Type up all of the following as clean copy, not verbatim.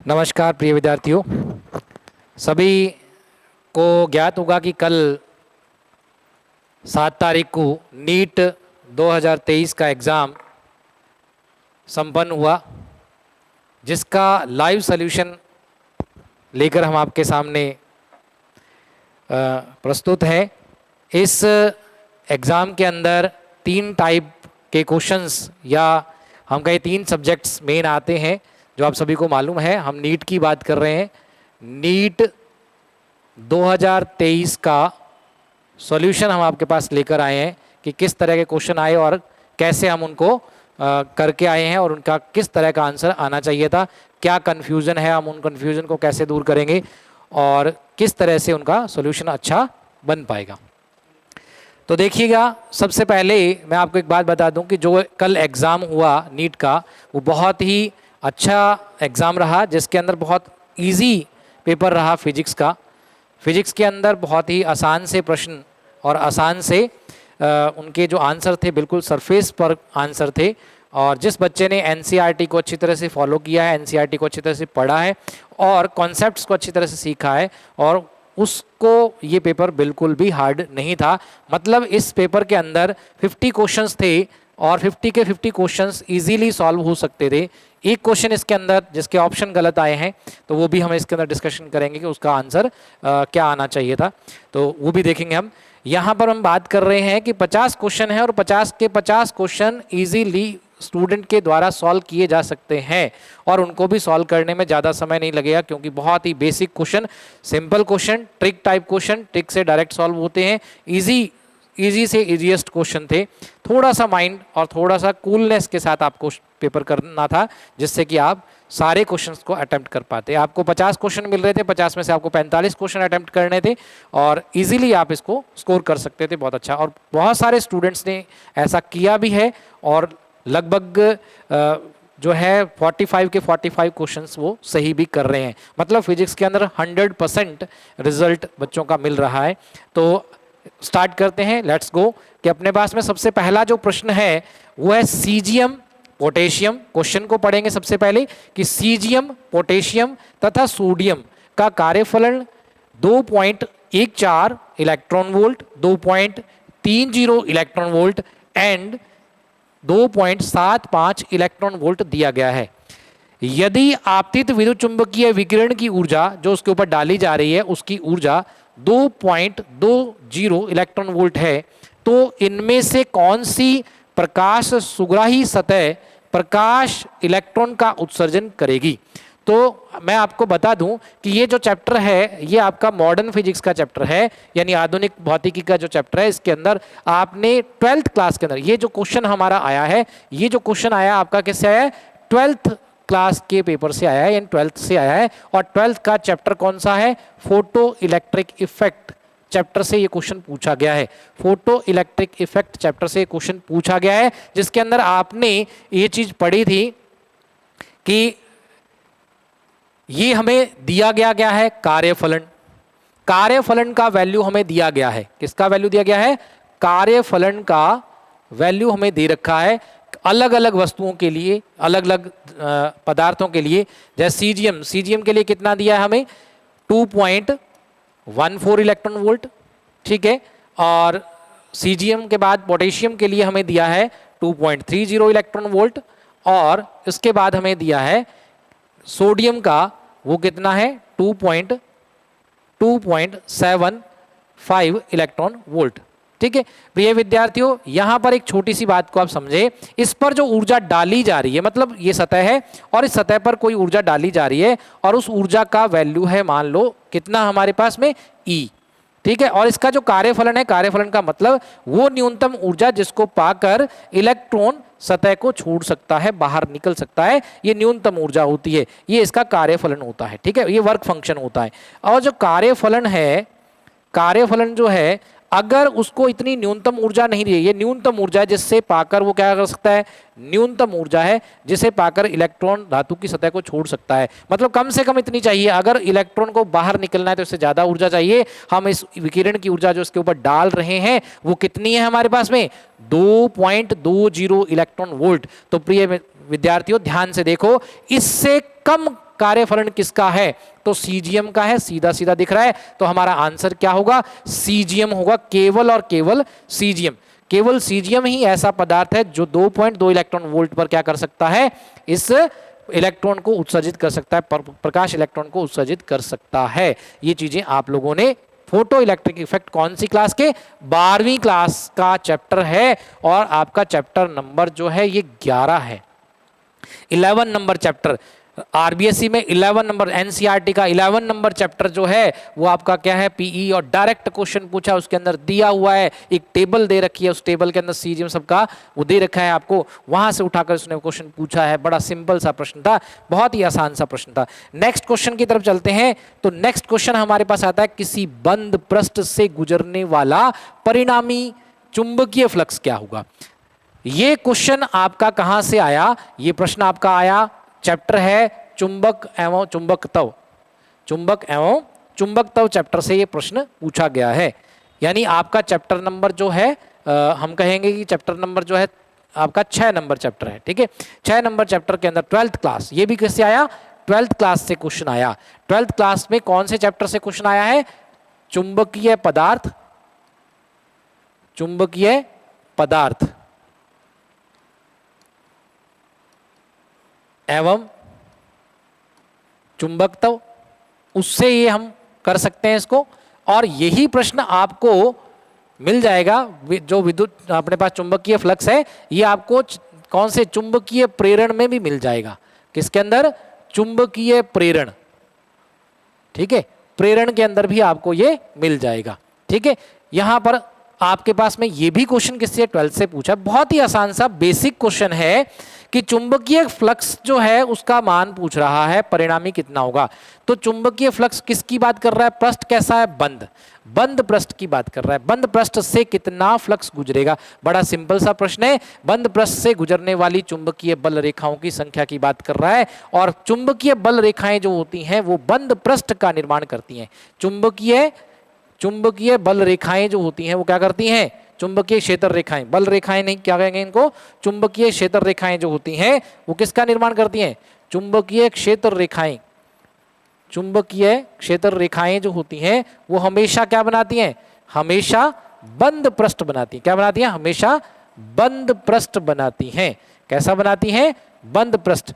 नमस्कार प्रिय विद्यार्थियों, सभी को ज्ञात होगा कि कल 7 तारीख को नीट 2023 का एग्ज़ाम संपन्न हुआ, जिसका लाइव सॉल्यूशन लेकर हम आपके सामने प्रस्तुत हैं। इस एग्ज़ाम के अंदर 3 टाइप के क्वेश्चंस या हम कहें 3 सब्जेक्ट्स मेन आते हैं, जो आप सभी को मालूम है। हम नीट की बात कर रहे हैं। नीट 2023 का सॉल्यूशन हम आपके पास लेकर आए हैं कि किस तरह के क्वेश्चन आए और कैसे हम उनको करके आए हैं और उनका किस तरह का आंसर आना चाहिए था, क्या कन्फ्यूज़न है, हम उन कन्फ्यूज़न को कैसे दूर करेंगे और किस तरह से उनका सॉल्यूशन अच्छा बन पाएगा। तो देखिएगा, सबसे पहले मैं आपको एक बात बता दूं कि जो कल एग्ज़ाम हुआ नीट का, वो बहुत ही अच्छा एग्ज़ाम रहा, जिसके अंदर बहुत इजी पेपर रहा फिजिक्स का। फिजिक्स के अंदर बहुत ही आसान से प्रश्न और आसान से उनके जो आंसर थे बिल्कुल सरफेस पर आंसर थे। और जिस बच्चे ने एनसीईआरटी को अच्छी तरह से फॉलो किया है, एनसीईआरटी को अच्छी तरह से पढ़ा है और कॉन्सेप्ट्स को अच्छी तरह से सीखा है, और उसको ये पेपर बिल्कुल भी हार्ड नहीं था। मतलब इस पेपर के अंदर 50 क्वेश्चंस थे और 50 के 50 क्वेश्चंस इजीली सॉल्व हो सकते थे। एक क्वेश्चन इसके अंदर जिसके ऑप्शन गलत आए हैं, तो वो भी हम इसके अंदर डिस्कशन करेंगे कि उसका आंसर क्या आना चाहिए था, तो वो भी देखेंगे हम। यहाँ पर हम बात कर रहे हैं कि 50 क्वेश्चन है और 50 के 50 क्वेश्चन इजीली स्टूडेंट के द्वारा सॉल्व किए जा सकते हैं और उनको भी सॉल्व करने में ज़्यादा समय नहीं लगेगा, क्योंकि बहुत ही basic question, simple question, trick type question, trick से डायरेक्ट सॉल्व होते हैं। इजी से इजीएस्ट क्वेश्चन थे। थोड़ा सा माइंड और थोड़ा सा कूलनेस के साथ आपको पेपर करना था, जिससे कि आप सारे क्वेश्चंस को अटेम्प्ट कर पाते। आपको 50 क्वेश्चन मिल रहे थे, 50 में से आपको 45 क्वेश्चन अटेम्प्ट करने थे और इजीली आप इसको स्कोर कर सकते थे बहुत अच्छा। और बहुत सारे स्टूडेंट्स ने ऐसा किया भी है और लगभग जो है 45 के 45 क्वेश्चंस वो सही भी कर रहे हैं। मतलब फिजिक्स के अंदर 100% रिजल्ट बच्चों का मिल रहा है। तो स्टार्ट करते हैं, लेट्स गो। कि अपने पास में सबसे पहला जो प्रश्न है वो है सीजियम पोटेशियम। क्वेश्चन को पढ़ेंगे सबसे पहले कि सीजियम, पोटेशियम तथा सोडियम का कार्यफलन 2.14 electron volt, 2.30 electron volt and 2.75 electron volt दिया गया है। यदि आपतित विद्युत चुंबकीय विकिरण की ऊर्जा जो उसके ऊपर डाली जा रही है, उसकी ऊर्जा 2.20 इलेक्ट्रॉन वोल्ट है, तो इनमें से कौन सी प्रकाश सुग्राही सतह प्रकाश इलेक्ट्रॉन का उत्सर्जन करेगी। तो मैं आपको बता दूं कि ये जो चैप्टर है ये आपका मॉडर्न फिजिक्स का चैप्टर है, यानी आधुनिक भौतिकी का जो चैप्टर है। इसके अंदर आपने 12th क्लास के अंदर ये जो क्वेश्चन हमारा आया है, ये जो क्वेश्चन आया आपका किससे आया है, 12th क्लास के पेपर से आया है, यानी 12th से आया है। और 12th का चैप्टर कौन सा है, फोटो इलेक्ट्रिक इफेक्ट चैप्टर से ये क्वेश्चन पूछा गया है। फोटो इलेक्ट्रिक इफेक्ट चैप्टर से क्वेश्चन पूछा गया है, जिसके अंदर आपने ये चीज पढ़ी थी कि ये हमें दिया गया है कार्यफलन। कार्यफलन का वैल्यू हमें दिया गया है। किसका वैल्यू दिया गया है, कार्यफलन का वैल्यू हमें दे रखा है अलग अलग वस्तुओं के लिए, अलग अलग पदार्थों के लिए। जैसे सीजियम के लिए कितना दिया है हमें, 2.14 इलेक्ट्रॉन वोल्ट, ठीक है। और सीजियम के बाद पोटेशियम के लिए हमें दिया है 2.30 इलेक्ट्रॉन वोल्ट, और इसके बाद हमें दिया है सोडियम का, वो कितना है 2.75 इलेक्ट्रॉन वोल्ट, ठीक है। प्रिय विद्यार्थियों, यहां पर एक छोटी सी बात को आप समझे। इस पर जो ऊर्जा डाली जा रही है, मतलब ये सतह है और इस सतह पर कोई ऊर्जा डाली जा रही है और उस ऊर्जा का वैल्यू है, मान लो कितना हमारे पास में E, ठीक है। और इसका जो कार्यफलन है, कार्यफलन का मतलब वो न्यूनतम ऊर्जा जिसको पाकर इलेक्ट्रॉन सतह को छोड़ सकता है, बाहर निकल सकता है, ये न्यूनतम ऊर्जा होती है, ये इसका कार्यफलन होता है, ठीक है। ये वर्क फंक्शन होता है। और जो कार्यफलन है, कार्यफलन जो है, अगर उसको इतनी न्यूनतम ऊर्जा नहीं दी, ये न्यूनतम ऊर्जा है जिससे पाकर वो क्या कर सकता है, न्यूनतम ऊर्जा है जिसे पाकर इलेक्ट्रॉन धातु की सतह को छोड़ सकता है। मतलब कम से कम इतनी चाहिए। अगर इलेक्ट्रॉन को बाहर निकलना है तो इससे ज्यादा ऊर्जा चाहिए। हम इस विकिरण की ऊर्जा जो इसके ऊपर डाल रहे हैं वो कितनी है हमारे पास में, 2.20 इलेक्ट्रॉन वोल्ट। तो प्रिय विद्यार्थियों ध्यान से देखो, इससे कम कार्यफलन किसका है? तो सीजीएम का है, सीधा सीधा दिख रहा है। तो हमारा आंसर क्या होगा? सीजीएम होगा, केवल और केवल सीजीएम। केवल सीजीएम ही ऐसा पदार्थ है जो 2.2 इलेक्ट्रॉन वोल्ट पर क्या कर सकता है? इस इलेक्ट्रॉन को उत्सर्जित कर सकता है, प्रकाश इलेक्ट्रॉन को उत्सर्जित कर सकता है। ये चीजें आप लोगों ने फोटो इलेक्ट्रिक इफेक्ट कौन सी क्लास के? 12वीं क्लास का चैप्टर है और आपका चैप्टर नंबर जो है ये 11 है। 11 नंबर चैप्टर आरबीएससी में 11 नंबर, एनसीईआरटी का 11 नंबर चैप्टर जो है वो आपका क्या है? पीई। और डायरेक्ट क्वेश्चन पूछा, उसके अंदर दिया हुआ है, एक टेबल दे रखी है, उस टेबल के अंदर सीजीएम सबका वो दे रखा है आपको, वहां से उठाकर उसने क्वेश्चन पूछा है। बड़ा सिंपल सा प्रश्न था, बहुत ही आसान सा प्रश्न था। नेक्स्ट क्वेश्चन की तरफ चलते हैं। तो नेक्स्ट क्वेश्चन हमारे पास आता है, किसी बंद पृष्ठ से गुजरने वाला परिणामी चुंबकीय फ्लक्स क्या होगा? ये क्वेश्चन आपका कहां से आया? ये प्रश्न आपका आया, चैप्टर है चुंबक एवं चुंबकत्व, चुंबक एवं चुंबकत्व चैप्टर से ये प्रश्न पूछा गया है। यानी आपका चैप्टर नंबर जो है हम कहेंगे कि चैप्टर नंबर जो है आपका 6 नंबर चैप्टर है। ठीक है, 6 नंबर चैप्टर के अंदर 12th क्लास, ये भी किससे आया? 12th क्लास से क्वेश्चन आया। 12th क्लास में कौन से चैप्टर से क्वेश्चन आया है? चुंबकीय पदार्थ, चुंबकीय पदार्थ एवं चुंबकत्व, उससे ये हम कर सकते हैं इसको। और यही प्रश्न आपको मिल जाएगा, जो विद्युत अपने पास चुंबकीय फ्लक्स है, ये आपको कौन से? चुंबकीय प्रेरण में भी मिल जाएगा। किसके अंदर? चुंबकीय प्रेरण। ठीक है, प्रेरण के अंदर भी आपको ये मिल जाएगा। ठीक है, यहां पर आपके पास में ये भी क्वेश्चन किससे? 12th से पूछा। बहुत ही आसान सा बेसिक क्वेश्चन है कि चुंबकीय फ्लक्स जो है उसका मान पूछ रहा है, परिणामी कितना होगा। तो चुंबकीय फ्लक्स किसकी बात कर रहा है? पृष्ठ कैसा है? बंद, बंद पृष्ठ की बात कर रहा है। बंद पृष्ठ से कितना फ्लक्स गुजरेगा? बड़ा सिंपल सा प्रश्न है। बंद पृष्ठ से गुजरने वाली चुंबकीय बल रेखाओं की संख्या की बात कर रहा है। और चुंबकीय बल रेखाएं जो होती हैं वो बंद पृष्ठ का निर्माण करती हैं। चुंबकीय बल रेखाएं जो होती हैं वो क्या करती हैं? चुंबकीय क्षेत्र रेखाएं, बल रेखाएं नहीं, क्या कहेंगे इनको? चुंबकीय क्षेत्र रेखाएं जो होती हैं वो किसका निर्माण करती हैं? चुंबकीय क्षेत्र रेखाएं। चुंबकीय क्षेत्र रेखाएं जो होती हैं वो हमेशा क्या बनाती हैं? हमेशा बंद पृष्ठ बनाती हैं। क्या बनाती हैं? हमेशा बंद पृष्ठ बनाती हैं। कैसा बनाती हैं? बंद पृष्ठ,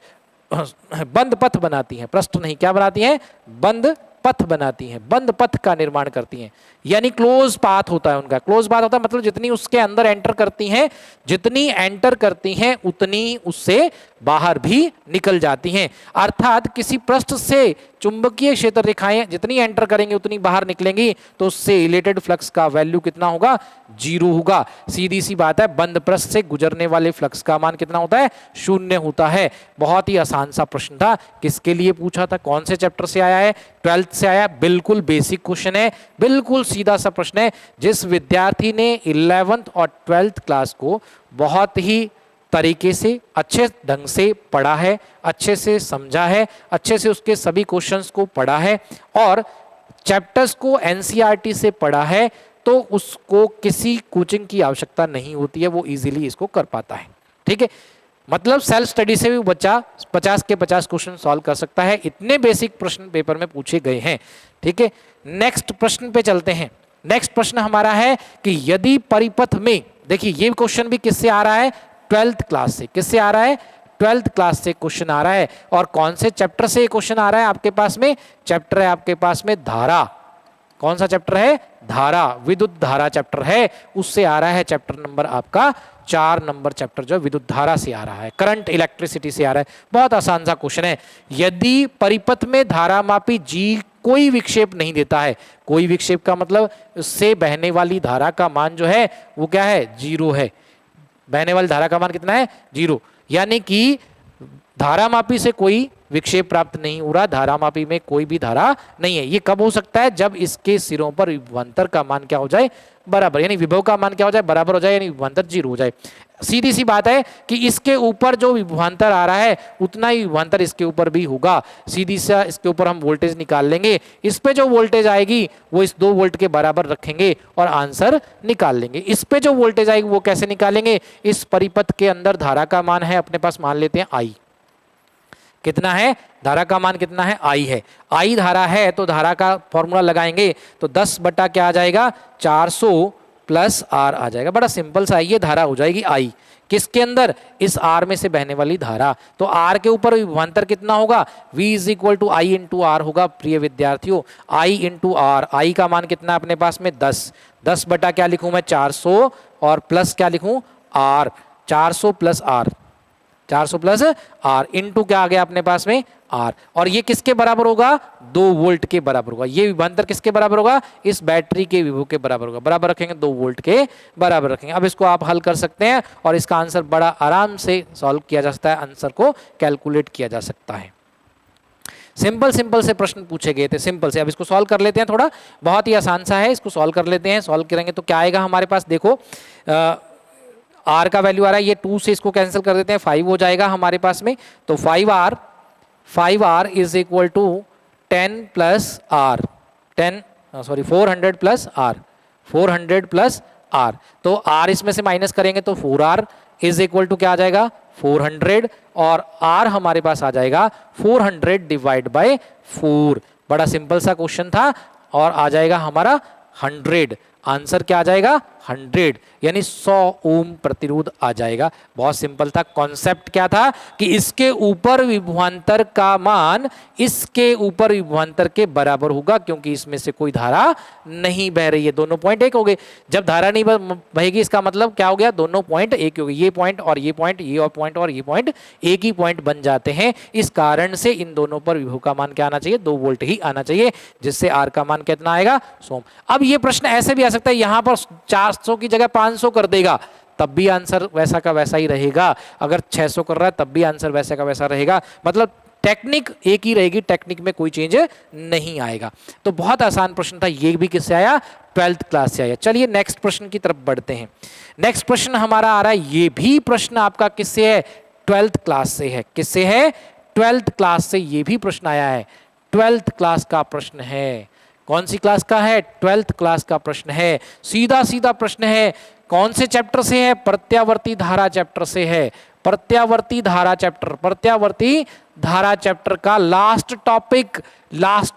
बंद पथ बनाती हैं, पृष्ठ नहीं, क्या बनाती हैं? बंद पथ बनाती हैं, बंद पथ का निर्माण करती हैं। यानी क्लोज पाथ होता है उनका। क्लोज पाथ होता है मतलब जितनी उसके अंदर एंटर करती हैं, जितनी एंटर करती हैं उतनी उससे बाहर भी निकल जाती हैं। अर्थात किसी पृष्ठ से चुंबकीय क्षेत्र रेखाएं जितनी एंटर करेंगी उतनी बाहर निकलेंगी, तो उससे रिलेटेड फ्लक्स का वैल्यू कितना होगा? 0 होगा। सीधी सी बात है, बंद पृष्ठ से गुजरने वाले फ्लक्स का मान कितना होता है? 0 होता है। बहुत ही आसान सा प्रश्न था। किसके लिए पूछा था? कौन से चैप्टर से आया है? 12th से आया। बिल्कुल बेसिक क्वेश्चन है, बिल्कुल सीधा सा प्रश्न है। जिस विद्यार्थी ने 11th और 12th क्लास को बहुत ही तरीके से अच्छे ढंग से पढ़ा है, अच्छे से समझा है, अच्छे से उसके सभी क्वेश्चंस को पढ़ा है और चैप्टर्स को एनसीईआरटी से पढ़ा है, तो उसको किसी कोचिंग की आवश्यकता नहीं होती है, वो इजीली इसको कर पाता है। ठीक है, मतलब सेल्फ स्टडी से भी बच्चा 50 के 50 क्वेश्चन सॉल्व कर सकता है। इतने बेसिक प्रश्न पेपर में पूछे गए हैं। ठीक है, नेक्स्ट प्रश्न पे चलते हैं। नेक्स्ट प्रश्न हमारा है कि यदि परिपथ में, देखिए ये क्वेश्चन भी किससे आ रहा है? 12th क्लास से। किससे आ रहा है? 12th क्लास से क्वेश्चन आ रहा है। और कौन से चैप्टर से क्वेश्चन आ रहा है आपके पास में? चैप्टर है आपके पास में धारा। कौन सा चैप्टर है? धारा, विद्युत धारा चैप्टर है, उससे आ रहा है। चैप्टर नंबर आपका 4 नंबर चैप्टर जो विद्युत धारा से आ रहा है, करंट इलेक्ट्रिसिटी से आ रहा है। बहुत आसान सा क्वेश्चन है। यदि परिपथ में धारामापी जी कोई विक्षेप नहीं देता है, कोई विक्षेप का मतलब उससे बहने वाली धारा का मान जो है वो क्या है? 0 है। बहने वाली धारा का मान कितना है? 0। यानी कि धारामापी से कोई विक्षेप प्राप्त नहीं हो रहा, धारामापी में कोई भी धारा नहीं है। ये कब हो सकता है? जब इसके सिरों पर विभवांतर का मान क्या हो जाए? बराबर, यानी विभव का मान क्या हो जाए? बराबर हो जाए, यानी विभवांतर 0 हो जाए। सीधी सी बात है कि इसके ऊपर जो विभवांतर आ रहा है उतना ही विभवांतर इसके ऊपर भी होगा। सीधी सा इसके ऊपर हम वोल्टेज निकाल लेंगे, इस पे जो वोल्टेज आएगी वो इस 2 वोल्ट के बराबर रखेंगे और आंसर निकाल लेंगे। इस पे जो वोल्टेज आएगी वो कैसे निकालेंगे? इस परिपथ के अंदर धारा का मान है अपने पास, मान लेते हैं I। कितना है, धारा का मान कितना है, आई है। आई धारा है तो धारा का फॉर्मूला लगाएंगे तो 10 बटा क्या आ जाएगा, 400 प्लस आर आ जाएगा। बड़ा सिंपल सा, ये धारा हो जाएगी आई, किसके अंदर, इस आर में से बहने वाली धारा। तो आर के ऊपर विभवांतर कितना होगा, V is equal to I into R होगा। प्रिय विद्यार्थियों, आई इंटू आर, आई का मान कितना है अपने पास में 10, 10 बटा क्या लिखूं मैं 400 और प्लस क्या लिखूं R, 400 plus R, 400 plus R into क्या आ गया अपने पास में आर। और ये किसके बराबर होगा, 2 वोल्ट के बराबर होगा। ये विभवांतर किसके बराबर होगा, इस बैटरी के विभव के बराबर होगा। बराबर रखेंगे 2 वोल्ट के बराबर रखेंगे। अब इसको आप हल कर सकते हैं और इसका आंसर बड़ा आराम से सॉल्व किया जा सकता है, आंसर को कैलकुलेट किया जा सकता है। सिंपल सिंपल से प्रश्न पूछे गए थे, सिंपल से। अब इसको सॉल्व कर लेते हैं, थोड़ा बहुत ही आसान सा है, इसको सॉल्व कर लेते हैं। सॉल्व करेंगे तो क्या आएगा हमारे पास, देखो आर का वैल्यू आ रहा है, ये 2 से इसको कैंसिल कर देते हैं, 5 हो जाएगा हमारे पास में। तो 5R is equal to 10 plus R, 400 plus R, 400 plus R. तो आर इसमें से माइनस करेंगे तो 4R इज इक्वल टू क्या आ जाएगा 400, और आर हमारे पास आ जाएगा 400 डिवाइड बाय 4। बड़ा सिंपल सा क्वेश्चन था और आ जाएगा हमारा 100। आंसर क्या आ जाएगा 100, यानी 100 ओम प्रतिरोध आ जाएगा। बहुत सिंपल था। कॉन्सेप्ट क्या था कि इसके ऊपर विभवांतर का मान इसके ऊपर विभवांतर के बराबर होगा, क्योंकि इसमें से कोई धारा नहीं बह रही है। दोनों पॉइंट एक हो गए। जब धारा नहीं बहेगी इसका मतलब क्या हो गया, दोनों पॉइंट एक हो गए। ये पॉइंट और ये पॉइंट, ये और पॉइंट और ये पॉइंट एक ही पॉइंट बन जाते हैं। इस कारण से इन दोनों पर विभव का मान क्या आना चाहिए, 2 वोल्ट ही आना चाहिए, जिससे आर का मान कितना आएगा 100। अब ये प्रश्न ऐसे भी आ सकता है, यहां पर 400 की जगह 500 कर देगा, तब भी आंसर वैसा का वैसा ही रहेगा। अगर 600 कर रहा है तब भी आंसर वैसा का वैसा रहेगा। मतलब टेक्निक एक ही रहेगी, टेक्निक में कोई चेंज नहीं आएगा। तो बहुत आसान प्रश्न था, ये भी किससे आया, 12th क्लास से आया। चलिए नेक्स्ट प्रश्न की तरफ बढ़ते हैं। नेक्स्ट प्रश्न हमारा आ रहा है, ये भी प्रश्न आपका किससे है, 12th क्लास से है। किससे है, 12th क्लास से ये भी प्रश्न आया है। 12th क्लास का प्रश्न है। कौन सी क्लास का है, 12th क्लास का प्रश्न है। सीधा सीधा प्रश्न है। कौन से चैप्टर से है, प्रत्यावर्ती धारा चैप्टर से है। प्रत्यावर्ती धारा चैप्टर, प्रत्यावर्ती धारा चैप्टर का लास्ट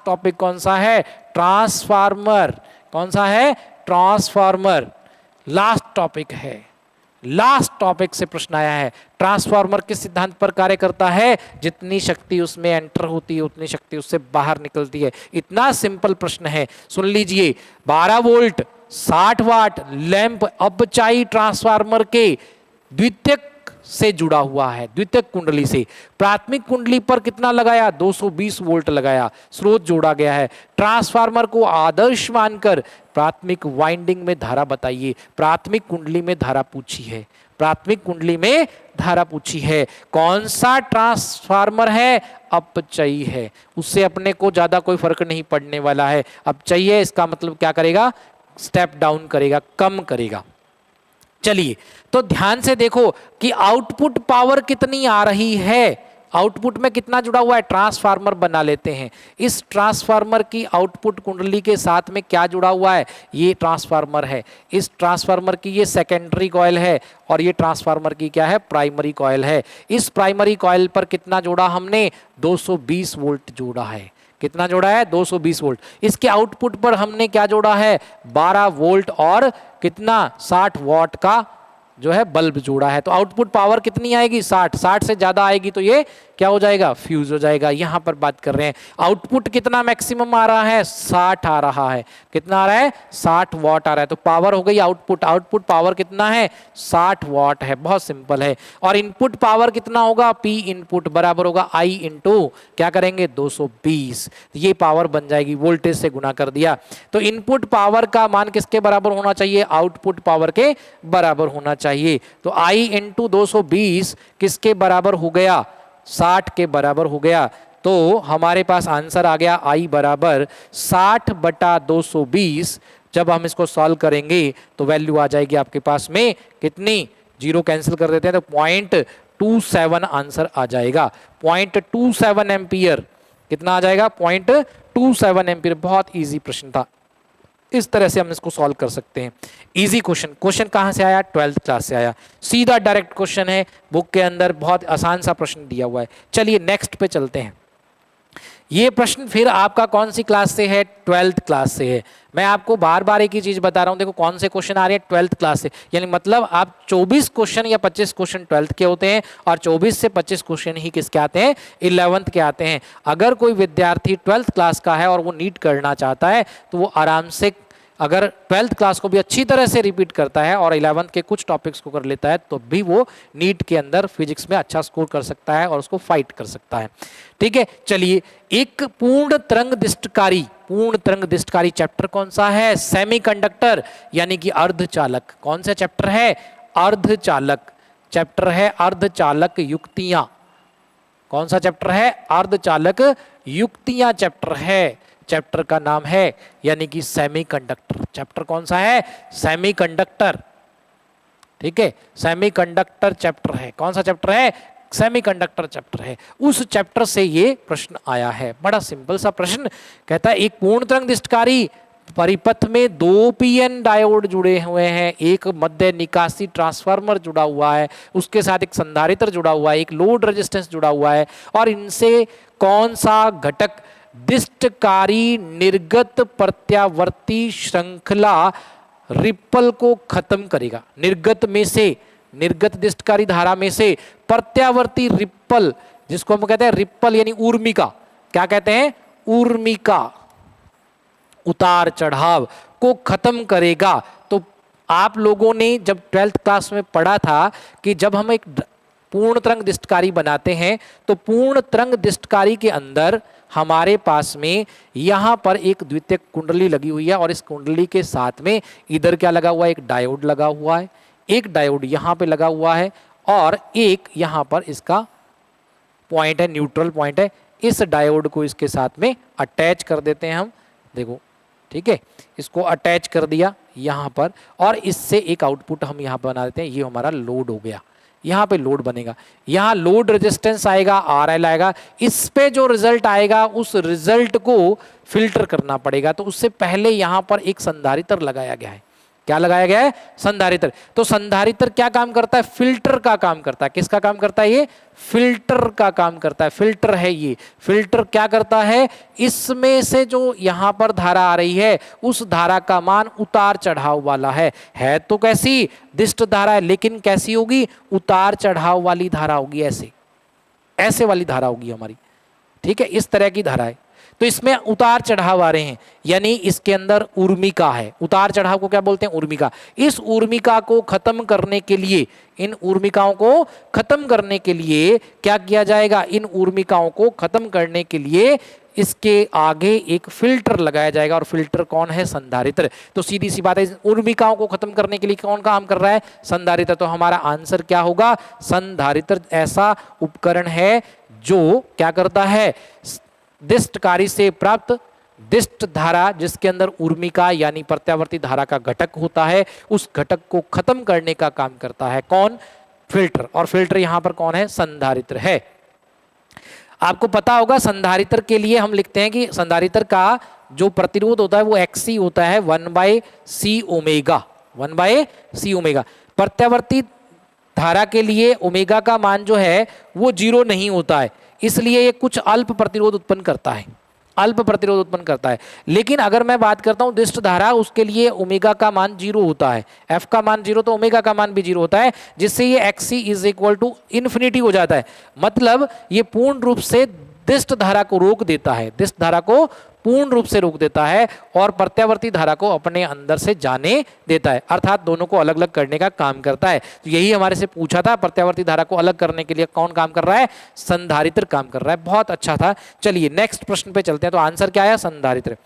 टॉपिक कौन सा है, ट्रांसफार्मर। कौन सा है, ट्रांसफार्मर लास्ट टॉपिक है। लास्ट टॉपिक से प्रश्न आया है। ट्रांसफार्मर किस सिद्धांत पर कार्य करता है, जितनी शक्ति उसमें एंटर होती है उतनी शक्ति उससे बाहर निकलती है। इतना सिंपल प्रश्न है, सुन लीजिए। 12 वोल्ट 60 वाट लैंप अपचाई ट्रांसफार्मर के द्वितीयक से जुड़ा हुआ है, द्वितीयक कुंडली से। प्राथमिक कुंडली पर कितना लगाया, 220 वोल्ट लगाया, स्रोत जोड़ा गया है। ट्रांसफार्मर को आदर्श मानकर प्राथमिक वाइंडिंग में धारा बताइए। प्राथमिक कुंडली में धारा पूछी है, प्राथमिक कुंडली में धारा पूछी है। कौन सा ट्रांसफार्मर है, अपचयी है। उससे अपने को ज्यादा कोई फर्क नहीं पड़ने वाला है। अपचयी है इसका मतलब क्या करेगा, स्टेप डाउन करेगा, कम करेगा। चलिए तो ध्यान से देखो कि आउटपुट पावर कितनी आ रही है। आउटपुट में कितना जुड़ा हुआ है, ट्रांसफार्मर बना लेते हैं। इस ट्रांसफार्मर की आउटपुट कुंडली के साथ में क्या जुड़ा हुआ है, ये ट्रांसफार्मर है। इस ट्रांसफार्मर की ये सेकेंडरी कॉइल है और ये ट्रांसफार्मर की क्या है, प्राइमरी कॉइल है। इस प्राइमरी कॉइल पर कितना जोड़ा हमने, 220 वोल्ट जोड़ा है। कितना जोड़ा है, 220 वोल्ट। इसके आउटपुट पर हमने क्या जोड़ा है, 12 वोल्ट और कितना 60 वॉट का जो है बल्ब जोड़ा है। तो आउटपुट पावर कितनी आएगी, 60। 60 से ज्यादा आएगी तो ये क्या हो जाएगा, फ्यूज हो जाएगा। यहां पर बात कर रहे हैं आउटपुट कितना मैक्सिमम आ रहा है, 60 आ रहा है। कितना आ रहा है, 60 वॉट आ रहा है। तो पावर हो गई आउटपुट। आउटपुट पावर कितना है, 60 वॉट है। बहुत सिंपल है। और इनपुट पावर कितना होगा, पी इनपुट बराबर होगा आई इंटू क्या करेंगे, 220। ये पावर बन जाएगी, वोल्टेज से गुना कर दिया। तो इनपुट पावर का मान किसके बराबर होना चाहिए, आउटपुट पावर के बराबर होना चाहिए। तो आई इंटू 220 किसके बराबर हो गया, 60 के बराबर हो गया। तो हमारे पास आंसर आ गया आई बराबर 60 बटा 220। जब हम इसको सॉल्व करेंगे तो वैल्यू आ जाएगी आपके पास में कितनी, 0 कैंसिल कर देते हैं तो 0.27 आंसर आ जाएगा। 0.27 एम्पियर कितना आ जाएगा, 0.27 एम्पियर। बहुत इजी प्रश्न था, इस तरह से हम इसको सॉल्व कर सकते हैं। इजी क्वेश्चन, क्वेश्चन कहाँ से आया? 12th क्लास से आया, सीधा डायरेक्ट क्वेश्चन है, बुक के अंदर बहुत आसान सा प्रश्न दिया हुआ है। चलिए नेक्स्ट पे चलते हैं। ये प्रश्न फिर आपका कौन सी क्लास से है? 12th क्लास से है। मैं आपको बार बार एक ही चीज बता रहा हूं, देखो कौन से क्वेश्चन आ रहे हैं 12th क्लास से, यानी मतलब आप 24 क्वेश्चन या 25 क्वेश्चन 12th के होते हैं और 24 से 25 क्वेश्चन ही किसके आते हैं? 11th के आते हैं। अगर कोई विद्यार्थी 12th क्लास का है और वो नीट करना चाहता है तो वो आराम से, अगर 12th क्लास को भी अच्छी तरह से रिपीट करता है और 11th के कुछ टॉपिक्स को कर लेता है तो भी वो नीट के अंदर फिजिक्स में अच्छा स्कोर कर सकता है और उसको फाइट कर सकता है। ठीक है, चलिए एक पूर्ण तरंग दिष्टकारी चैप्टर कौन सा है? सेमीकंडक्टर यानी कि अर्धचालक। कौन सा चैप्टर है? अर्धचालक चैप्टर है, अर्धचालक युक्तियां। कौन सा चैप्टर है? अर्धचालक युक्तियां चैप्टर है। चैप्टर का नाम है यानी कि सेमीकंडक्टर। चैप्टर कौन सा है? सेमीकंडक्टर। ठीक है, सेमीकंडक्टर चैप्टर है। कौन सा चैप्टर है? सेमीकंडक्टर चैप्टर है। उस चैप्टर से ये प्रश्न आया है, बड़ा सिंपल सा प्रश्न। कहता है एक पूर्ण तरंग दिष्टकारी परिपथ में 2 पीएन डायोड जुड़े हुए हैं, एक मध्य निकासी ट्रांसफार्मर जुड़ा हुआ है, उसके साथ एक संधारित्र जुड़ा हुआ है, एक लोड रेजिस्टेंस जुड़ा हुआ है, और इनसे कौन सा घटक दिष्टकारी निर्गत प्रत्यावर्ती श्रृंखला रिपल को खत्म करेगा? निर्गत में से, निर्गत दिष्टकारी धारा में से प्रत्यावर्ती रिपल, जिसको हम कहते हैं रिपल यानी ऊर्मिका, क्या कहते हैं? ऊर्मिका, उतार चढ़ाव को खत्म करेगा। तो आप लोगों ने जब 12th क्लास में पढ़ा था कि जब हम एक पूर्ण तरंग दिष्टकारी बनाते हैं तो पूर्ण तरंग दिष्टकारी के अंदर हमारे पास में यहां पर एक द्वितीयक कुंडली लगी हुई है और इस कुंडली के साथ में इधर क्या लगा हुआ है? एक डायोड लगा हुआ है, एक डायोड यहां पे लगा हुआ है और एक यहां पर इसका पॉइंट है, न्यूट्रल पॉइंट है। इस डायोड को इसके साथ में अटैच कर देते हैं हम, देखो ठीक है, इसको अटैच कर दिया यहां पर और इससे एक आउटपुट हम यहां पर बना देते हैं। ये हमारा लोड हो गया, यहाँ पे लोड बनेगा, यहाँ लोड रेजिस्टेंस आएगा, RL आएगा। इस पे जो रिजल्ट आएगा उस रिजल्ट को फिल्टर करना पड़ेगा। तो उससे पहले यहाँ पर एक संधारित्र लगाया गया है। क्या लगाया गया है? संधारित्र। तो संधारित्र क्या काम करता है? फिल्टर का काम करता है। किसका काम करता है? ये फिल्टर का काम करता है। फिल्टर है ये। फिल्टर क्या करता है? इसमें से जो यहां पर धारा आ रही है उस धारा का मान उतार चढ़ाव वाला है तो कैसी? दिष्ट धारा है, लेकिन कैसी होगी? उतार चढ़ाव वाली धारा होगी, ऐसे वाली धारा होगी हमारी। ठीक है, इस तरह की धारा है। तो इसमें उतार चढ़ाव आ रहे हैं, यानी इसके अंदर ऊर्मिका है। उतार चढ़ाव को क्या बोलते हैं? ऊर्मिका। इस ऊर्मिका को खत्म करने के लिए, इन ऊर्मिकाओं को खत्म करने के लिए क्या किया जाएगा? इन ऊर्मिकाओं को खत्म करने के लिए इसके आगे एक फिल्टर लगाया जाएगा। और फिल्टर कौन है? संधारित्र। तो सीधी सी बात है, ऊर्मिकाओं को खत्म करने के लिए कौन काम कर रहा है? संधारित्र। तो हमारा आंसर क्या होगा? संधारित्र ऐसा उपकरण है जो क्या करता है? दिष्टकारी से प्राप्त दिष्ट धारा, जिसके अंदर ऊर्मिका यानी प्रत्यावर्ती धारा का घटक होता है, उस घटक को खत्म करने का काम करता है कौन? फिल्टर। और फिल्टर यहां पर कौन है? संधारित्र है। आपको पता होगा संधारित्र के लिए हम लिखते हैं कि संधारित्र का जो प्रतिरोध होता है वो XC होता है 1/C ओमेगा, 1/C ओमेगा। प्रत्यावर्ती धारा के ओमेगा का मान जो है वो 0 नहीं होता है, इसलिए ये कुछ अल्प प्रतिरोध उत्पन्न करता है, अल्प प्रतिरोध उत्पन्न करता है। लेकिन अगर मैं बात करता हूं दिष्ट धारा, उसके लिए ओमेगा का मान 0 होता है, F का मान 0 तो ओमेगा का मान भी 0 होता है, जिससे ये XC is equal to infinity हो जाता है। मतलब ये पूर्ण रूप से दिष्ट धारा को रोक देता है, दिष्ट धारा को पूर्ण रूप से रोक देता है और प्रत्यावर्ती धारा को अपने अंदर से जाने देता है, अर्थात दोनों को अलग अलग करने का काम करता है। तो यही हमारे से पूछा था, प्रत्यावर्ती धारा को अलग करने के लिए कौन काम कर रहा है? संधारित्र काम कर रहा है। बहुत अच्छा था। चलिए नेक्स्ट प्रश्न पे चलते हैं। तो आंसर क्या आया? संधारित्र।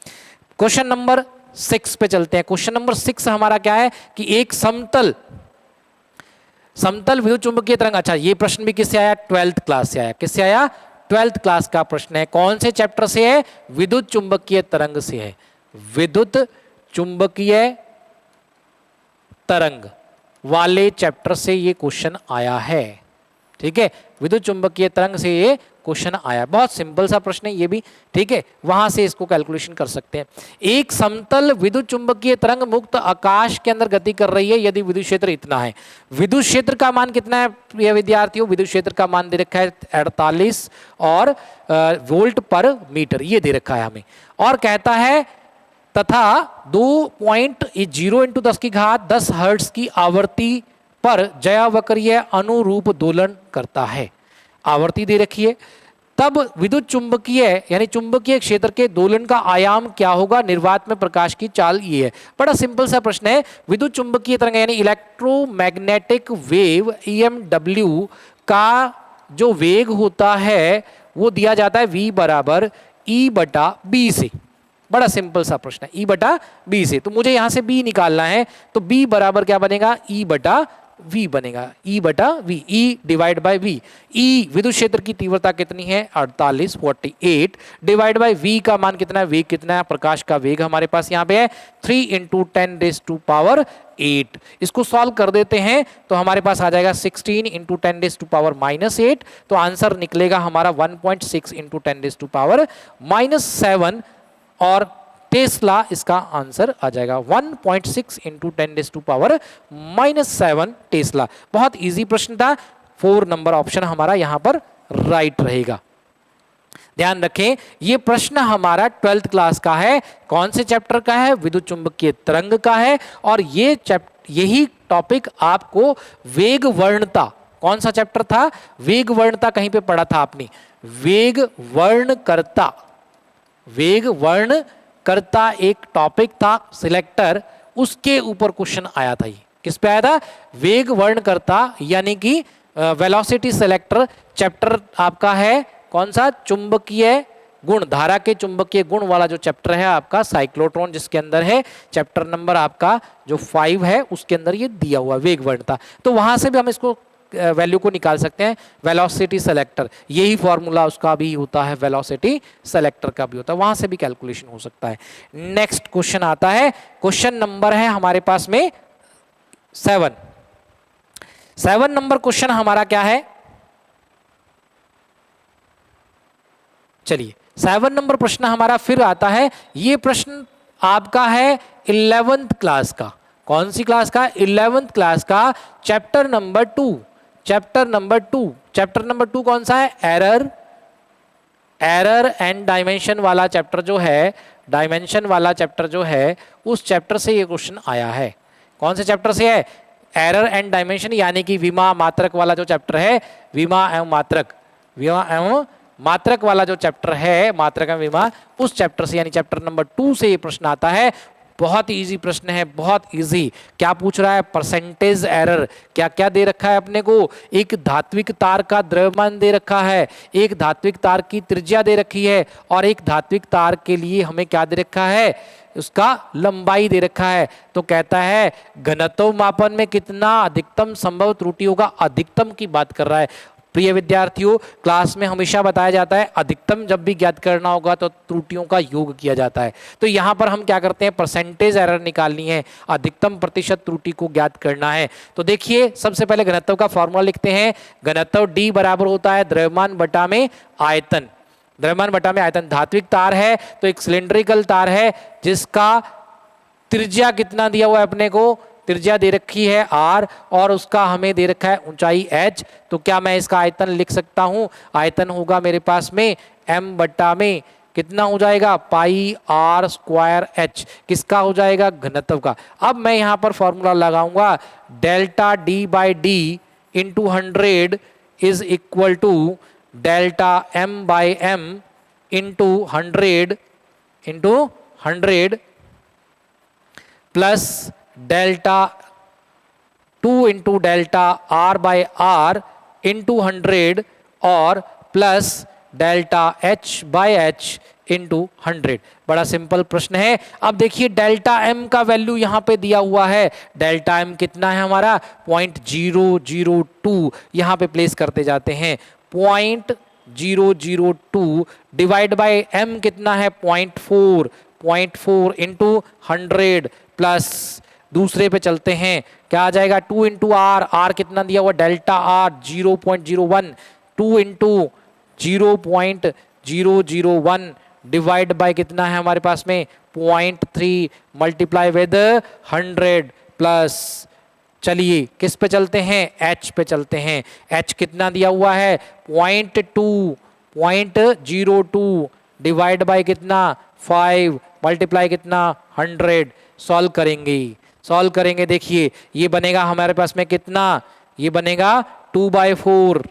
क्वेश्चन नंबर 6 पे चलते हैं। क्वेश्चन नंबर 6 हमारा क्या है कि एक समतल विद्युत चुंबकीय तरंग। अच्छा, ये प्रश्न भी किससे आया? 12th क्लास से आया। किससे आया? 12th क्लास का प्रश्न है। कौन से चैप्टर से है? विद्युत चुंबकीय तरंग से है। विद्युत चुंबकीय तरंग वाले चैप्टर से ये क्वेश्चन आया है। ठीक है, विद्युत चुंबकीय तरंग से ये क्वेश्चन आया। बहुत सिंपल सा प्रश्न है ये भी, ठीक है, वहां से इसको कैलकुलेशन कर सकते हैं। एक समतल विद्युत चुंबकीय तरंग मुक्त आकाश के अंदर गति कर रही है यदि विद्युत क्षेत्र इतना है। विद्युत क्षेत्र का मान कितना है प्रिय विद्यार्थियों? विद्युत क्षेत्र का मान दे रखा है 48 और वोल्ट पर मीटर, ये दे रखा है हमें। और कहता है तथा 2.0 × 10 हर्ट्ज की आवृत्ति पर ज्यावक्रीय अनुरूप दोलन करता है। आवृत्ति दे रखी है, तब विद्युत चुंबकीय यानी चुंबकीय क्षेत्र के दोलन का आयाम क्या होगा? निर्वात में प्रकाश की चाल ये है। बड़ा सिंपल सा प्रश्न है। विद्युत चुंबकीय तरंग यानी इलेक्ट्रोमैग्नेटिक वेव EMW का जो वेग होता है वो दिया जाता है V बराबर E/B से। बड़ा सिंपल सा प्रश्न है, E/B से। तो मुझे यहां से B निकालना है, तो B बराबर क्या बनेगा? E/V बनेगा, E/V, E/V। E विद्युत क्षेत्र की तीव्रता कितनी है? 48 48 डिवाइड बाय V का मान कितना है? वेग कितना है? प्रकाश का वेग हमारे पास यहाँ पे है 3 × 10⁻8। इसको सॉल्व कर देते हैं तो हमारे पास आ जाएगा 16 × 10⁻−8। तो आंसर निकलेगा हमारा 1.6 × 10⁻7 और टेस्ला इसका आंसर आ जाएगा 1.6 × 10⁻7 टेस्ला। बहुत इजी प्रश्न था। 4 नंबर ऑप्शन हमारा यहां पर राइट रहेगा। ध्यान रखें ये प्रश्न हमारा 12th क्लास का है। कौन से चैप्टर का है? विद्युत चुंबकीय तरंग का है। और यही टॉपिक आपको वेग वर्णता, कौन सा चैप्टर था? वेग वर्णता कहीं पे पढ़ा था आपने, वेग वर्णकर्ता। वेग वर्ण करता एक टॉपिक था सिलेक्टर, उसके ऊपर क्वेश्चन आया था। ये किस पे आया था? वेग वर्ण करता यानी कि वेलोसिटी सिलेक्टर चैप्टर आपका है कौन सा? चुंबकीय गुण, धारा के चुंबकीय गुण वाला जो चैप्टर है आपका साइक्लोट्रॉन, जिसके अंदर है चैप्टर नंबर आपका जो 5 है, उसके अंदर ये दिया हुआ वेग वर्णता। तो वहां से भी हम इसको वैल्यू को निकाल सकते हैं। वेलोसिटी सेलेक्टर, यही फॉर्मूला उसका भी होता है, वेलोसिटी सेलेक्टर का भी होता है, वहां से भी कैलकुलेशन हो सकता है। नेक्स्ट क्वेश्चन आता है, क्वेश्चन नंबर है हमारे पास में 7 नंबर क्वेश्चन हमारा क्या है? चलिए 7 नंबर प्रश्न हमारा फिर आता है। ये प्रश्न आपका है 11th क्लास का। कौन सी क्लास का? 11th क्लास का, चैप्टर नंबर 2। चैप्टर नंबर 2 कौन सा है? एरर एंड डायमेंशन वाला चैप्टर जो है, डायमेंशन वाला चैप्टर जो है, उस चैप्टर से ये क्वेश्चन आया है। कौन से चैप्टर से है? एरर एंड डायमेंशन, यानी कि विमा मात्रक वाला जो चैप्टर है, विमा एवं मात्रक वाला जो चैप्टर है, मात्रक एवं विमा, उस चैप्टर से यानी चैप्टर नंबर 2 से ये प्रश्न आता है। बहुत इजी प्रश्न है, बहुत इजी। क्या पूछ रहा है? Percentage error. क्या क्या दे रखा है अपने को? एक धात्विक तार का द्रव्यमान दे रखा है, एक धात्विक तार की त्रिज्या दे रखी है, और एक धात्विक तार के लिए हमें क्या दे रखा है? उसका लंबाई दे रखा है। तो कहता है घनत्व मापन में कितना अधिकतम संभव त्रुटि होगा? अधिकतम की बात कर रहा है। प्रिय विद्यार्थियों, क्लास में हमेशा बताया जाता है अधिकतम जब भी ज्ञात करना होगा तो त्रुटियों का योग किया जाता है। तो यहाँ पर हम क्या करते हैं? परसेंटेज एरर निकालनी है, अधिकतम प्रतिशत त्रुटि को ज्ञात करना है। तो देखिए सबसे पहले घनत्व का फॉर्मूला लिखते हैं। घनत्व D बराबर होता है द्रव्यमान बटा में आयतन। द्रव्यमान बटा में आयतन। धात्विक तार है तो एक सिलिंड्रिकल तार है जिसका त्रिज्या कितना दिया हुआ है अपने को? त्रिज्या दे रखी है R, और उसका हमें दे रखा है ऊंचाई H। तो क्या मैं इसका आयतन लिख सकता हूं? आयतन होगा मेरे पास में M बटा में कितना हो जाएगा? πr²h। किसका हो जाएगा? घनत्व का। अब मैं यहां पर फॉर्मूला लगाऊंगा, delta D/D into 100 is equal to delta M/m into 100 plus delta 2 into delta R/r into 100 और प्लस डेल्टा H/h इंटू 100। बड़ा सिंपल प्रश्न है। अब देखिए डेल्टा M का वैल्यू यहाँ पे दिया हुआ है। डेल्टा M कितना है हमारा? 0.002। यहाँ पे प्लेस करते जाते हैं। 0.002 डिवाइड बाय M कितना है? 0.4 इंटू 100 प्लस दूसरे पे चलते हैं, क्या आ जाएगा? 2 इंटू R कितना दिया हुआ? Delta R 0.01। 2 into 0.001 divide by कितना है हमारे पास में 0.3 मल्टीप्लाई विद 100 प्लस, चलिए किस पे चलते हैं, h पे चलते हैं। h कितना दिया हुआ है 0.02 डिवाइड बाय कितना 5 मल्टीप्लाई कितना 100। सॉल्व करेंगे देखिए ये बनेगा हमारे पास में कितना, ये बनेगा 2/4,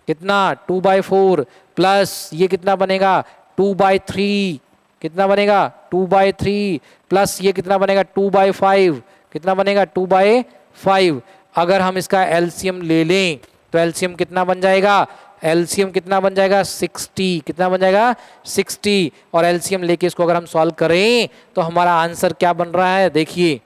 कितना 2/4 प्लस ये कितना बनेगा 2/3, कितना बनेगा 2/3 प्लस ये कितना बनेगा 2/5, कितना बनेगा 2/5। अगर हम इसका एलसीएम ले लें तो एलसीएम कितना बन जाएगा, एलसीएम कितना बन जाएगा 60, कितना बन जाएगा 60। और एलसीएम लेके इसको अगर हम सॉल्व करें तो हमारा आंसर क्या बन रहा है, देखिए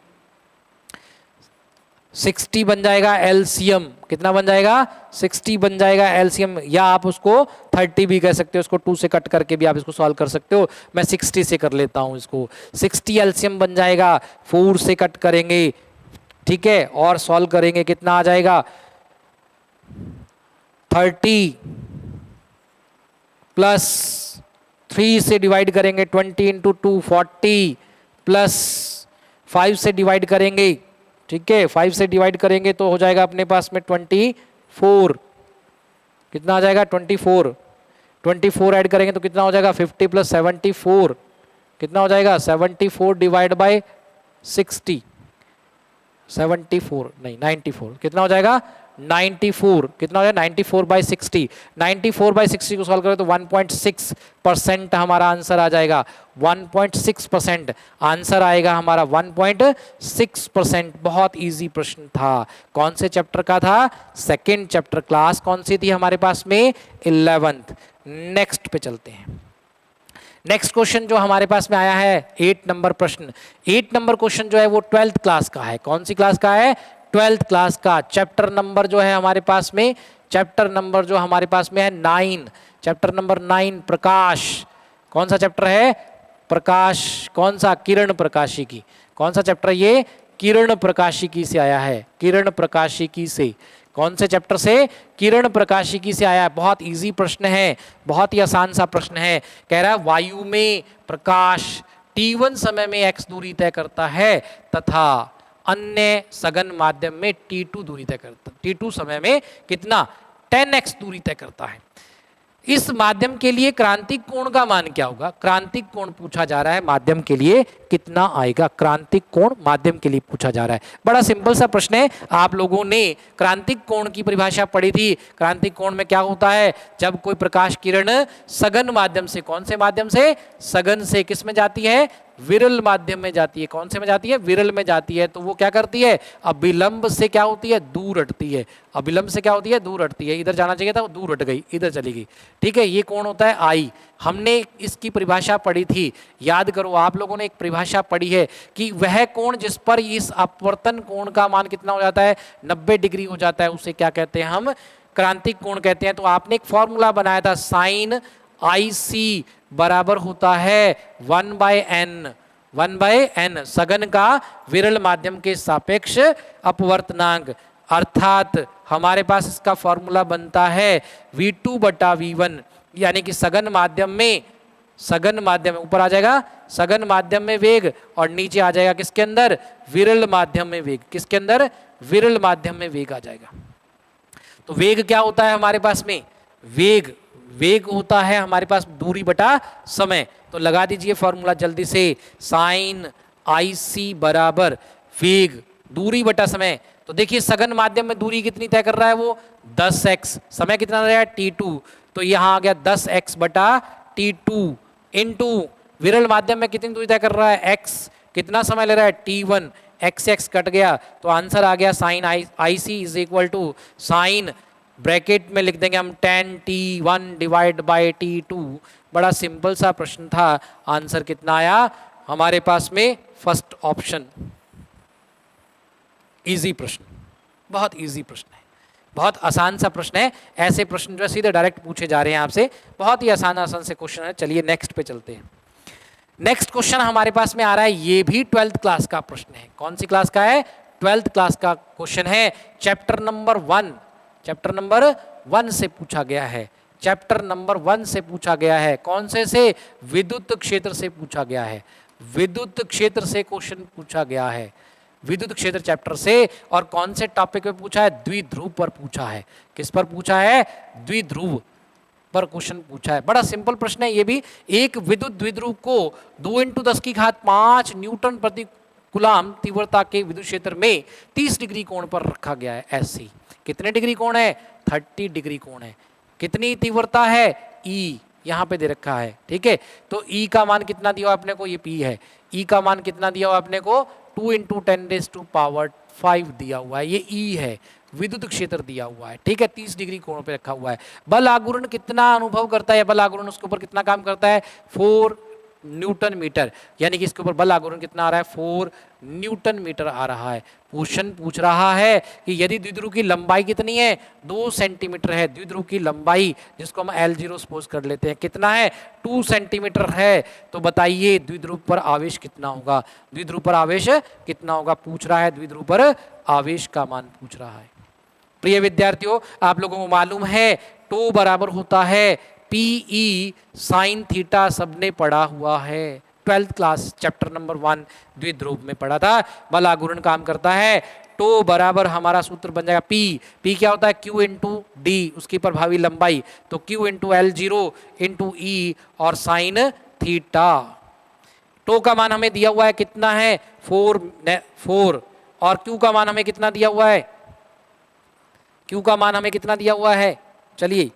60 बन जाएगा एलसीएम, कितना बन जाएगा 60 बन जाएगा एलसीएम, या आप उसको 30 भी कह सकते हो, उसको 2 से कट करके भी आप इसको सॉल्व कर सकते हो। मैं 60 से कर लेता हूं इसको, 60 एलसीएम बन जाएगा, 4 से कट करेंगे, ठीक है, और सॉल्व करेंगे कितना आ जाएगा 30 प्लस 3 से डिवाइड करेंगे 20 इंटू 2 40 प्लस 5 से डिवाइड करेंगे, ठीक है, 5 से डिवाइड करेंगे तो हो जाएगा अपने पास में 24, कितना आ जाएगा 24 ऐड करेंगे तो कितना हो जाएगा 50 प्लस 74, कितना हो जाएगा 74 डिवाइड बाय 60, 74 नहीं 94, कितना हो जाएगा 94, कितना हो जाएगा 94/60, 94/60 को सॉल्व करें तो 1.6% हमारा आंसर आ जाएगा, 1.6% आंसर आएगा हमारा 1.6%। बहुत इजी प्रश्न था, कौन से चैप्टर का था, सेकेंड चैप्टर, क्लास कौन सी थी हमारे पास में 11th। नेक्स्ट पे चलते हैं। नेक्स्ट क्वेश्चन जो हमारे पास में आया है 8 नंबर प्रश्न, 8 नंबर क्वेश्चन जो है वो 12th क्लास का है। कौन सी क्लास का है, 12th क्लास का। चैप्टर नंबर जो है हमारे पास में, चैप्टर नंबर जो हमारे पास में है 9, चैप्टर नंबर 9 प्रकाश। कौन सा चैप्टर है, प्रकाश, कौन सा, किरण प्रकाशिकी। कौन सा चैप्टर, ये किरण प्रकाशिकी से आया है, किरण प्रकाशिकी से। कौन से चैप्टर से, किरण प्रकाशिकी से आया है। बहुत इजी प्रश्न है, बहुत ही आसान सा प्रश्न है। कह रहा है वायु में प्रकाश T1 समय में x दूरी तय करता है तथा अन्य सघन माध्यम में T2 दूरी तय करता, T2 समय में कितना 10x दूरी तय करता है। इस माध्यम के लिए क्रांतिक कोण का मान क्या होगा, क्रांतिक कोण पूछा जा रहा है, माध्यम के लिए कितना आएगा, क्रांतिक कोण माध्यम के लिए पूछा जा रहा है। बड़ा सिंपल सा प्रश्न है, आप लोगों ने क्रांतिक कोण की परिभाषा पढ़ी थी। क्रांतिक कोण में क्या होता है, जब कोई प्रकाश किरण सघन माध्यम से, कौन से माध्यम से, सघन से किस में जाती है, विरल माध्यम में जाती है। कौन से में जाती है, विरल में जाती है, तो वो क्या करती है, अभिलंब से क्या होती है, दूर हटती है। अभिलंब से क्या होती है, दूर हटती है। इधर जाना चाहिए था, वो दूर हट गई, इधर चली गई, ठीक है। ये कोण होता है आई। हमने इसकी परिभाषा पढ़ी थी, याद करो, आप लोगों ने एक परिभाषा पढ़ी है कि वह कोण जिस पर इस अपवर्तन कोण का मान कितना हो जाता है, 90 डिग्री हो जाता है, उसे क्या कहते हैं, हम क्रांतिक कोण कहते हैं। तो आपने एक फॉर्मूला बनाया था, साइन IC बराबर होता है 1/n, सघन का विरल माध्यम के सापेक्ष अपवर्तनांक, अर्थात हमारे पास इसका फॉर्मूला बनता है V2/V1, यानी कि सघन माध्यम में, सघन माध्यम में ऊपर आ जाएगा सघन माध्यम में वेग और नीचे आ जाएगा किसके अंदर, विरल माध्यम में वेग। किसके अंदर, विरल माध्यम में वेग आ जाएगा। तो वेग क्या होता है हमारे पास में, वेग होता है हमारे पास दूरी बटा समय। तो लगा दीजिए फॉर्मूला जल्दी से, साइन IC बराबर वेग दूरी बटा समय। तो देखिए सघन माध्यम में दूरी कितनी तय कर रहा है, वो 10x, समय कितना रहेगा T2, तो यहाँ आ गया 10x बटा T2 इंटू विरल माध्यम में कितनी दूरी तय कर रहा है, x, कितना समय ले रहा है T1, x कट गया तो आंसर आ गया sine IC is equal to sine, bracket में लिख देंगे हम 10T1 डिवाइड बाई T2। बड़ा सिंपल सा प्रश्न था, आंसर कितना आया हमारे पास में, फर्स्ट ऑप्शन। इजी प्रश्न, बहुत इजी प्रश्न है, बहुत आसान सा प्रश्न है। ऐसे प्रश्न जो है सीधे डायरेक्ट पूछे जा रहे हैं आपसे, बहुत ही आसान से क्वेश्चन है। चलिए नेक्स्ट पे चलते हैं। नेक्स्ट क्वेश्चन हमारे पास में आ रहा है, ये भी 12th क्लास का प्रश्न है। कौन सी क्लास का है, 12th क्लास का क्वेश्चन है। चैप्टर नंबर 1 से पूछा गया है। चैप्टर नंबर 1 से पूछा गया है। कौन से विद्युत क्षेत्र से पूछा गया है, विद्युत क्षेत्र से क्वेश्चन पूछा गया है, विद्युत क्षेत्र चैप्टर से। और कौन से टॉपिक पे पूछा है, द्विध्रुव पर पूछा है। किस पर पूछा है, द्विध्रुव पर क्वेश्चन पूछा है। बड़ा सिंपल प्रश्न है ये भी। एक विद्युत द्विध्रुव को 2 × 10⁵ न्यूटन प्रति कूलाम तीव्रता के विद्युत क्षेत्र में 30 डिग्री कोण पर रखा गया है। ऐसी कितने डिग्री कोण है, 30 डिग्री कोण है। कितनी तीव्रता है, ई यहाँ पे दे रखा है, ठीक है। तो ई का मान कितना दिया हुआ अपने को, ये पी है। ई का मान कितना दिया हुआ अपने को, 2 × 10⁵ दिया हुआ है, ये ई है। विद्युत क्षेत्र दिया हुआ है, ठीक है, 30 डिग्री कोण पे रखा हुआ है। बल आघूर्ण कितना अनुभव करता है, बल आघूर्ण उसके ऊपर कितना काम करता है, 4 न्यूटन मीटर। यानी कि इसके ऊपर बल आघूर्ण कितना आ रहा है, 4 न्यूटन मीटर आ रहा है। क्वेश्चन पूछ रहा है कि यदि द्विध्रुव की लंबाई कितनी है, 2 सेंटीमीटर है। द्विध्रुव की लंबाई जिसको हम L0 सपोज कर लेते हैं, कितना है, 2 सेंटीमीटर है। तो बताइए द्विध्रुव पर आवेश कितना होगा, द्विध्रुव पर आवेश कितना होगा पूछ रहा है। द्विध्रुव पर आवेश का मान पूछ रहा है। प्रिय विद्यार्थियों, आप लोगों को मालूम है टो बराबर होता है PE sin थीटा, सबने पढ़ा हुआ है 12th क्लास चैप्टर नंबर 1 द्विध्रुव में पढ़ा था। बल आघूर्ण काम करता है, टो बराबर हमारा सूत्र बन जाएगा P क्या होता है, Q × D, उसकी प्रभावी लंबाई, तो Q × L0 × E और sin थीटा। टो का मान हमें दिया हुआ है कितना है, 4 और Q का मान हमें कितना दिया हुआ है, Q का मान हमें कितना दिया हुआ है, चलिए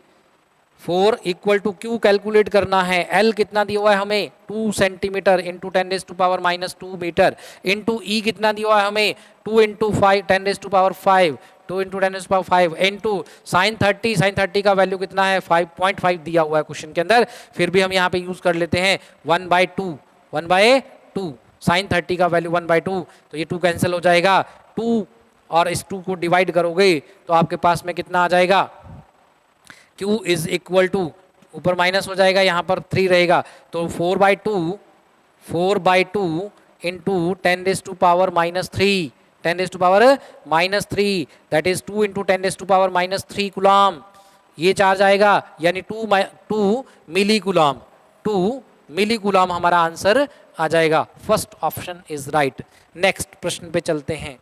4 = Q कैलकुलेट करना है। L कितना दिया हुआ है हमें, 2 सेंटीमीटर × 10⁻² मीटर, इंटू E कितना दिया हुआ है हमें, 2 × 10⁵, 2 × 10⁵ इंटू sin 30 का वैल्यू कितना है, 5.5 दिया हुआ है क्वेश्चन के अंदर। फिर भी हम यहाँ पे यूज कर लेते हैं 1/2 sin 30 का वैल्यू 1/2, तो ये 2 कैंसिल हो जाएगा, 2 और इस 2 को डिवाइड करोगे तो आपके पास में कितना आ जाएगा, Q = ऊपर माइनस हो जाएगा, यहाँ पर 3 रहेगा, तो 4/2 इंटू 10⁻³ 10⁻³ दैट इज 2 × 10⁻³ कूलाम, ये चार्ज आएगा, यानी 2 मिली कूलाम हमारा आंसर आ जाएगा। First option is right. Next प्रश्न पे चलते हैं।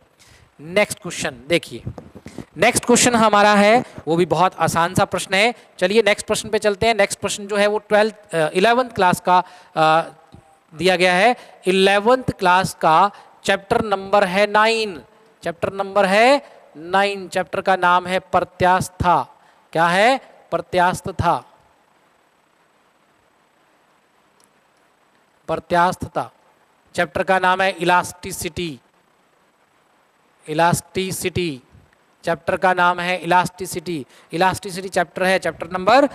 नेक्स्ट क्वेश्चन देखिए, नेक्स्ट क्वेश्चन हमारा है वो भी बहुत आसान सा प्रश्न है। चलिए नेक्स्ट प्रश्न पे चलते हैं। नेक्स्ट प्रश्न जो है वो 11th क्लास का दिया गया है। 11th क्लास का चैप्टर नंबर है 9, चैप्टर नंबर है 9, चैप्टर का नाम है प्रत्यास्था। क्या है, प्रत्यास्थता, प्रत्यास्थता। चैप्टर का नाम है इलास्टिसिटी, इलास्टिसिटी, चैप्टर का नाम है इलास्टिसिटी। इलास्टिसिटी चैप्टर है, चैप्टर नंबर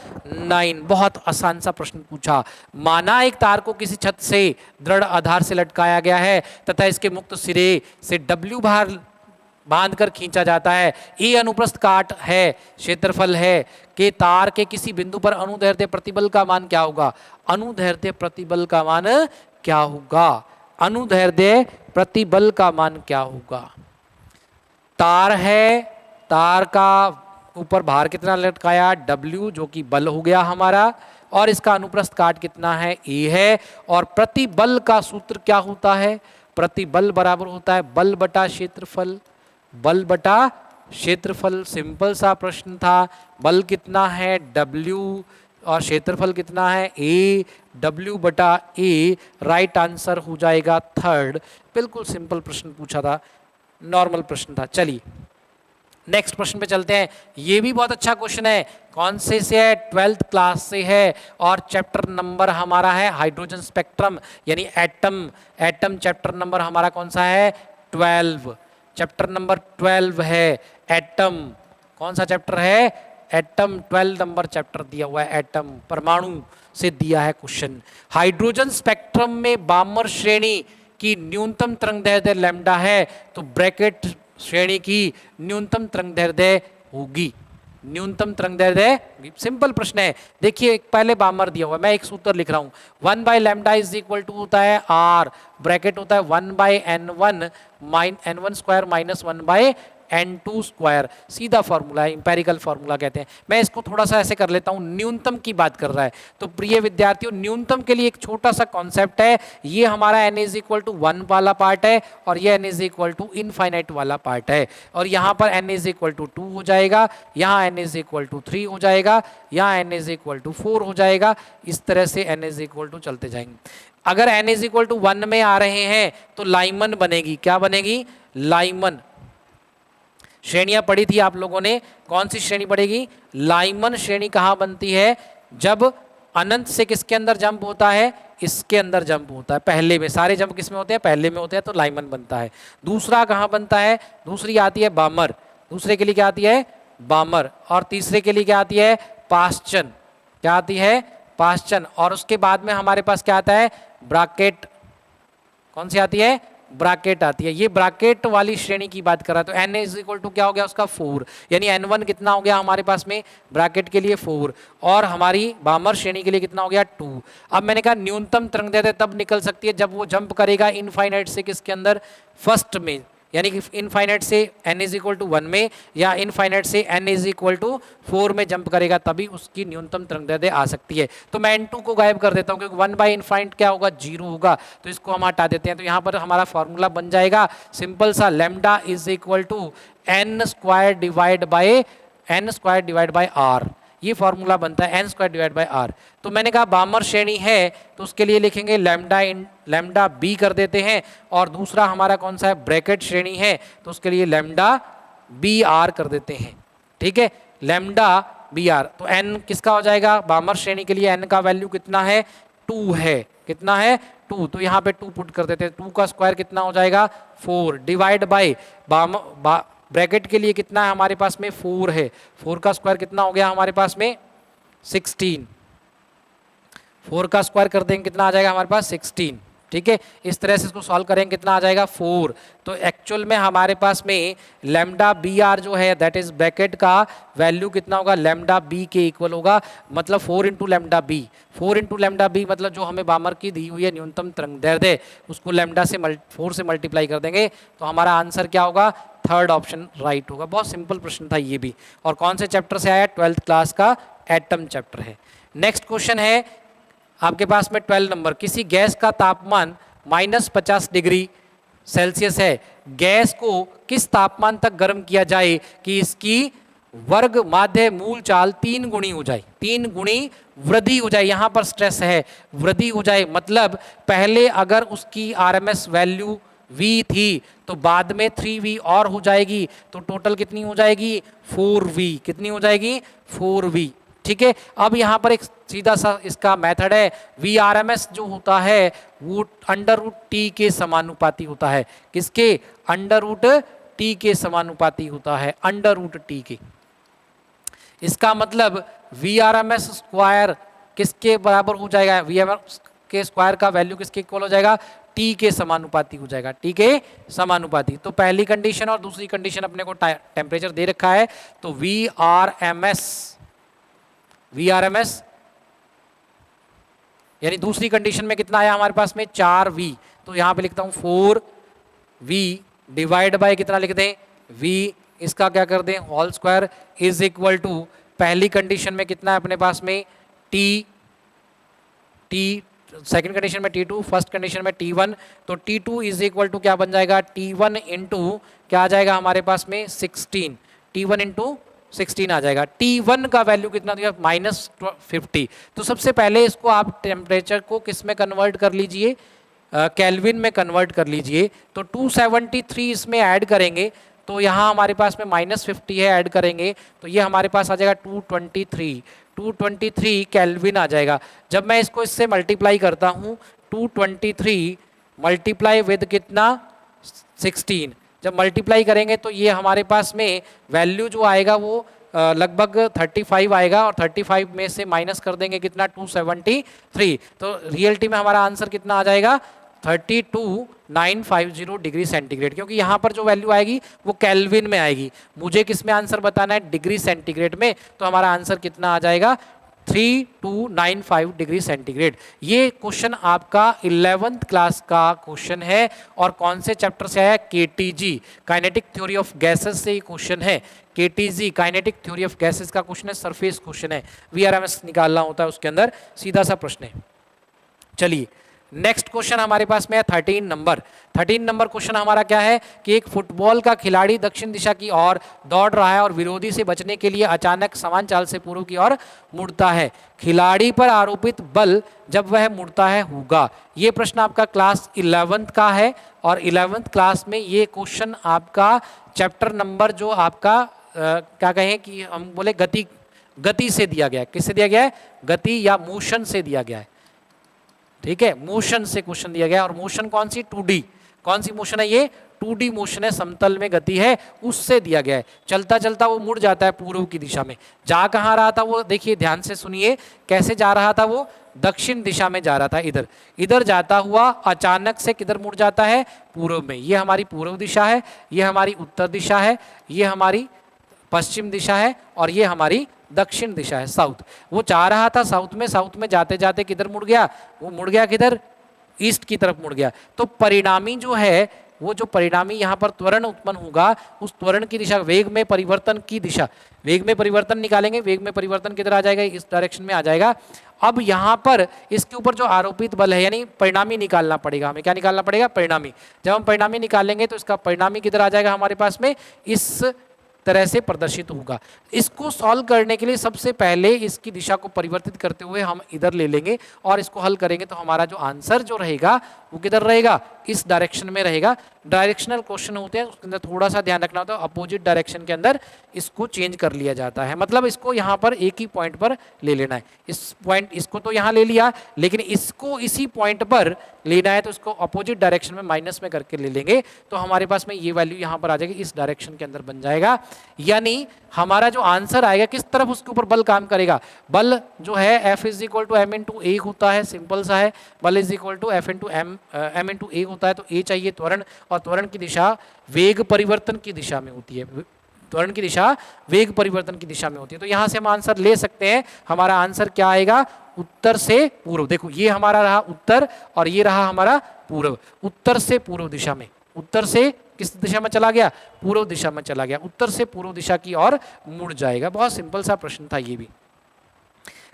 9। बहुत आसान सा प्रश्न पूछा। माना एक तार को किसी छत से दृढ़ आधार से लटकाया गया है तथा इसके मुक्त सिरे से W भार बांधकर खींचा जाता है। ए अनुप्रस्थ काट है, क्षेत्रफल है कि तार के किसी बिंदु पर अनुदैर्ध्य प्रतिबल का मान क्या होगा। अनुदैर्ध्य प्रतिबल का मान क्या होगा, अनुदैर्ध्य प्रतिबल का मान क्या होगा। तार है, तार का ऊपर भार कितना लटकाया, W, जो कि बल हो गया हमारा, और इसका अनुप्रस्थ काट कितना है, A है। और प्रतिबल का सूत्र क्या होता है, प्रतिबल बराबर होता है बल बटा क्षेत्रफल, बल बटा क्षेत्रफल। सिंपल सा प्रश्न था। बल कितना है, W, और क्षेत्रफल कितना है, A, W बटा A। राइट आंसर हो जाएगा 3rd। बिल्कुल सिंपल प्रश्न पूछा था, नॉर्मल प्रश्न था। चलिए नेक्स्ट प्रश्न पे चलते हैं। ये भी बहुत अच्छा क्वेश्चन है। कौन से है, 12th क्लास से है, और चैप्टर नंबर हमारा है हाइड्रोजन स्पेक्ट्रम यानी एटम। एटम चैप्टर नंबर हमारा कौन सा है, 12, चैप्टर नंबर 12 है एटम। कौन सा चैप्टर है, एटम, 12 नंबर चैप्टर दिया हुआ है एटम, परमाणु से दिया है क्वेश्चन। हाइड्रोजन स्पेक्ट्रम में बामर श्रेणी की न्यूनतम तरंगदैर्ध्य लैम्डा है, तो ब्रैकेट श्रेणी की न्यूनतम तरंगदैर्ध्य होगी, न्यूनतम तरंगदैर्ध्य। सिंपल प्रश्न है। देखिए पहले बामर दिया हुआ है, मैं एक सूत्र लिख रहा हूँ, 1/λ होता है R, ब्रैकेट होता है 1/n1 n1² - 1/2 n2 स्क्वायर, सीधा फॉर्मूला है, इंपेरिकल फॉर्मूला कहते हैं। मैं इसको थोड़ा सा ऐसे कर लेता हूँ, न्यूनतम की बात कर रहा है। तो प्रिय विद्यार्थियों, न्यूनतम के लिए एक छोटा सा कॉन्सेप्ट है, ये हमारा n इज इक्वल टू 1 वाला पार्ट है और ये n is equal to infinite वाला पार्ट है। और यहाँ पर n इज इक्वल टू 2 हो जाएगा, यहाँ n इज इक्वल टू 3 हो जाएगा, यहाँ n इज इक्वल टू 4 हो जाएगा। इस तरह से n इज इक्वल टू चलते जाएंगे। अगर n इज इक्वल टू 1 में आ रहे हैं तो लाइमन बनेगी। क्या बनेगी? लाइमन। श्रेणियां पढ़ी थी आप लोगों ने, कौन सी श्रेणी पढ़ेगी? लाइमन श्रेणी कहाँ बनती है? जब अनंत से किसके अंदर जंप होता है? इसके अंदर जंप होता है। पहले में, सारे जंप किस में होते हैं? पहले में होते हैं, तो लाइमन बनता है। दूसरा कहाँ बनता है? दूसरी आती है बामर। दूसरे के लिए क्या आती है? बामर। और तीसरे के लिए क्या आती है? पाश्चन। क्या आती है? पाश्चन। और उसके बाद में हमारे पास क्या आता है? ब्रैकेट। कौन सी आती है? ब्रैकेट आती है। ये ब्रैकेट वाली श्रेणी की बात कर रहा है। तो n इज इक्वल टू क्या हो गया उसका? 4। यानी n1 कितना हो गया हमारे पास में? ब्रैकेट के लिए 4, और हमारी बामर श्रेणी के लिए कितना हो गया? 2। अब मैंने कहा न्यूनतम तरंगदैर्घ्य तब निकल सकती है जब वो जंप करेगा इनफाइनाइट से किसके अंदर? फर्स्ट में, यानी कि इनफाइनाइट से n इज इक्वल टू 1 में, या इनफाइनाइट से n इज इक्वल टू 4 में जंप करेगा, तभी उसकी न्यूनतम तरंगदैर्घ्य आ सकती है। तो मैं n2 को गायब कर देता हूँ, क्योंकि 1 बाई इनफाइनाइट क्या होगा? 0 होगा, तो इसको हम हटा देते हैं। तो यहाँ पर हमारा फॉर्मूला बन जाएगा सिंपल सा, lambda is equal to n square divide by r। ये फॉर्मूला बनता है n square divide by r। तो मैंने कहा बामर श्रेणी है, तो उसके लिए लिखेंगे लैम्डा b कर देते हैं, और दूसरा हमारा कौन सा है? ब्रैकेट श्रेणी है, तो उसके लिए लैम्डा बी आर कर देते हैं। ठीक है, लैम्डा बी आर। तो n किसका हो जाएगा? बामर श्रेणी के लिए n का वैल्यू कितना है? 2 है। कितना है? 2। तो यहाँ पे 2 पुट कर देते हैं। 2 का स्क्वायर कितना हो जाएगा? 4 डिवाइड बाई ब्रैकेट के लिए कितना है हमारे पास में? 4 है। 4 का स्क्वायर कितना हो गया हमारे पास में? 16। 4 का स्क्वायर कर देंगे कितना आ जाएगा हमारे पास? 16। ठीक है, इस तरह से इसको सॉल्व करेंगे कितना आ जाएगा? 4। तो एक्चुअल में हमारे पास में लैम्डा बी आर जो है, दैट इज ब्रैकेट का वैल्यू कितना होगा? लैम्डा बी के इक्वल होगा, मतलब 4 into lambda B. 4 into lambda B मतलब जो हमें बामर की दी हुई है न्यूनतम तरंगदैर्घ्य, उसको लैम्डा से 4 से मल्टीप्लाई कर देंगे, तो हमारा आंसर क्या होगा? थर्ड ऑप्शन राइट होगा। बहुत सिंपल प्रश्न था ये भी। और कौन से चैप्टर से आया? 12th क्लास का एटम चैप्टर है। नेक्स्ट क्वेश्चन है आपके पास में 12 नंबर। किसी गैस का तापमान -50 डिग्री सेल्सियस है, गैस को किस तापमान तक गर्म किया जाए कि इसकी वर्ग माध्य मूल चाल 3 गुणी हो जाए? 3 गुणी वृद्धि हो जाए। यहाँ पर स्ट्रेस है, वृद्धि हो जाए, मतलब पहले अगर उसकी RMS वैल्यू v थी तो बाद में 3v और हो जाएगी, तो टोटल कितनी हो जाएगी? 4v। कितनी हो जाएगी? 4v। ठीक है, अब यहाँ पर एक सीधा सा इसका मेथड है। VRMS जो होता है वो √T के समानुपाती होता है। किसके? √T के समानुपाती होता है, √T के। इसका मतलब VRMS स्क्वायर किसके बराबर हो जाएगा? VRMS के स्क्वायर का वैल्यू किसके इक्वल हो जाएगा? T के समानुपाती हो जाएगा। T के समानुपाती। तो पहली कंडीशन और दूसरी कंडीशन अपने को टेम्परेचर दे रखा है, तो VRMS यानी दूसरी कंडीशन में कितना आया हमारे पास में? 4v। तो यहाँ पे लिखता हूँ 4v डिवाइड बाय कितना लिख दें? v। इसका क्या कर दें? Whole square is equal to, पहली कंडीशन में कितना है अपने पास में? t, सेकंड कंडीशन में T2, फर्स्ट कंडीशन में T1। तो T2 इज इक्वल टू क्या बन जाएगा? T1 इंटू क्या आ जाएगा हमारे पास में? 16। T1 इंटू 16 आ जाएगा। T1 का वैल्यू कितना दिया? -50। तो सबसे पहले इसको आप टेम्परेचर को किस में कन्वर्ट कर लीजिए? केल्विन में कन्वर्ट कर लीजिए। तो 273 इसमें ऐड करेंगे, तो यहाँ हमारे पास में -50 है, ऐड करेंगे तो ये हमारे पास आ जाएगा 223 केल्विन आ जाएगा। जब मैं इसको इससे मल्टीप्लाई करता हूँ, 223 मल्टीप्लाई विद कितना? 16। जब मल्टीप्लाई करेंगे तो ये हमारे पास में वैल्यू जो आएगा वो लगभग 35 आएगा, और 35 में से माइनस कर देंगे कितना? 273। तो रियलिटी में हमारा आंसर कितना आ जाएगा? 32950 डिग्री सेंटीग्रेड, क्योंकि यहाँ पर जो वैल्यू आएगी वो केल्विन में आएगी। मुझे किस में आंसर बताना है? डिग्री सेंटीग्रेड में। तो हमारा आंसर कितना आ जाएगा? 3295 डिग्री सेंटीग्रेड। ये क्वेश्चन आपका 11th क्लास का क्वेश्चन है और कौन से चैप्टर से आया? KTG kinetic theory of gases से ये क्वेश्चन है। KTG kinetic theory of gases का क्वेश्चन है, सरफेस क्वेश्चन है, वीआरएमएस निकालना होता है उसके अंदर, सीधा सा प्रश्न है। चलिए नेक्स्ट क्वेश्चन हमारे पास में है 13 नंबर। 13 नंबर क्वेश्चन हमारा क्या है कि एक फुटबॉल का खिलाड़ी दक्षिण दिशा की ओर दौड़ रहा है और विरोधी से बचने के लिए अचानक समान चाल से पूर्व की ओर मुड़ता है। खिलाड़ी पर आरोपित बल जब वह मुड़ता है होगा। ये प्रश्न आपका क्लास 11th का है और 11th क्लास में ये क्वेश्चन आपका चैप्टर नंबर जो आपका क्या कहें कि हम बोले गति से दिया गया है। किससे दिया गया है? गति या मोशन से दिया गया है। ठीक है, मोशन से क्वेश्चन दिया गया और मोशन कौन सी? 2D। कौन सी मोशन है ये? 2D मोशन है, समतल में गति है, उससे दिया गया है। चलता चलता वो मुड़ जाता है पूर्व की दिशा में। जा कहाँ रहा था वो? देखिए ध्यान से सुनिए, कैसे जा रहा था वो? दक्षिण दिशा में जा रहा था, इधर इधर जाता हुआ अचानक से किधर मुड़ जाता है? पूर्व में। ये हमारी पूर्व दिशा है, ये हमारी उत्तर दिशा है, ये हमारी पश्चिम दिशा है और ये हमारी दक्षिण दिशा है, साउथ। वो चाह रहा था साउथ में जाते जाते किधर मुड़ गया? वो मुड़ गया किधर? ईस्ट की तरफ मुड़ गया। तो परिणामी जो है, वो जो परिणामी यहाँ पर त्वरण उत्पन्न होगा, उस त्वरण की दिशा, वेग में परिवर्तन की दिशा, वेग में परिवर्तन निकालेंगे। वेग में परिवर्तन किधर आ जाएगा? इस डायरेक्शन में आ जाएगा। अब यहाँ पर इसके ऊपर जो आरोपित बल है, यानी परिणामी निकालना पड़ेगा हमें। क्या निकालना पड़ेगा? परिणामी। जब हम परिणामी निकालेंगे तो इसका परिणामी किधर आ जाएगा हमारे पास में? इस तरह से प्रदर्शित होगा। इसको सॉल्व करने के लिए सबसे पहले इसकी दिशा को परिवर्तित करते हुए हम इधर ले लेंगे और इसको हल करेंगे तो हमारा जो आंसर जो रहेगा वो किधर रहेगा? इस डायरेक्शन में रहेगा। डायरेक्शनल क्वेश्चन होते हैं, उसके अंदर थोड़ा सा ध्यान रखना होता है, अपोजिट डायरेक्शन के अंदर इसको चेंज कर लिया जाता है। मतलब इसको यहाँ पर एक ही पॉइंट पर ले लेना है। इस पॉइंट, इसको तो यहाँ ले लिया, लेकिन इसको इसी पॉइंट पर लेना है तो इसको अपोजिट डायरेक्शन में माइनस में करके ले लेंगे तो हमारे पास में ये वैल्यू यहाँ पर आ जाएगी, इस डायरेक्शन के अंदर बन जाएगा। यानी हमारा जो आंसर आएगा किस तरफ उसके ऊपर बल काम करेगा? बल जो है F is equal to M into A होता है, सिंपल सा है। बल is equal to F into M into A होता है, तो ए चाहिए त्वरण, और त्वरण की दिशा वेग परिवर्तन की दिशा में होती है। त्वरण की दिशा वेग परिवर्तन की दिशा में होती है। तो यहाँ से हम आंसर ले सकते हैं। हमारा आंसर क्या आएगा? उत्तर से पूर्व। देखो ये हमारा रहा उत्तर और ये रहा हमारा पूर्व। उत्तर से पूर्व दिशा में, उत्तर से किस दिशा में चला गया? पूर्व दिशा में चला गया। उत्तर से पूर्व दिशा की ओर मुड़ जाएगा। बहुत सिंपल सा प्रश्न था, ये भी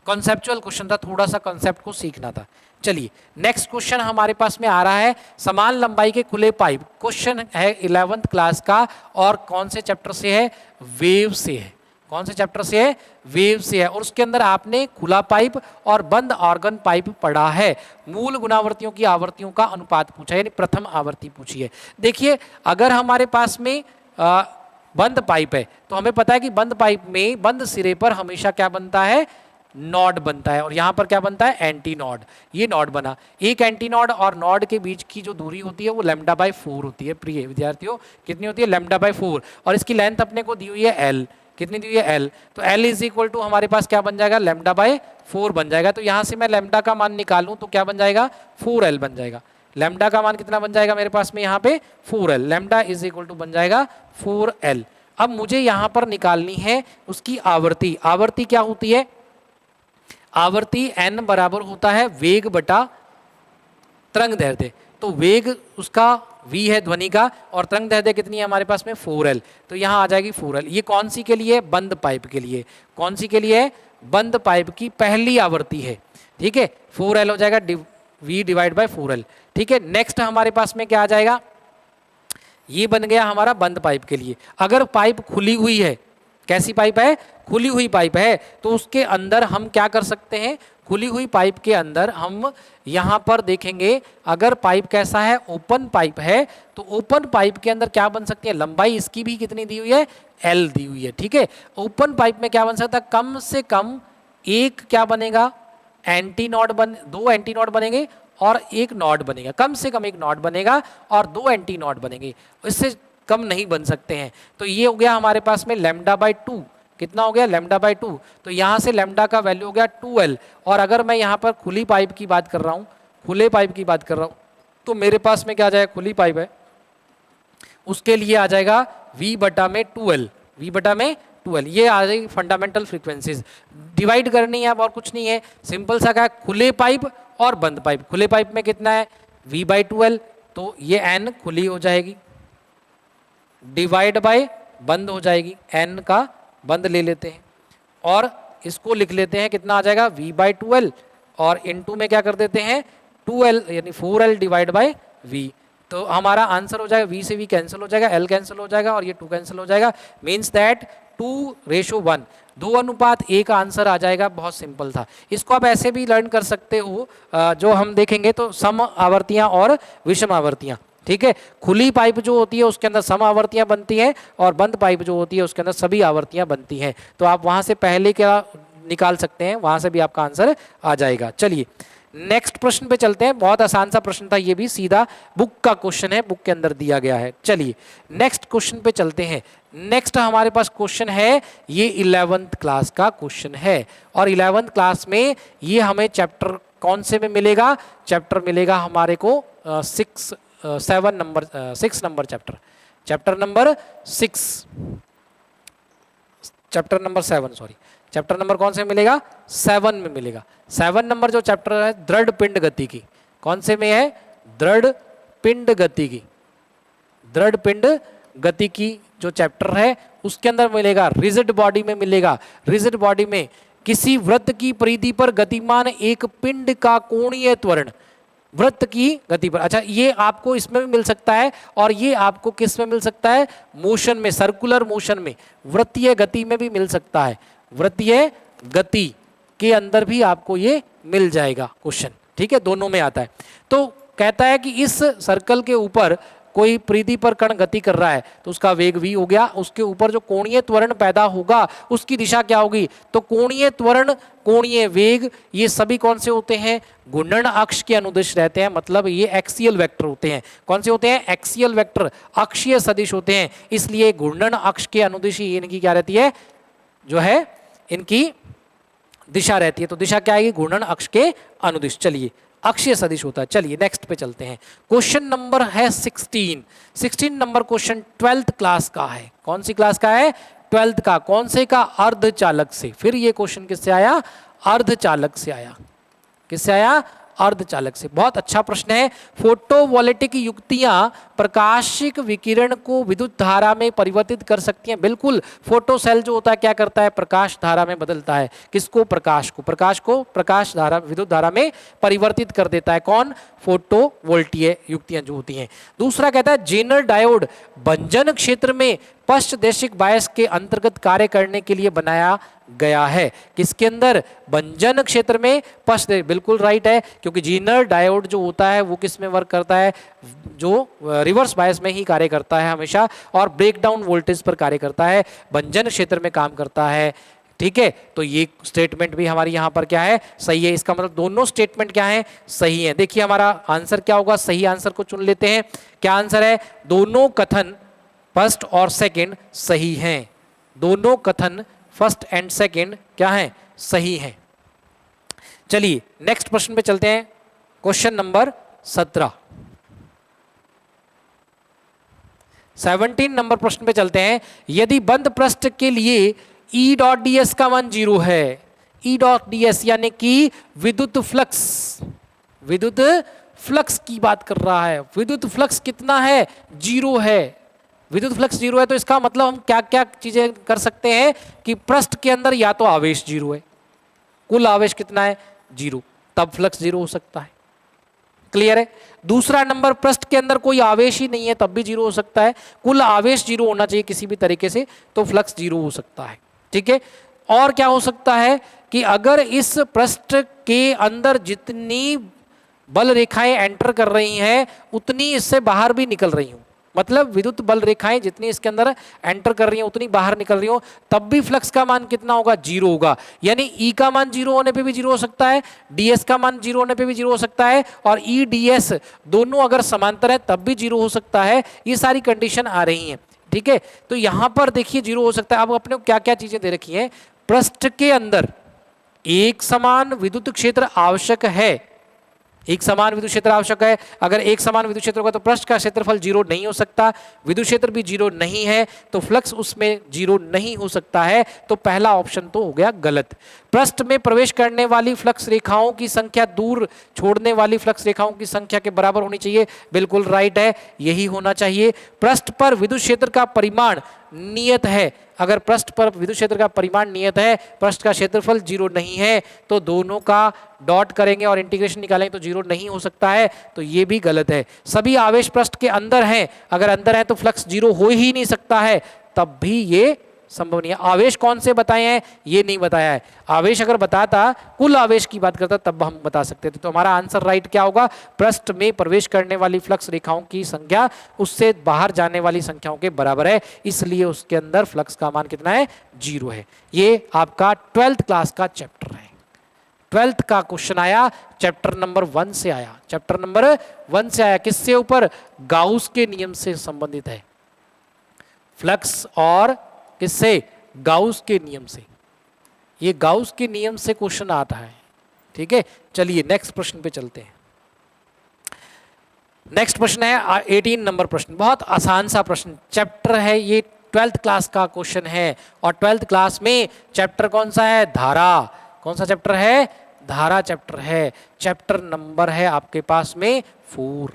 कॉन्सेप्चुअल क्वेश्चन था, थोड़ा सा कॉन्सेप्ट को सीखना था। चलिए नेक्स्ट क्वेश्चन हमारे पास में आ रहा है, समान लंबाई के खुले पाइप। क्वेश्चन है 11th क्लास का और कौन से चैप्टर से है? वेव से है। कौन से चैप्टर से है? वेव से है। और उसके अंदर आपने खुला पाइप और बंद ऑर्गन पाइप पढ़ा है। मूल गुणावर्तियों की आवर्तियों का अनुपात पूछा है, यानी प्रथम आवर्ती पूछी है। देखिए अगर हमारे पास में बंद पाइप है तो हमें पता है कि बंद पाइप में बंद सिरे पर हमेशा क्या बनता है? नॉड बनता है। और यहाँ पर क्या बनता है? Anti Nord. ये नॉड बना। एक एंटी नॉड और नॉड के बीच की जो दूरी होती है वो λ/4 होती है। प्रिय विद्यार्थियों कितनी होती है? λ/4। और इसकी लेंथ अपने को दी हुई है l। कितनी दी हुई है? l। तो l इज इक्वल टू हमारे पास क्या बन जाएगा? λ/4 बन जाएगा। तो यहाँ से मैं लैम्डा का मान निकालूं तो क्या बन जाएगा? 4l बन जाएगा। लैम्डा का मान कितना बन जाएगा मेरे पास में यहाँ पे? 4l। Lambda is equal to बन जाएगा 4l। अब मुझे यहाँ पर निकालनी है उसकी आवर्ती। आवर्ती क्या होती है? आवर्ती n बराबर होता है वेग बटा तरंग दैर्ध्य। तो वेग उसका v है ध्वनि का और तरंग दैर्ध्य कितनी है हमारे पास में? 4l। तो यहाँ आ जाएगी 4l। ये कौन सी के लिए? बंद पाइप के लिए। कौन सी के लिए? बंद पाइप की पहली आवर्ती है। ठीक है, 4l हो जाएगा v डिवाइड बाय 4l। ठीक है, नेक्स्ट हमारे पास में क्या आ जाएगा? ये बन गया हमारा बंद पाइप के लिए। अगर पाइप खुली हुई है, कैसी पाइप है? खुली हुई पाइप है, तो उसके अंदर हम क्या कर सकते हैं? खुली हुई पाइप के अंदर हम यहाँ पर देखेंगे, अगर पाइप कैसा है? ओपन पाइप है, तो ओपन पाइप के अंदर क्या बन सकती है? लंबाई इसकी भी कितनी दी हुई है? l दी हुई है। ठीक है, ओपन पाइप में क्या बन सकता है? कम से कम एक क्या बनेगा? एंटी नॉड दो एंटी नॉड बनेंगे और एक नॉड बनेगा। कम से कम एक नॉड बनेगा और दो एंटी नॉड बनेंगे, इससे कम नहीं बन सकते हैं। तो ये हो गया हमारे पास में λ/2। कितना हो गया? λ/2। तो यहाँ से लैम्डा का वैल्यू हो गया 2l। और अगर मैं यहाँ पर खुली पाइप की बात कर रहा हूँ, खुले पाइप की बात कर रहा हूँ, तो मेरे पास में क्या आ जाएगा? खुली पाइप है, उसके लिए आ जाएगा v/2l। v/2l 12, ये आ जाएगी फंडामेंटल फ्रीक्वेंसीज। डिवाइड करनी है, अब और कुछ नहीं है, सिंपल सा क्या है, खुले पाइप और बंद पाइप। खुले पाइप में कितना है V/12, तो ये n खुली हो जाएगी, डिवाइड बाय बंद हो जाएगी, n का बंद ले लेते हैं और इसको लिख लेते हैं, कितना आ जाएगा V/12 और इनटू में क्या कर देते हैं 2L यानी 4L डिवाइड बाय V। तो हमारा आंसर हो जाएगा, V से V कैंसिल हो जाएगा, L कैंसिल हो जाएगा और ये 2 कैंसिल हो जाएगा, मीन्स दैट 2:1, 2:1 का आंसर आ जाएगा। बहुत सिंपल था। इसको आप ऐसे भी लर्न कर सकते हो, जो हम देखेंगे तो सम आवर्तियां और विषम आवर्तियां, ठीक है। खुली पाइप जो होती है उसके अंदर सम आवर्तियां बनती हैं और बंद पाइप जो होती है उसके अंदर सभी आवर्तियां बनती हैं। तो आप वहां से पहले क्या निकाल सकते हैं, वहां से भी आपका आंसर आ जाएगा। चलिए नेक्स्ट प्रश्न पे चलते हैं। बहुत आसान सा प्रश्न था ये भी, सीधा बुक का क्वेश्चन है, बुक के अंदर दिया गया है। चलिए नेक्स्ट क्वेश्चन पे चलते हैं। नेक्स्ट हमारे पास क्वेश्चन है, ये 11th क्लास का क्वेश्चन है और 11th क्लास में ये हमें चैप्टर कौन से में मिलेगा, चैप्टर मिलेगा हमारे को 6 नंबर चैप्टर, चैप्टर नंबर कौन से मिलेगा 7 में मिलेगा। 7 नंबर जो चैप्टर है दृढ़ पिंड गति की, कौन से में है, दृढ़ पिंड गति की, दृढ़ पिंड गति की जो चैप्टर है उसके अंदर मिलेगा, रिजिड बॉडी में मिलेगा। रिजिड बॉडी में किसी वृत्त की परिधि पर गतिमान एक पिंड का कोणीय त्वरण, वृत्त की गति पर, अच्छा ये आपको इसमें भी मिल सकता है और ये आपको किस में मिल सकता है, मोशन में, सर्कुलर मोशन में, वृत्तीय गति में भी मिल सकता है, वृत्तीय गति के अंदर भी आपको ये मिल जाएगा क्वेश्चन, ठीक है, दोनों में आता है। तो कहता है कि इस सर्कल के ऊपर कोई परिधि पर कण गति कर रहा है तो उसका वेग v हो गया, उसके ऊपर जो कोणीय त्वरण पैदा होगा उसकी दिशा क्या होगी, तो कोणीय त्वरण, कोणीय वेग, ये सभी कौन से होते हैं, घूर्णन अक्ष के अनुदिश रहते हैं, मतलब ये एक्सियल वेक्टर होते हैं। कौन से होते हैं, एक्सियल वेक्टर, अक्षीय सदिश होते हैं, इसलिए घूर्णन अक्ष के अनुदिश ही इनकी क्या रहती है, जो है इनकी दिशा रहती है। तो दिशा क्या आएगी, घूर्णन अक्ष के अनुदिश। चलिए अक्षीय सदिश होता है। चलिए नेक्स्ट पे चलते हैं। क्वेश्चन नंबर है 16 नंबर क्वेश्चन 12th क्लास का है। कौन सी क्लास का है, 12th का। कौन से का, अर्धचालक से। फिर ये क्वेश्चन किससे आया, अर्धचालक से आया। किससे आया, अर्धचालक से। बहुत अच्छा प्रश्न है। फोटोवोल्टिक युक्तियां प्रकाशिक विकिरण को विद्युत धारा में परिवर्तित कर सकती हैं। बिल्कुल, फोटो सेल जो होता है क्या करता है, प्रकाश धारा में बदलता है। किसको, प्रकाश को। प्रकाश को प्रकाश धारा, विद्युत धारा में परिवर्तित कर देता है। कौन, फोटोवोल्टीय युक्तियां जो होती हैं। दूसरा कहता है जेनर डायोड भंजन क्षेत्र में पश्चदेशिक बायस के अंतर्गत कार्य करने के लिए बनाया गया है। किसके अंदर, भंजन क्षेत्र में पश्च, बिल्कुल राइट है, क्योंकि जेनर डायोड जो होता है वो किस में वर्क करता है, जो रिवर्स बायस में ही कार्य करता है हमेशा, और ब्रेकडाउन वोल्टेज पर कार्य करता है, भंजन क्षेत्र में काम करता है। ठीक है, तो ये स्टेटमेंट भी हमारी यहाँ पर क्या है, सही है। इसका मतलब दोनों स्टेटमेंट क्या है, सही है। देखिए हमारा आंसर क्या होगा, सही आंसर को चुन लेते हैं। क्या आंसर है, दोनों कथन फर्स्ट और सेकंड सही हैं। दोनों कथन फर्स्ट एंड सेकंड क्या है, सही हैं। चलिए नेक्स्ट प्रश्न पे चलते हैं। क्वेश्चन नंबर 17 नंबर प्रश्न पे चलते हैं। यदि बंद पृष्ठ के लिए E.ds का मान 0 है, E.ds यानी कि विद्युत फ्लक्स, विद्युत फ्लक्स की बात कर रहा है। विद्युत फ्लक्स कितना है, 0 है। विद्युत फ्लक्स 0 है तो इसका मतलब हम क्या क्या चीजें कर सकते हैं कि पृष्ठ के अंदर या तो आवेश 0 है, कुल आवेश कितना है, 0, तब फ्लक्स 0 हो सकता है। क्लियर है। दूसरा नंबर, पृष्ठ के अंदर कोई आवेश ही नहीं है तब भी 0 हो सकता है। कुल आवेश 0 होना चाहिए किसी भी तरीके से, तो फ्लक्स 0 हो सकता है। ठीक है। और क्या हो सकता है कि अगर इस पृष्ठ के अंदर जितनी बल रेखाएं एंटर कर रही हैं उतनी इससे बाहर भी निकल रही हूं, मतलब विद्युत बल रेखाएं जितनी इसके अंदर एंटर कर रही हैं उतनी बाहर निकल रही हो, तब भी फ्लक्स का मान कितना होगा, 0 होगा। यानी E का मान 0 होने पे भी 0 हो सकता है, DS का मान 0 होने पे भी 0 हो सकता है, और EDS दोनों अगर समांतर है तब भी 0 हो सकता है। ये सारी कंडीशन आ रही हैं। ठीक है, तो यहां पर देखिए 0 हो सकता है। अब अपने क्या क्या चीजें दे रखी हैं, पृष्ठ के अंदर एक समान विद्युत क्षेत्र आवश्यक है, एक समान विद्युत क्षेत्र आवश्यक है। अगर एक समान विद्युत क्षेत्र होगा तो पृष्ठ का क्षेत्रफल 0 नहीं हो सकता, विद्युत क्षेत्र भी 0 नहीं है तो फ्लक्स उसमें 0 नहीं हो सकता है। तो पहला ऑप्शन तो हो गया गलत। पृष्ठ में प्रवेश करने वाली फ्लक्स रेखाओं की संख्या दूर छोड़ने वाली फ्लक्स रेखाओं की संख्या के बराबर होनी चाहिए, बिल्कुल राइट है, यही होना चाहिए। पृष्ठ पर विद्युत क्षेत्र का परिमाण नियत है, अगर पृष्ठ पर विद्युत क्षेत्र का परिमाण नियत है, पृष्ठ का क्षेत्रफल 0 नहीं है, तो दोनों का डॉट करेंगे और इंटीग्रेशन निकालेंगे तो 0 नहीं हो सकता है, तो ये भी गलत है। सभी आवेश पृष्ठ के अंदर हैं, अगर अंदर है तो फ्लक्स 0 हो ही नहीं सकता है, तब भी ये संभव नहीं है। आवेश कौन से बताए हैं ये नहीं बताया है, आवेश अगर बताता, कुल आवेश की बात करता तब हम बता सकते थे। तो हमारा आंसर राइट क्या होगा, पृष्ठ में प्रवेश करने वाली फ्लक्स रेखाओं की संख्या उससे बाहर जाने वाली संख्याओं के बराबर है, इसलिए उसके अंदर फ्लक्स का मान कितना है, 0 है। ये आपका 12th क्लास का चैप्टर है। 12th का क्वेश्चन आया, चैप्टर नंबर 1 से आया, चैप्टर नंबर 1 से आया, किससे ऊपर, गाउस के नियम से संबंधित है, फ्लक्स और किससे, गाउस के नियम से। ये गाउस के नियम से क्वेश्चन आता है, ठीक है। चलिए नेक्स्ट प्रश्न पे चलते हैं। नेक्स्ट प्रश्न है 18 नंबर प्रश्न, बहुत आसान सा प्रश्न, चैप्टर है ये, 12th क्लास का क्वेश्चन है और 12th क्लास में चैप्टर कौन सा है, धारा। कौन सा चैप्टर है, धारा चैप्टर है। चैप्टर नंबर है आपके पास में 4,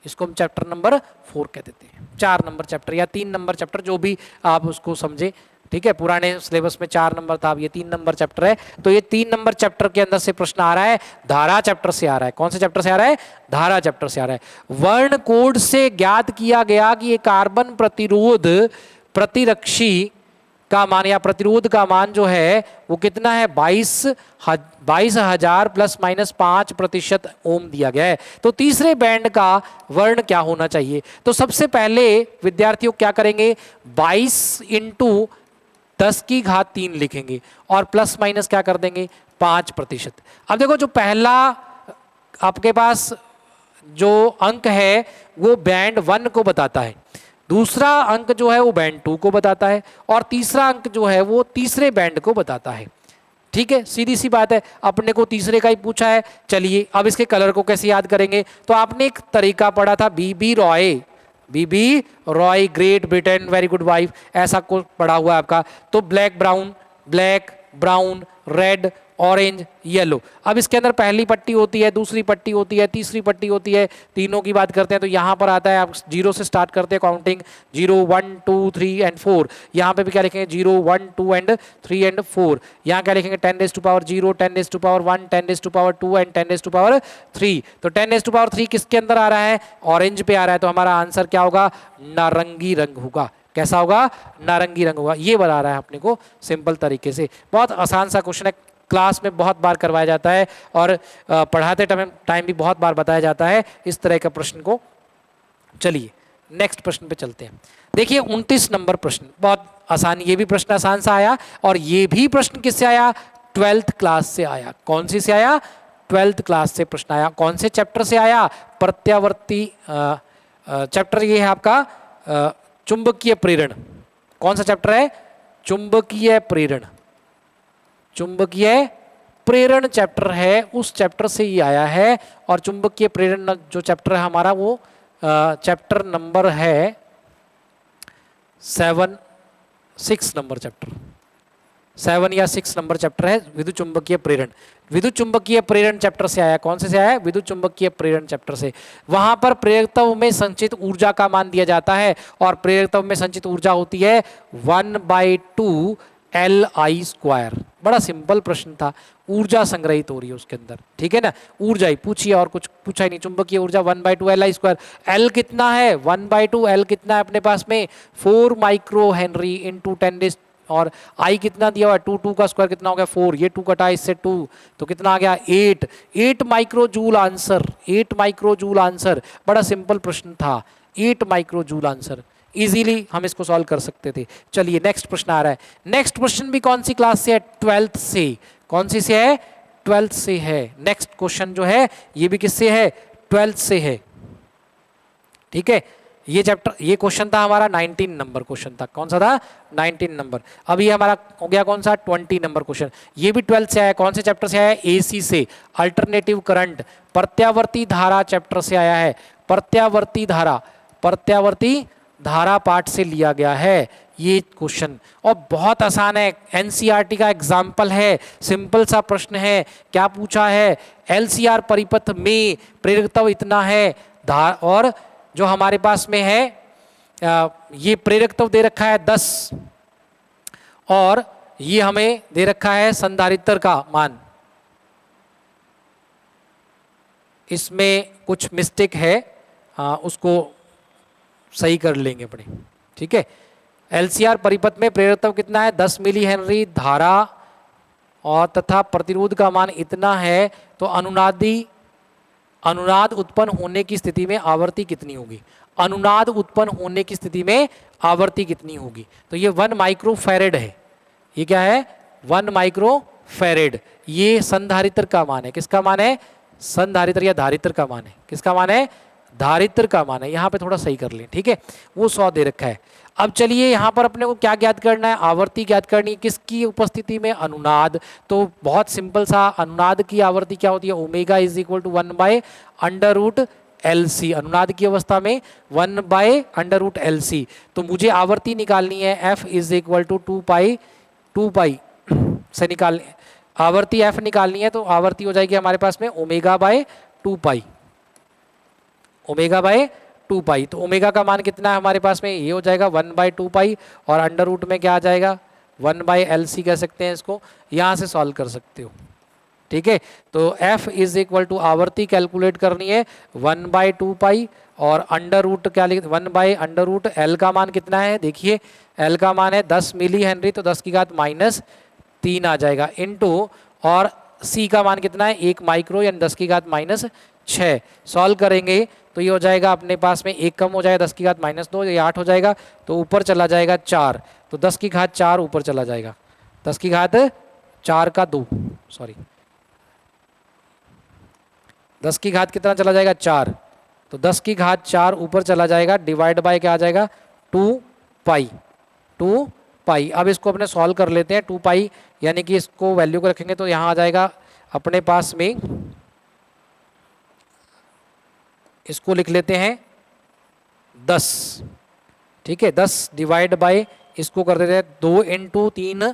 इसको हम चैप्टर नंबर 4 कह देते हैं। 4 नंबर चैप्टर या 3 नंबर चैप्टर, जो भी आप उसको समझे, ठीक है। पुराने सिलेबस में 4 नंबर था, अब ये 3 नंबर चैप्टर है। तो ये 3 नंबर चैप्टर के अंदर से प्रश्न आ रहा है, धारा चैप्टर से आ रहा है। कौन से चैप्टर से आ रहा है, धारा चैप्टर से आ रहा है। वर्ण कोड से ज्ञात किया गया कि ये कार्बन प्रतिरोध प्रतिरक्षी का मान या प्रतिरोध का मान जो है वो कितना है, 22,000 ±5% ओम दिया गया है। तो तीसरे बैंड का वर्ण क्या होना चाहिए, तो सबसे पहले विद्यार्थियों क्या करेंगे, 22 × 10⁻³ लिखेंगे और प्लस माइनस क्या कर देंगे, 5%। अब देखो जो पहला आपके पास जो अंक है वो बैंड 1 को बताता है, दूसरा अंक जो है वो बैंड 2 को बताता है और तीसरा अंक जो है वो तीसरे बैंड को बताता है, ठीक है। सीधी सी बात है, अपने को तीसरे का ही पूछा है। चलिए अब इसके कलर को कैसे याद करेंगे, तो आपने एक तरीका पढ़ा था, B B Roy great Britain very good wife, ऐसा कुछ पढ़ा हुआ है आपका। तो black brown red orange yellow. अब इसके अंदर पहली पट्टी होती है, दूसरी पट्टी होती है, तीसरी पट्टी होती है, तीनों की बात करते हैं तो यहाँ पर आता है, आप 0 से स्टार्ट करते हैं काउंटिंग, 0 1 2 3 एंड 4। यहाँ पे भी क्या लिखेंगे, 0 1 2 एंड 3 एंड 4। यहाँ क्या लिखेंगे, 10⁻0 10⁻1 10⁻2 एंड 10⁻3। तो 10⁻3 किसके अंदर आ रहा है, ऑरेंज पे आ रहा है, तो हमारा आंसर क्या होगा, नारंगी रंग होगा। कैसा होगा, नारंगी रंग होगा। ये बता रहा है अपने को सिंपल तरीके से, बहुत आसान सा क्वेश्चन है, क्लास में बहुत बार करवाया जाता है और पढ़ाते टाइम भी बहुत बार बताया जाता है इस तरह का प्रश्न को। चलिए नेक्स्ट प्रश्न पे चलते हैं। देखिए 29 नंबर प्रश्न, बहुत आसान, ये भी प्रश्न आसान सा आया और ये भी प्रश्न किससे आया, 12th क्लास से आया। कौन सी से आया, 12th क्लास से प्रश्न आया। कौन से चैप्टर से आया, प्रत्यावर्ती चैप्टर, ये है आपका चुंबकीय प्रेरण। कौन सा चैप्टर है, चुंबकीय प्रेरण, चुंबकीय प्रेरण चैप्टर है, उस चैप्टर से ही आया है। और चुंबकीय प्रेरण जो चैप्टर है हमारा वो चैप्टर नंबर है 6 नंबर चैप्टर, 7 या 6 नंबर चैप्टर है विद्युत चुंबकीय प्रेरण। विद्युत चुंबकीय प्रेरण चैप्टर से आया। कौन से आया, विद्युत चुंबकीय प्रेरण चैप्टर से। वहां पर प्रेरकत्व में संचित ऊर्जा का मान दिया जाता है और प्रेरकत्व में संचित ऊर्जा होती है 1/2 Li²। बड़ा सिंपल प्रश्न था, ऊर्जा संग्रहित हो रही है उसके अंदर, ठीक है ना, ऊर्जा ही पूछिए और कुछ पूछा ही नहीं। चुंबकीय ऊर्जा 1/2 Li²। L कितना है, 1/2 L कितना है अपने पास में, 4 माइक्रो हेनरी इंटू 10 और I कितना दिया हुआ है, 2 का स्क्वायर कितना हो गया 4, ये 2 कटा इससे 2 तो कितना आ गया 8 micro joule answer, 8 micro joule answer. बड़ा सिंपल प्रश्न था, 8 माइक्रो जूल आंसर, इजीली हम इसको सॉल्व कर सकते थे। चलिए नेक्स्ट प्रश्न आ रहा है। नेक्स्ट प्रश्न भी कौन सी क्लास से है, 12th से। कौन सी से है, 12th से है। नेक्स्ट क्वेश्चन जो है ये भी किससे है, 12th से है, ठीक है। ये चैप्टर, ये क्वेश्चन था हमारा 19 नंबर क्वेश्चन था। कौन सा था? 19 नंबर। अब ये हमारा हो गया कौन सा? 20 नंबर क्वेश्चन। ये भी 12 से आया। कौन से चैप्टर से आया? एसी से, अल्टरनेटिव करंट, प्रत्यावर्ती धारा चैप्टर से आया है। प्रत्यावर्ती धारा, प्रत्यावर्ती धारा पाठ से लिया गया है ये क्वेश्चन, और बहुत आसान है। एनसीईआरटी का एग्जाम्पल है, सिंपल सा प्रश्न है। क्या पूछा है? एलसीआर परिपथ में प्रेरकत्व इतना है, और जो हमारे पास में है ये प्रेरकत्व दे रखा है 10, और ये हमें दे रखा है संधारित्र का मान। इसमें कुछ मिस्टेक है, उसको सही कर लेंगे अपने, ठीक है। एलसीआर परिपथ में प्रेरकत्व कितना है? 10 मिली हेनरी धारा और तथा प्रतिरोध का मान इतना है, तो अनुनाद उत्पन्न होने की स्थिति में आवृत्ति कितनी होगी? अनुनाद उत्पन्न होने की स्थिति में आवृत्ति कितनी होगी? तो ये 1 माइक्रोफैरेड है। ये क्या है? 1 माइक्रोफैरेड। ये संधारित्र का मान है। किसका मान है? संधारित्र या धारित्र का मान है। किसका मान है? धारित्र का मान है। यहाँ पे थोड़ा सही कर लें, ठीक है। वो 100 दे रखा है। अब चलिए यहाँ पर अपने को क्या ज्ञात करना है? आवृत्ति ज्ञात करनी है। किसकी उपस्थिति में? अनुनाद। तो बहुत सिंपल सा, अनुनाद की आवृत्ति क्या होती है? Omega is equal to 1/√LC। अनुनाद की अवस्था में 1/√LC। तो मुझे आवृत्ति निकालनी है, F इज इक्वल टू 2 पाई से निकालनी, आवृत्ति F निकालनी है। तो आवृत्ति हो जाएगी हमारे पास में ω/2 पाई। तो ओमेगा का मान कितना है हमारे पास में? ये हो जाएगा 1/2 पाई, और अंडर रूट में क्या आ जाएगा? 1/LC कह सकते हैं इसको। यहाँ से सॉल्व कर सकते हो, ठीक है। तो F इज इक्वल टू, आवृत्ति कैलकुलेट करनी है 1/2 पाई, और अंडर रूट क्या लिख, 1/√L का मान कितना है? देखिए L का मान है 10 मिली हेनरी, तो 10 की घात -3 आ जाएगा, इनटू, और C का मान कितना है? 1 माइक्रो, यानी 10 की घात -6। सॉल्व करेंगे तो ये हो जाएगा अपने पास में, 1 कम हो जाएगा, 10 की घात -2, ये 8 हो जाएगा। तो ऊपर चला जाएगा 4, तो 10 की घात 4 ऊपर चला जाएगा। 10 की घात 4 का 2, सॉरी 10 की घात कितना चला जाएगा? 4। तो 10 की घात 4 ऊपर चला जाएगा, डिवाइड बाय क्या आ जाएगा? 2 पाई। अब इसको अपने सॉल्व कर लेते हैं। 2 पाई यानी कि इसको वैल्यू को रखेंगे तो यहाँ आ जाएगा अपने पास में, इसको लिख लेते हैं 10, ठीक है। 10 डिवाइड बाय, इसको कर देते हैं 2 × 3,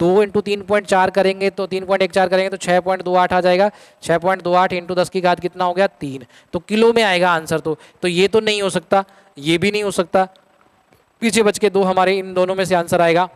2 × 3.4 करेंगे तो 3.14 करेंगे तो 6.28 आ जाएगा। 6.28 × 10 की घात कितना हो गया? 3। तो किलो में आएगा आंसर। तो ये तो नहीं हो सकता, ये भी नहीं हो सकता, पीछे बच के 2 हमारे, इन दोनों में से आंसर आएगा।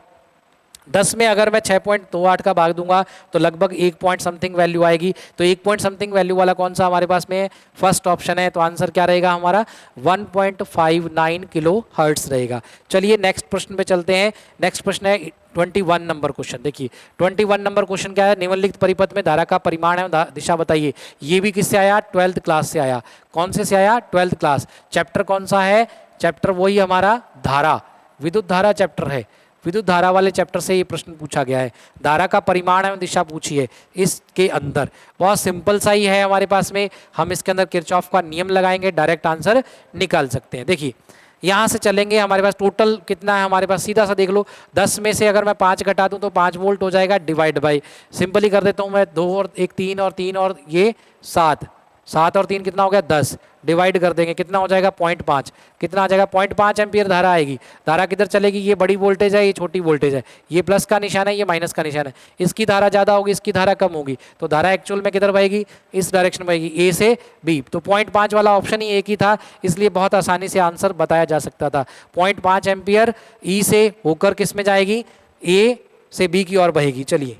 10 में अगर मैं 6.28 का भाग दूंगा तो लगभग 1 पॉइंट समथिंग वैल्यू आएगी। तो 1 पॉइंट समथिंग वैल्यू वाला कौन सा हमारे पास में? फर्स्ट ऑप्शन है। तो आंसर क्या रहेगा हमारा? 1.59 किलो हर्ट्स रहेगा। चलिए नेक्स्ट प्रश्न पे चलते हैं। नेक्स्ट प्रश्न है 21 नंबर क्वेश्चन। देखिए 21 नंबर क्वेश्चन क्या है? निम्नलिखित परिपथ में धारा का परिमाण एवं दिशा बताइए। ये भी किससे आया? 12th क्लास से आया। कौन से आया? 12th class. चैप्टर कौन सा है? चैप्टर वही हमारा धारा, विद्युत धारा चैप्टर है। विद्युत धारा वाले चैप्टर से ये प्रश्न पूछा गया है। धारा का परिमाण एवं दिशा पूछी है इसके अंदर। बहुत सिंपल सा ही है हमारे पास में, हम इसके अंदर किरचॉफ का नियम लगाएंगे, डायरेक्ट आंसर निकाल सकते हैं। देखिए यहाँ से चलेंगे, हमारे पास टोटल कितना है हमारे पास? सीधा सा देख लो, 10 में से अगर मैं 5 घटा दूं तो 5 वोल्ट हो जाएगा, डिवाइड बाई, सिंपली कर देता हूँ मैं, 2 और 1 3 और 3 और ये 7, 7 और 3 कितना हो गया? 10, डिवाइड कर देंगे कितना हो जाएगा? 0.5। कितना आ जाएगा? 0.5 एम्पियर धारा आएगी। धारा किधर चलेगी? ये बड़ी वोल्टेज है, ये छोटी वोल्टेज है, ये प्लस का निशान है, ये माइनस का निशान है। इसकी धारा ज़्यादा होगी, इसकी धारा कम होगी, तो धारा एक्चुअल में किधर बहेगी? इस डायरेक्शन में बहेगी, ए से बी। तो 0.5 वाला ऑप्शन ही एक ही था, इसलिए बहुत आसानी से आंसर बताया जा सकता था। 0.5 एम्पियर ई से होकर किस में जाएगी? ए से बी की ओर बहेगी। चलिए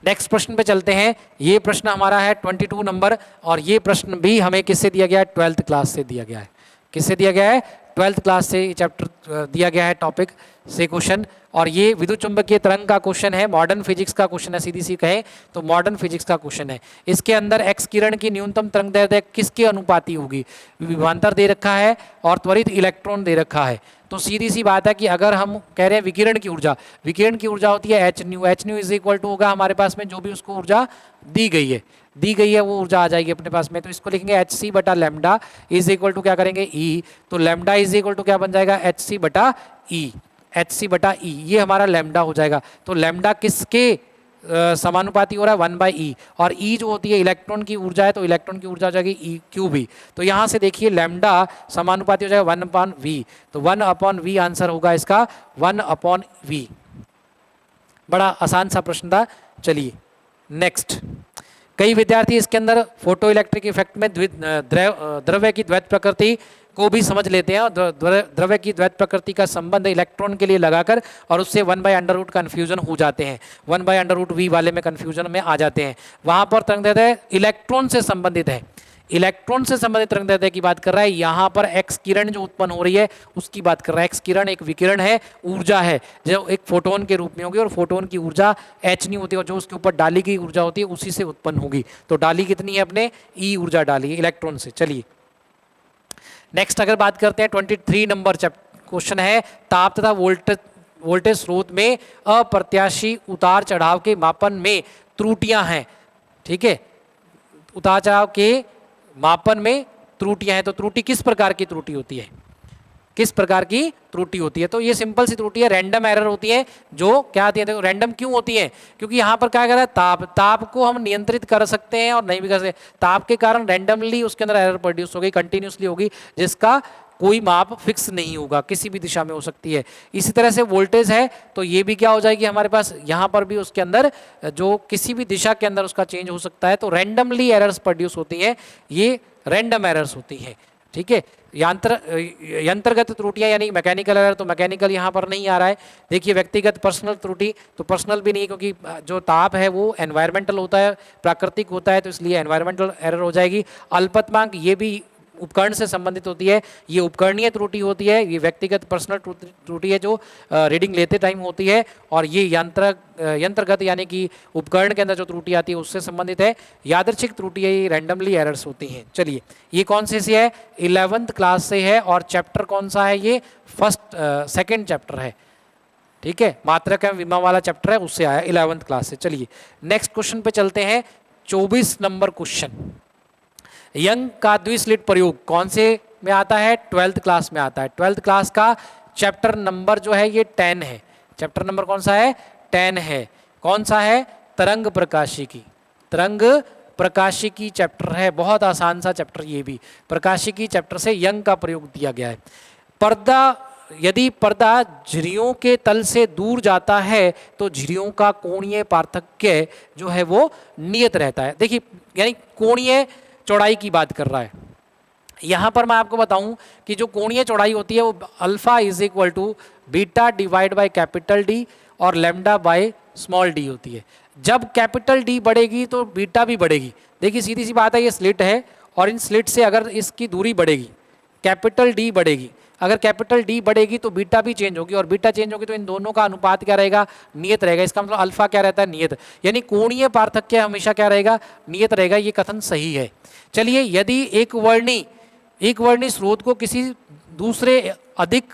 नेक्स्ट प्रश्न पे चलते हैं। ये प्रश्न हमारा है 22 नंबर, और ये प्रश्न भी हमें किससे दिया गया है? 12th क्लास से दिया गया है। किससे दिया गया है? 12th क्लास से चैप्टर दिया गया है, टॉपिक से क्वेश्चन। और ये विद्युत चुंबकीय तरंग का क्वेश्चन है, मॉडर्न फिजिक्स का क्वेश्चन है, सीधी सी कहें तो मॉडर्न फिजिक्स का क्वेश्चन है। इसके अंदर एक्स किरण की न्यूनतम तरंग दैर्ध्य किसके अनुपाती होगी? विभवांतर दे रखा है और त्वरित इलेक्ट्रॉन दे रखा है। तो सीधी सी बात है कि अगर हम कह रहे हैं विकिरण की ऊर्जा होती है h nu is equal to होगा हमारे पास में जो भी उसको ऊर्जा दी गई है वो ऊर्जा आ जाएगी अपने पास में। तो इसको लिखेंगे एच सी बटा लैम्डा इज इक्वल टू क्या करेंगे ई, तो लैम्डा इज इक्वल टू क्या बन जाएगा एच सी बटा ई, ये हमारा लैम्डा हो जाएगा। तो लैम्डा किसके समानुपाती हो रहा है 1/e, और E जो होती है इलेक्ट्रॉन की ऊर्जा है, तो इलेक्ट्रॉन की ऊर्जा हो जाएगी ई क्यू बी। तो यहाँ से देखिए लैम्डा समानुपाती हो जाएगा 1/v, तो 1/v आंसर होगा इसका 1/v। बड़ा आसान सा प्रश्न था। चलिए नेक्स्ट, कई विद्यार्थी इसके अंदर फोटो इलेक्ट्रिक इफेक्ट में द्रव्य की द्वैत प्रकृति को भी समझ लेते हैं और द्रव्य की द्वैत प्रकृति का संबंध इलेक्ट्रॉन के लिए लगाकर और उससे 1/√, कन्फ्यूजन हो जाते हैं, 1/√v वाले में कन्फ्यूजन में आ जाते हैं। वहां पर तरंगदैर्ध्य इलेक्ट्रॉन से संबंधित है, इलेक्ट्रॉन से संबंधित तरंगदैर्ध्य की बात कर रहा है। यहाँ पर एक्स किरण जो उत्पन्न हो रही है उसकी बात कर रहा है। एक्स किरण एक विकिरण है, ऊर्जा है जो एक फोटोन के रूप में होगी, और फोटोन की ऊर्जा एच न्यू होती है और जो उसके ऊपर डाली गई ऊर्जा होती है उसी से उत्पन्न होगी। तो डाली कितनी है अपने ई ऊर्जा डाली है इलेक्ट्रॉन से। चलिए नेक्स्ट अगर बात करते हैं 23 नंबर क्वेश्चन है, ताप तथा वोल्टेज स्रोत में अप्रत्याशी उतार चढ़ाव के मापन में त्रुटियां हैं। ठीक है, उतार चढ़ाव के मापन में त्रुटियां हैं, तो त्रुटि किस प्रकार की त्रुटि होती है, किस प्रकार की त्रुटि होती है? तो ये सिंपल सी त्रुटि है, रैंडम एरर होती है। जो क्या आती है, देखो रैंडम क्यों होती है, क्योंकि यहाँ पर क्या कर रहा है ताप को हम नियंत्रित कर सकते हैं और नहीं भी कर सकते। ताप के कारण रैंडमली उसके अंदर एरर प्रोड्यूस हो गई, कंटिन्यूसली होगी, जिसका कोई माप फिक्स नहीं होगा, किसी भी दिशा में हो सकती है। इसी तरह से वोल्टेज है, तो ये भी क्या हो जाएगी हमारे पास, यहाँ पर भी उसके अंदर जो किसी भी दिशा के अंदर उसका चेंज हो सकता है। तो रैंडमली एरर्स प्रोड्यूस होती हैं, ये रैंडम एरर्स होती हैं। ठीक है, यंत्रगत त्रुटियां यानी मैकेनिकल एरर, तो मैकेनिकल यहाँ पर नहीं आ रहा है। देखिए व्यक्तिगत पर्सनल त्रुटि, तो पर्सनल भी नहीं, क्योंकि जो ताप है वो एनवायरमेंटल होता है, प्राकृतिक होता है, तो इसलिए एनवायरमेंटल एरर हो जाएगी। अल्पतमांक ये भी उपकरण से संबंधित होती है, ये उपकरणीय त्रुटि होती है, ये व्यक्तिगत पर्सनल त्रुटि है जो रीडिंग लेते टाइम होती है, और ये यंत्रगत यानी कि उपकरण के अंदर जो त्रुटि आती है उससे संबंधित है। यादृच्छिक त्रुटि है, ये रैंडमली एरर्स होती हैं। चलिए ये कौन से है, 11th क्लास से है, और चैप्टर कौन सा है, ये सेकेंड चैप्टर है। ठीक है, मात्रक एवं विमा वाला चैप्टर है, उससे आया 11th क्लास से। चलिए नेक्स्ट क्वेश्चन पे चलते हैं, 24 नंबर क्वेश्चन। यंग का द्विस्लिट प्रयोग कौन से में आता है, 12th क्लास में आता है। 12th क्लास का चैप्टर नंबर जो है ये 10 है। चैप्टर नंबर कौन सा है, 10 है। कौन सा है, तरंग प्रकाशिकी। तरंग प्रकाशिकी चैप्टर है, बहुत आसान सा चैप्टर ये भी। प्रकाशिकी चैप्टर से यंग का प्रयोग दिया गया है। पर्दा, यदि पर्दा झिर्रियों के तल से दूर जाता है तो झिर्रियों का कोणीय पार्थक्य जो है वो नियत रहता है। देखिए यानी कोणीय चौड़ाई की बात कर रहा है। यहाँ पर मैं आपको बताऊं कि जो कोणीय चौड़ाई होती है वो alpha is equal to beta divide by capital D और लैम्डा बाय स्मॉल डी होती है। जब कैपिटल डी बढ़ेगी तो बीटा भी बढ़ेगी। देखिए सीधी सी बात है, ये स्लिट है और इन स्लिट से अगर इसकी दूरी बढ़ेगी, कैपिटल डी बढ़ेगी, अगर कैपिटल डी बढ़ेगी तो बीटा भी चेंज होगी, और बीटा चेंज होगी तो इन दोनों का अनुपात क्या रहेगा, नियत रहेगा। इसका मतलब अल्फा क्या रहता है, नियत, यानी कोणीय पार्थक्य हमेशा क्या रहेगा, नियत रहेगा। ये कथन सही है। चलिए यदि एक वर्णी स्रोत को किसी दूसरे अधिक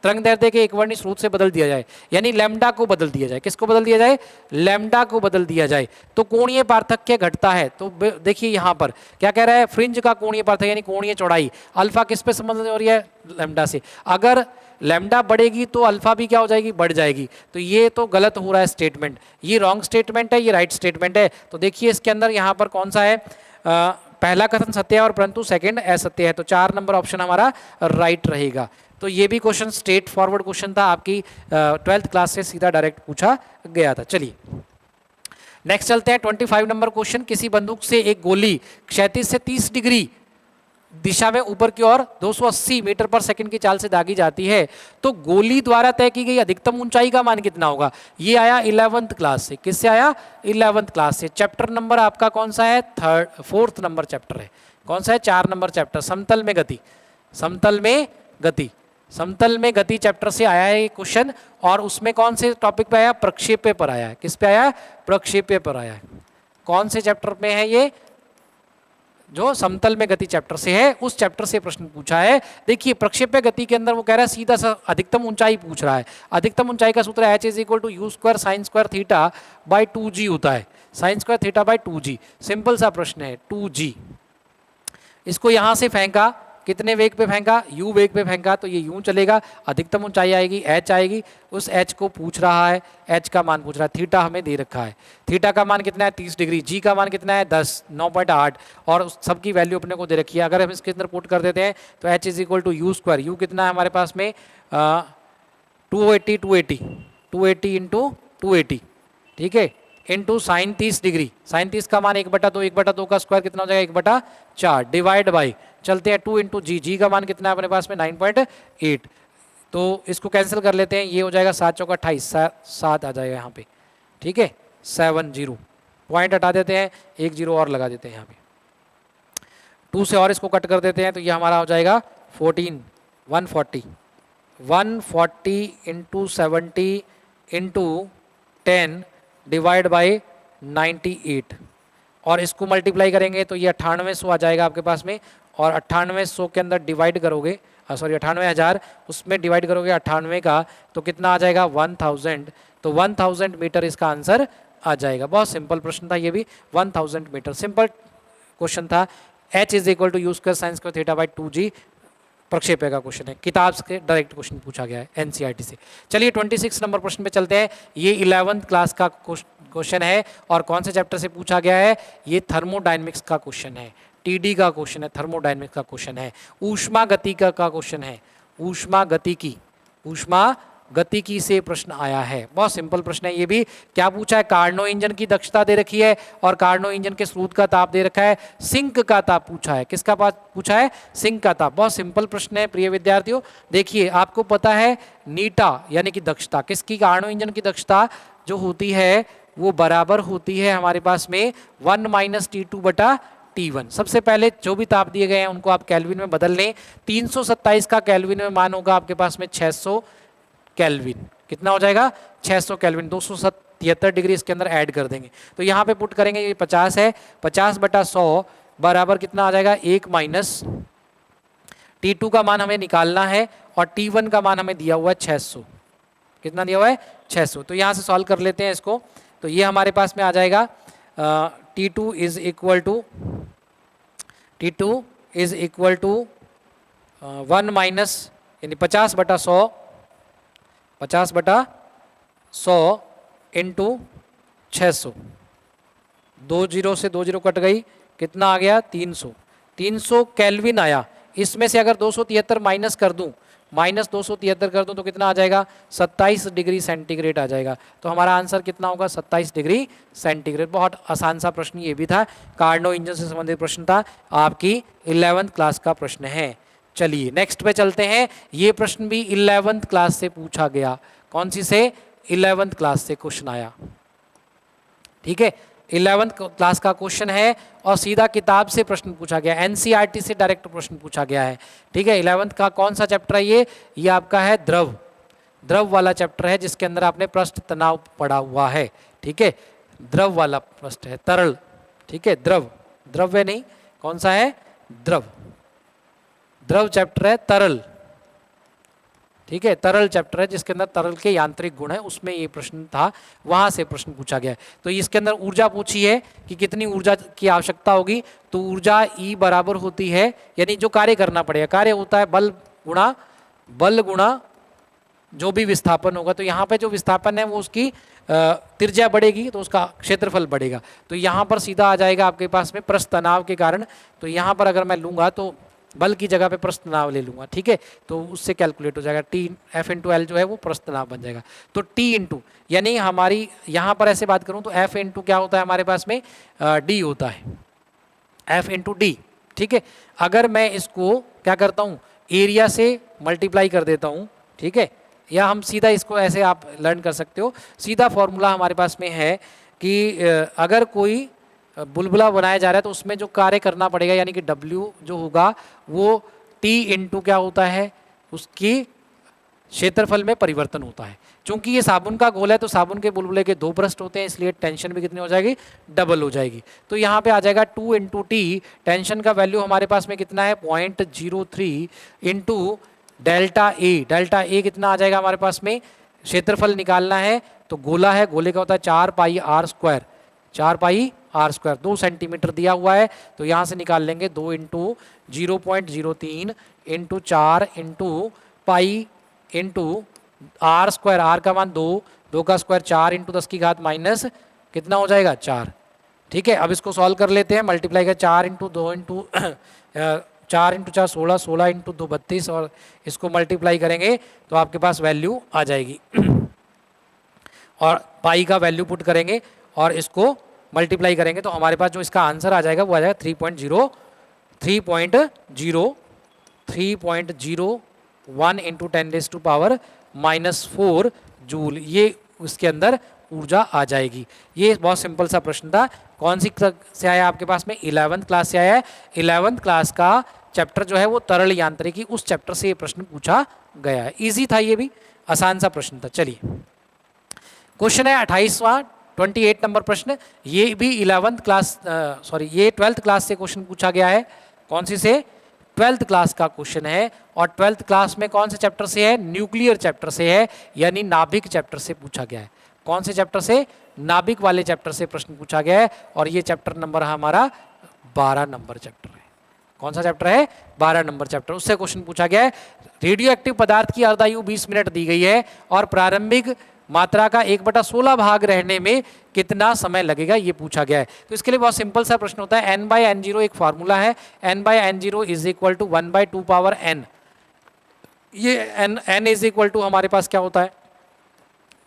तरंगदैर्ध्य के एक वर्णी स्रोत से बदल दिया जाए, यानी लैम्डा को बदल दिया जाए, किसको बदल दिया जाए, लैम्डा को बदल दिया जाए, तो कोणीय पार्थक्य घटता है। तो देखिए यहाँ पर क्या कह रहा है, फ्रिंज का कोणीय पार्थक्य यानी कोणीय चौड़ाई अल्फा किस पे संबंधित हो रही है, लैम्डा से। अगर लैम्डा बढ़ेगी तो अल्फा भी क्या हो जाएगी, बढ़ जाएगी। तो ये तो गलत हो रहा है स्टेटमेंट, ये रॉन्ग स्टेटमेंट है, ये राइट स्टेटमेंट है। तो देखिए इसके अंदर यहाँ पर कौन सा है, पहला कथन सत्य है और परंतु सेकंड असत्य है, तो 4 नंबर ऑप्शन हमारा राइट रहेगा। तो ये भी क्वेश्चन स्ट्रेट फॉरवर्ड क्वेश्चन था, आपकी 12th क्लास से सीधा डायरेक्ट पूछा गया था। चलिए नेक्स्ट चलते हैं 25 नंबर क्वेश्चन। किसी बंदूक से एक गोली क्षैतिज से 30 डिग्री दिशा में ऊपर की ओर 280 मीटर पर सेकंड की चाल से दागी जाती है, तो गोली द्वारा तय की गई अधिकतम ऊंचाई का मान कितना होगा। ये आया 11th क्लास से। किससे आया, 11th क्लास से। चैप्टर नंबर आपका कौन सा है, 4th नंबर चैप्टर है। कौन सा है, 4 नंबर चैप्टर, समतल में गति। समतल में गति, समतल में गति चैप्टर से आया है ये क्वेश्चन, और उसमें कौन से टॉपिक पे आया, प्रक्षेप्य पर आया है। किस पे आया, प्रक्षेप्य पर आया है। कौन से चैप्टर में है ये, जो समतल में गति चैप्टर से है, उस चैप्टर से प्रश्न पूछा है। देखिए प्रक्षेप्य गति के अंदर वो कह रहा है सीधा सा अधिकतम ऊंचाई पूछ रहा है। अधिकतम ऊंचाई का सूत्र h is equal to U square sine square theta by 2g होता है, sine square theta by 2g। Simple सा प्रश्न है 2g। इसको यहां से फेंका, कितने वेग पे फेंका, u वेग पे फेंका, तो ये यूं चलेगा, अधिकतम ऊंचाई आएगी h आएगी, उस h को पूछ रहा है, h का मान पूछ रहा है। थीटा हमें दे रखा है, थीटा का मान कितना है 30 डिग्री, g का मान कितना है 10, 9.8 और उस सब की वैल्यू अपने को दे रखी है। अगर हम इसके अंदर पुट कर देते हैं तो h is equal to U square, U कितना है हमारे पास में 280 इंटू 280, ठीक है, इंटू साइन 30 डिग्री, साइन 30 का मान 1/2, 1/2 का स्क्वायर कितना हो जाएगा 1/4, डिवाइड बाई, चलते हैं 2 इंटू जी, जी का मान कितना है अपने पास में 9.8, तो इसको कैंसिल कर लेते हैं, ये हो जाएगा 7 चौका 28, 7 आ जाएगा यहाँ पे, ठीक है, 70, पॉइंट हटा देते हैं, 1 0 और लगा देते हैं यहाँ पे, 2 से और इसको कट कर देते हैं तो ये हमारा हो जाएगा 14, 140 इंटू 70 इंटू 10 डिवाइड बाई 98 और इसको मल्टीप्लाई करेंगे तो ये 9800 आ जाएगा आपके पास में, और 9800 के अंदर डिवाइड करोगे, सॉरी 98,000, उसमें डिवाइड करोगे 98 का तो कितना आ जाएगा 1000, तो 1000 मीटर इसका आंसर आ जाएगा। बहुत सिंपल प्रश्न था ये भी, 1000 मीटर, सिंपल क्वेश्चन था। h is equal to U square sine square theta by 2g प्रक्षेप्य का क्वेश्चन है, किताब से डायरेक्ट क्वेश्चन पूछा गया है एनसीईआरटी से। चलिए 26 नंबर प्रश्न पे चलते हैं। ये 11th क्लास का क्वेश्चन है और कौन से चैप्टर से पूछा गया है, ये थर्मोडायनेमिक्स का क्वेश्चन है, टीडी का क्वेश्चन है, थर्मोडायनेमिक्स का क्वेश्चन है, ऊष्मा गतिकी का क्वेश्चन है, ऊष्मा गतिकी से प्रश्न आया है। बहुत सिंपल प्रश्न है ये भी। क्या पूछा है, कार्नो इंजन की दक्षता दे रखी है और कार्नो इंजन के स्रोत का ताप दे रखा है, सिंक का ताप पूछा है। किसका पूछा है, सिंक का ताप। बहुत सिंपल प्रश्न है प्रिय विद्यार्थियों। देखिए आपको पता है नीटा यानी कि दक्षता, किसकी, कार्नो इंजन की दक्षता जो होती है वो बराबर होती है हमारे पास में 1 - T2/T1। सबसे पहले जो भी ताप दिए गए हैं उनको आप केल्विन में बदल लें। 327 का केल्विन में मान होगा आपके पास में 600 केल्विन, कितना हो जाएगा 600 केल्विन, 277 डिग्री इसके अंदर ऐड कर देंगे तो यहाँ पे पुट करेंगे, ये 50 है, 50/100 बराबर कितना आ जाएगा 1 - T2 का मान हमें निकालना है और T1 का मान हमें दिया हुआ है 600, कितना दिया हुआ है 600। तो यहाँ से सॉल्व कर लेते हैं इसको, तो ये हमारे पास में आ जाएगा T2 is equal to 1 minus यानी 50/100 इंटू 600, 2 0 से 2 0 कट गई, कितना आ गया 300 केल्विन आया। इसमें से अगर 273 माइनस कर दूं, -273 कर दूं तो कितना आ जाएगा 27 डिग्री सेंटीग्रेड आ जाएगा। तो हमारा आंसर कितना होगा 27 डिग्री सेंटीग्रेड। बहुत आसान सा प्रश्न ये भी था, कार्नो इंजन से संबंधित प्रश्न था, आपकी 11th क्लास का प्रश्न है। चलिए नेक्स्ट पे चलते हैं। ये प्रश्न भी 11th क्लास से पूछा गया, कौन सी से, 11th क्लास से क्वेश्चन आया, ठीक है, 11th क्लास का क्वेश्चन है और सीधा किताब से प्रश्न पूछा गया, एनसीईआरटी से डायरेक्ट प्रश्न पूछा गया है, ठीक है। 11th का कौन सा चैप्टर है ये आपका है द्रव वाला चैप्टर है, जिसके अंदर आपने पृष्ठ तनाव पढ़ा हुआ है, ठीक है। द्रव वाला पृष्ठ है, तरल, ठीक है, द्रव्य नहीं, कौन सा है, द्रव चैप्टर है, तरल, ठीक है, तरल चैप्टर है जिसके अंदर तरल के यांत्रिक गुण है, उसमें ये प्रश्न था, वहां से प्रश्न पूछा गया है। तो इसके अंदर ऊर्जा पूछी है कि कितनी ऊर्जा की आवश्यकता होगी, तो ऊर्जा E बराबर होती है, यानी जो कार्य करना पड़ेगा, कार्य होता है बल गुणा जो भी विस्थापन होगा। तो यहाँ पे जो विस्थापन है वो उसकी त्रिज्या बढ़ेगी तो उसका क्षेत्रफल बढ़ेगा। तो यहाँ पर सीधा आ जाएगा आपके पास में पृष्ठ तनाव के कारण। तो यहाँ पर अगर मैं लूँगा तो बल की जगह पे पृष्ठ तनाव ले लूँगा, ठीक है, तो उससे कैलकुलेट हो जाएगा, F/L जो है वो पृष्ठ तनाव बन जाएगा। तो T यानी हमारी यहाँ पर ऐसे बात करूँ तो F क्या होता है हमारे पास में, D होता है, F/D, ठीक है। अगर मैं इसको क्या करता हूँ, एरिया से मल्टीप्लाई कर देता हूँ, ठीक है, या हम सीधा इसको ऐसे आप लर्न कर सकते हो। सीधा फॉर्मूला हमारे पास में है कि अगर कोई बुलबुला बनाया जा रहा है तो उसमें जो कार्य करना पड़ेगा यानी कि W जो होगा वो T × क्या होता है, उसकी क्षेत्रफल में परिवर्तन होता है। चूंकि ये साबुन का घोल है तो साबुन के बुलबुले के 2 पृष्ठ होते हैं, इसलिए टेंशन भी कितनी हो जाएगी, डबल हो जाएगी। तो यहाँ पे आ जाएगा 2 इंटू टी, टेंशन का वैल्यू हमारे पास में कितना है 0.03 into delta A. Delta A कितना आ जाएगा हमारे पास में, क्षेत्रफल निकालना है तो गोला है, गोले का होता है 4 pi R square, 4 pi R square, 2 centimetre दिया हुआ है तो यहाँ से निकाल लेंगे 2 into 0.03 into 4 into pi into R square, R का मान 2, 2 का स्क्वायर 4 इंटू 10 की घात माइनस कितना हो जाएगा 4। ठीक है, अब इसको सॉल्व कर लेते हैं, मल्टीप्लाई कर 4 इंटू 2 इंटू 4 इंटू 4 16, 16 इंटू 2 32 और इसको मल्टीप्लाई करेंगे तो आपके पास वैल्यू आ जाएगी और पाई का वैल्यू पुट करेंगे और इसको मल्टीप्लाई करेंगे तो हमारे पास जो इसका आंसर आ जाएगा वो आ जाएगा 3.01 इंटू 10⁻⁻⁴ जूल, ये उसके अंदर ऊर्जा आ जाएगी। ये बहुत सिंपल सा प्रश्न था। कौन सी से आया आपके पास में, 11th क्लास से आया है। 11th क्लास का चैप्टर जो है वो तरल यांत्रिकी, उस चैप्टर से ये प्रश्न पूछा गया है। इजी था, ये भी आसान सा प्रश्न था। चलिए क्वेश्चन है 28वां 28 नंबर प्रश्न, ये भी 11th क्लास ये 12th क्लास से क्वेश्चन पूछा गया है। कौन सी से, 12th क्लास का क्वेश्चन है और 12th क्लास में कौन से चैप्टर से है, न्यूक्लियर चैप्टर से है, यानी नाभिक चैप्टर से पूछा गया है। कौन से चैप्टर से, नाभिक वाले चैप्टर से प्रश्न पूछा गया है और ये चैप्टर नंबर हमारा 12 नंबर चैप्टर है। कौन सा चैप्टर है, 12 नंबर चैप्टर, उससे क्वेश्चन पूछा गया है। रेडियो एक्टिव पदार्थ की अर्धायु 20 मिनट दी गई है और प्रारंभिक मात्रा का 1/16 भाग रहने में कितना समय लगेगा, ये पूछा गया है। तो इसके लिए बहुत सिंपल सा प्रश्न होता है, n/n0 एक फार्मूला है, n/n0 is equal to 1/2 power n। ये n इज इक्वल टू हमारे पास क्या होता है,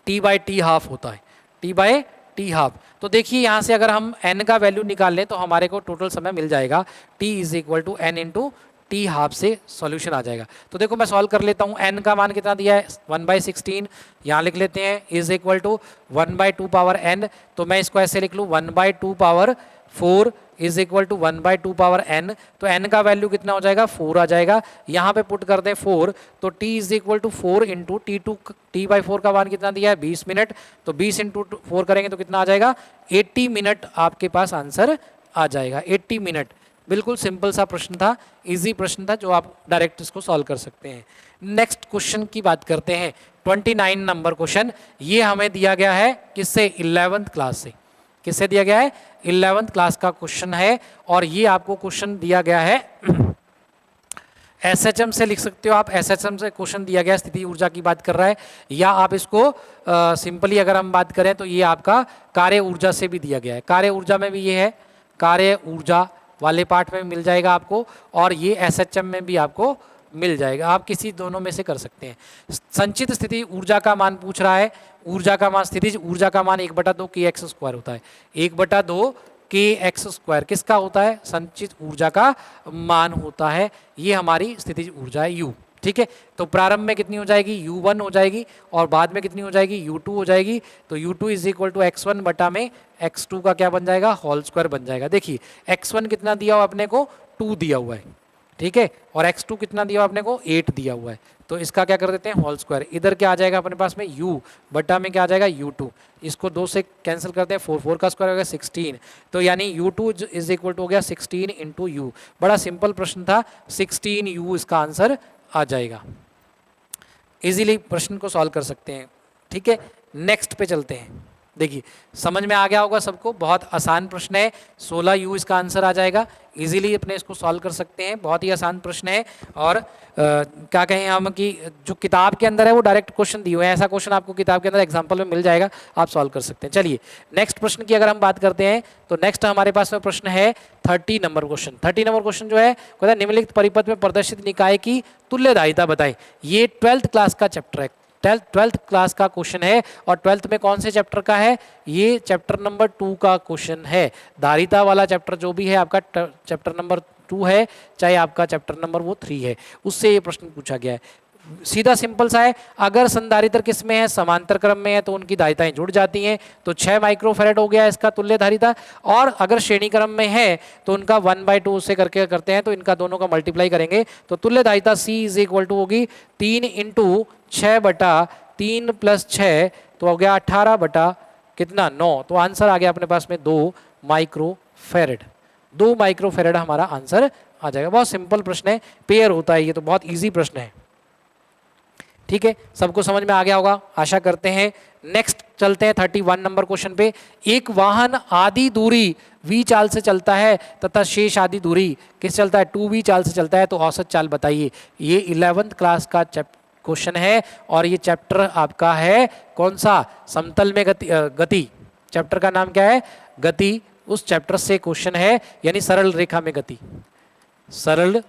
t/t हाफ होता है, t/t हाफ। तो देखिए यहाँ से अगर हम n का वैल्यू निकाल लें तो हमारे को टोटल समय मिल जाएगा, t is equal to n into T half से सॉल्यूशन आ जाएगा। तो देखो मैं सॉल्व कर लेता हूँ, n का मान कितना दिया है 1/16, यहाँ लिख लेते हैं is equal to 1/2 power n। तो मैं इसको ऐसे लिख लूँ 1/2 power 4 is equal to 1/2 power n। तो n का वैल्यू कितना हो जाएगा 4 आ जाएगा, यहाँ पे पुट कर दें 4 तो t is equal to 4 into t/4 का मान कितना दिया है 20 मिनट, तो 20 इंटू 4 करेंगे तो कितना आ जाएगा 80 मिनट आपके पास आंसर आ जाएगा। 80 मिनट, बिल्कुल सिंपल सा प्रश्न था, इजी प्रश्न था जो आप डायरेक्ट इसको सॉल्व कर सकते हैं। नेक्स्ट क्वेश्चन की बात करते हैं, 29 नंबर क्वेश्चन। ये हमें दिया गया है किससे, 11th क्लास से। किससे दिया गया है, 11th क्लास का क्वेश्चन है और ये आपको क्वेश्चन दिया गया है SHM से, लिख सकते हो आप, SHM से क्वेश्चन दिया गया, स्थिति ऊर्जा की बात कर रहा है, या आप इसको सिंपली अगर हम बात करें तो ये आपका कार्य ऊर्जा से भी दिया गया है। कार्य ऊर्जा में भी ये है, कार्य ऊर्जा वाले पार्ट में मिल जाएगा आपको और ये SHM में भी आपको मिल जाएगा, आप किसी दोनों में से कर सकते हैं। संचित स्थिति ऊर्जा का मान पूछ रहा है, ऊर्जा का मान, स्थितिज ऊर्जा का मान 1/2 kx² होता है। 1/2 kx² किसका होता है, संचित ऊर्जा का मान होता है। ये हमारी स्थितिज ऊर्जा है U, ठीक है। तो प्रारंभ में कितनी हो जाएगी U1 हो जाएगी और बाद में कितनी हो जाएगी U2 हो जाएगी। तो U2 is equal to x1 बटा में x2 का क्या बन जाएगा, होल स्क्वायर बन जाएगा। देखिए x1 कितना दिया हुआ अपने को 2 दिया हुआ है, ठीक है, और x2 कितना दिया हुआ अपने को 8 दिया हुआ है। तो इसका क्या कर देते हैं होल स्क्वायर, इधर क्या आ जाएगा अपने पास में U बटा में क्या आ जाएगा U2, इसको 2 से कैंसिल करते हैं, 4 का स्क्वायर हो गया 16। तो यानी U2 इज इक्वल टू हो गया 16 इंटू U। बड़ा सिंपल प्रश्न था, 16 U इसका आंसर आ जाएगा। इजीली प्रश्न को सॉल्व कर सकते हैं, ठीक है। नेक्स्ट पे चलते हैं। देखिए समझ में आ गया होगा सबको, बहुत आसान प्रश्न है, 16 U इसका आंसर आ जाएगा। इजीली अपने इसको सॉल्व कर सकते हैं, बहुत ही आसान प्रश्न है। और क्या कहें हम कि जो किताब के अंदर है वो डायरेक्ट क्वेश्चन दिए हुए हैं, ऐसा क्वेश्चन आपको किताब के अंदर एग्जाम्पल में मिल जाएगा, आप सॉल्व कर सकते हैं। चलिए नेक्स्ट प्रश्न की अगर हम बात करते हैं तो नेक्स्ट हमारे पास में प्रश्न है 30 नंबर क्वेश्चन। 30 नंबर क्वेश्चन जो है कहता है निम्नलिखित परिपथ में प्रदर्शित निकाय की तुल्यदायिता बताएं। ये 12th क्लास का चैप्टर है, 12th क्लास का क्वेश्चन है और 12th में कौन से चैप्टर का है, ये चैप्टर नंबर 2 का क्वेश्चन है। धारिता वाला चैप्टर जो भी है आपका चैप्टर नंबर 2 है, चाहे आपका चैप्टर नंबर वो 3 है, उससे ये प्रश्न पूछा गया है। सीधा सिंपल सा है, अगर संधारित्र किस में है, समांतर क्रम में है, तो उनकी धारिताएं जुड़ जाती हैं, तो 6 माइक्रोफेरेड हो गया इसका तुल्य धारिता। और अगर श्रेणी क्रम में है तो उनका 1/2 से करके करते हैं, तो इनका दोनों का मल्टीप्लाई करेंगे तो तुल्य धारिता C इज इक्वल टू होगी 3 × 6/3 + 6, तो हो गया 18 बटा कितना 9। तो आंसर आ गया अपने पास में 2 माइक्रोफेरेड। 2 माइक्रोफेरेड हमारा आंसर आ जाएगा। बहुत सिंपल प्रश्न है, पेयर होता है ये, तो बहुत इजी प्रश्न है। ठीक है, सबको समझ में आ गया होगा आशा करते हैं। नेक्स्ट चलते हैं 31 नंबर क्वेश्चन पे। एक वाहन आधी दूरी v चाल से चलता है तथा शेष आधी दूरी किस चलता है, 2v चाल से चलता है, तो औसत चाल बताइए। ये 11th क्लास का क्वेश्चन है और ये चैप्टर आपका है कौन सा, समतल में गति। चैप्टर का नाम क्या है, गति। उस चैप्टर से क्वेश्चन है, यानी सरल रेखा में गति, सरल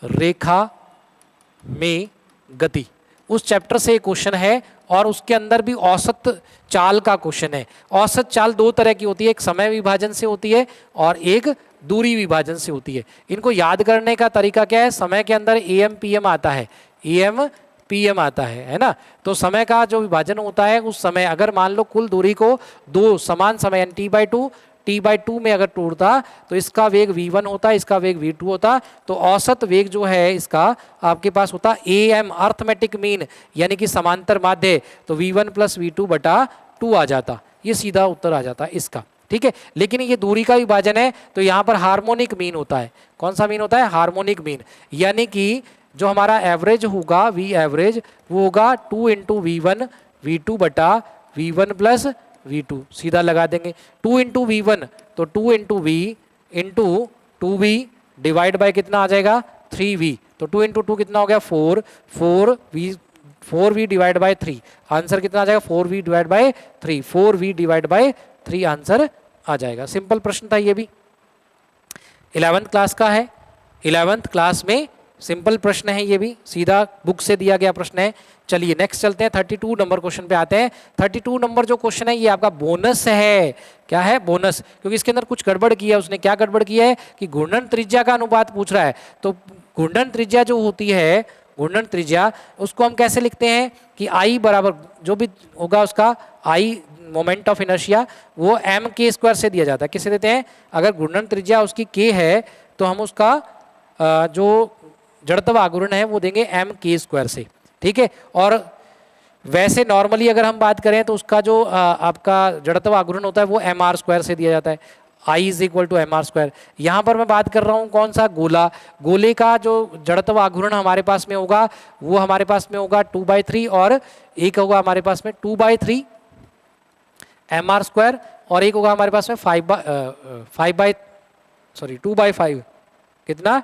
रेखा में गति, उस चैप्टर से क्वेश्चन है। और उसके अंदर भी औसत चाल का क्वेश्चन है। औसत चाल 2 तरह की होती है, एक समय विभाजन से होती है और एक दूरी विभाजन से होती है। इनको याद करने का तरीका क्या है, समय के अंदर AM PM आता है, AM PM आता है ना। तो समय का जो विभाजन होता है उस समय, अगर मान लो कुल दूरी को 2 समान समय यानी T/2 में अगर तोड़ता तो इसका वेग v1 होता, इसका वेग v2 होता, तो औसत वेग जो है इसका आपके पास होता AM अर्थमेटिक मीन, यानी कि समांतर माध्य, तो v1 + v2/2 आ जाता। ये सीधा उत्तर आ जाता इसका। ठीक है, लेकिन ये दूरी का विभाजन है तो यहाँ पर हार्मोनिक मीन होता है। कौन सा मीन होता है, हार्मोनिक मीन, यानी कि जो हमारा एवरेज होगा v एवरेज वो होगा 2 × v1 v2/v1 + v2, सीधा लगा देंगे। 2 × v1 तो 2 × v × 2v डिवाइड बाय कितना आ जाएगा 3v, तो 2 × 2 कितना हो गया 4v डिवाइड बाय 3, आंसर कितना आ जाएगा 4v divide by 3, 4v divide by 3 answer आ जाएगा। सिंपल प्रश्न था ये भी, 11th क्लास का है। 11th क्लास में सिंपल प्रश्न है ये भी, सीधा बुक से दिया गया प्रश्न है। चलिए नेक्स्ट चलते हैं, 32 नंबर क्वेश्चन पे आते हैं। 32 नंबर जो क्वेश्चन है ये आपका बोनस है। क्या है, बोनस, क्योंकि इसके अंदर कुछ गड़बड़ किया है उसने। क्या गड़बड़ किया है कि घूर्णन त्रिज्या का अनुपात पूछ रहा है। तो घूर्णन त्रिज्या जो होती है, घूर्णन त्रिज्या, उसको हम कैसे लिखते हैं कि I बराबर जो भी होगा उसका I मोमेंट ऑफ इनर्शिया वो mk² से दिया जाता है। किससे देते हैं, अगर घूर्णन त्रिज्या उसकी k है तो हम उसका जो जड़त्व आघूर्ण है वो देंगे mk² से। ठीक है, और वैसे नॉर्मली अगर हम बात करें तो उसका जो आपका जड़त्व आघूर्ण होता है वो mr² से दिया जाता है, I = mr²। यहाँ पर मैं बात कर रहा हूँ कौन सा, गोला। गोले का जो जड़त्व आघूर्ण हमारे पास में होगा वो हमारे पास में होगा 2/3 और एक होगा हमारे पास में 2/3 mr² और एक होगा हमारे पास में 2/5 कितना,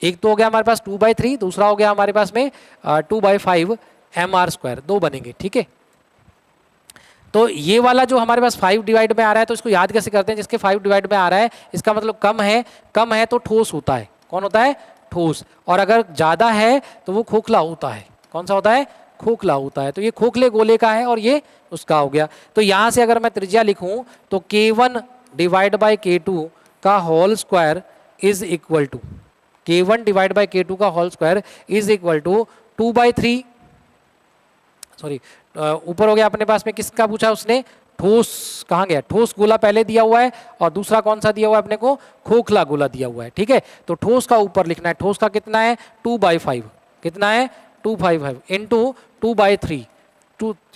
एक तो हो गया हमारे पास 2/3, दूसरा हो गया हमारे पास में 2/5 mr², 2 बनेंगे। ठीक है, तो ये वाला जो हमारे पास 5 डिवाइड में आ रहा है तो इसको याद कैसे करते हैं, जिसके 5 डिवाइड में आ रहा है इसका मतलब कम है, कम है तो ठोस होता है। कौन होता है, ठोस। और अगर ज़्यादा है तो वो खोखला होता है। कौन सा होता है, खोखला होता है। तो ये खोखले गोले का है और ये उसका हो गया। तो यहाँ से अगर मैं त्रिज्या लिखूँ तो k1 डिवाइड बाय k2 का whole square is equal to, k1 divide by k2 का whole square is equal to 2/3, sorry ऊपर हो गया अपने पास में किसका पूछा उसने, ठोस। कहाँ गया, ठोस गोला पहले दिया हुआ है और दूसरा कौन सा दिया हुआ है अपने को, खोखला गोला दिया हुआ है। ठीक है, तो ठोस का ऊपर लिखना है, ठोस का कितना है 2/5, कितना है 2/5 इंटू 2/3,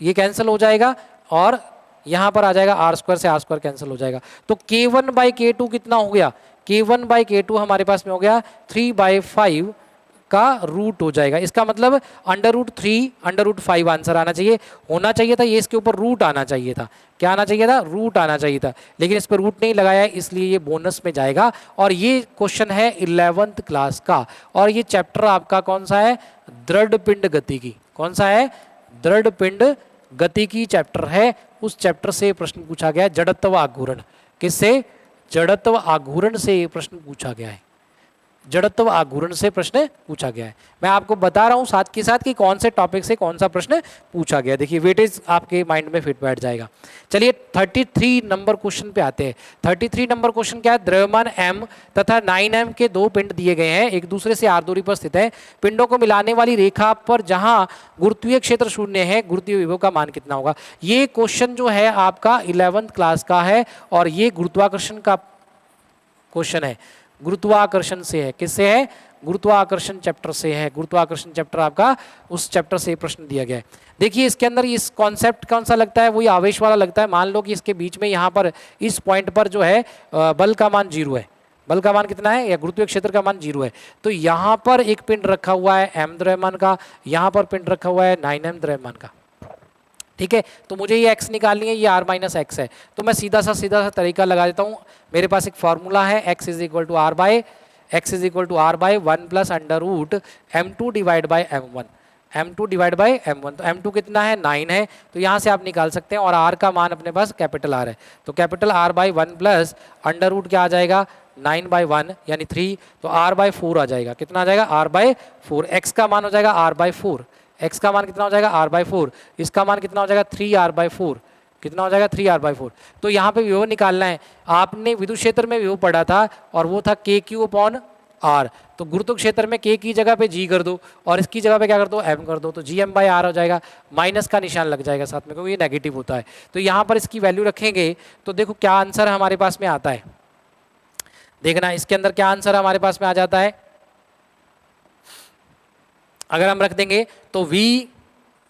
ये कैंसिल हो जाएगा और यहाँ पर आ जाएगा r² से r² कैंसिल हो जाएगा। तो k1/k2 कितना हो गया, k1/k2 हमारे पास में हो गया 3/5 का रूट हो जाएगा। इसका मतलब √3 √5 आंसर आना चाहिए, होना चाहिए था ये, इसके ऊपर रूट आना चाहिए था। क्या आना चाहिए था, रूट आना चाहिए था, लेकिन इस पर रूट नहीं लगाया है इसलिए ये बोनस में जाएगा। और ये क्वेश्चन है 11th क्लास का और ये चैप्टर आपका कौन सा है, दृढ़ पिंड गतिकी। कौन सा है, दृढ़ पिंड गतिकी चैप्टर है। उस चैप्टर से प्रश्न पूछा गया है, जड़त्व आघूर्ण। किससे, जड़त्व आघूर्ण से ये प्रश्न पूछा गया है। जड़त्व आघूर्ण से प्रश्न पूछा गया है। मैं आपको बता रहा हूं साथ के साथ कि कौन से टॉपिक से कौन सा प्रश्न पूछा गया। देखिए वेटेज आपके माइंड में फिट बैठ जाएगा। चलिए 33 नंबर क्वेश्चन पे आते हैं। 33 नंबर क्वेश्चन क्या है? द्रव्यमान m तथा 9m के दो पिंड दिए गए हैं, एक दूसरे से r दूरी पर स्थित है। पिंडों को मिलाने वाली रेखा पर जहां गुरुत्वीय क्षेत्र शून्य है, गुरुत्वीय विभव का मान कितना होगा? ये क्वेश्चन जो है आपका 11th क्लास का है और ये गुरुत्वाकर्षण का क्वेश्चन है। गुरुत्वाकर्षण से है, किससे है? गुरुत्वाकर्षण चैप्टर से है। गुरुत्वाकर्षण चैप्टर आपका उस चैप्टर से प्रश्न दिया गया है। देखिए इसके अंदर इस कॉन्सेप्ट कौन सा लगता है? वही आवेश वाला लगता है। मान लो कि इसके बीच में यहाँ पर इस पॉइंट पर जो है बल का मान 0 है। बल का मान कितना है? या गुरुत्वीय क्षेत्र का मान 0 है। तो यहाँ पर एक पिंड रखा हुआ है m द्रव्यमान का, यहाँ पर पिंड रखा हुआ है 9m द्रव्यमान का। ठीक है, तो मुझे ये x निकालनी है, ये r माइनस एक्स है। तो मैं सीधा सा तरीका लगा देता हूँ। मेरे पास एक फॉर्मूला है x is equal to r by 1 plus under root m2 divide by m1। m2 divide by m1, तो m2 कितना है? 9 है। तो यहाँ से आप निकाल सकते हैं और r का मान अपने पास कैपिटल R है। तो capital R by 1 plus under root क्या आ जाएगा? 9 बाई 1 यानी 3। तो r बाई 4 आ जाएगा। कितना आ जाएगा? r by 4। x का मान हो जाएगा r बाई 4। x का मान कितना हो जाएगा? r by 4। इसका मान कितना हो जाएगा? 3r by 4। कितना हो जाएगा? 3r by 4। तो यहाँ पे विभव निकालना है। आपने विद्युत क्षेत्र में विभव पढ़ा था और वो था KQ अपॉन R। तो गुरुत्व क्षेत्र में K की जगह पे G कर दो और इसकी जगह पे क्या कर दो? M कर दो। तो GM बाई R हो जाएगा। माइनस का निशान लग जाएगा साथ में क्योंकि ये नेगेटिव होता है। तो यहाँ पर इसकी वैल्यू रखेंगे तो देखो क्या आंसर हमारे पास में आता है। देखना इसके अंदर क्या आंसर हमारे पास में आ जाता है। अगर हम रख देंगे तो V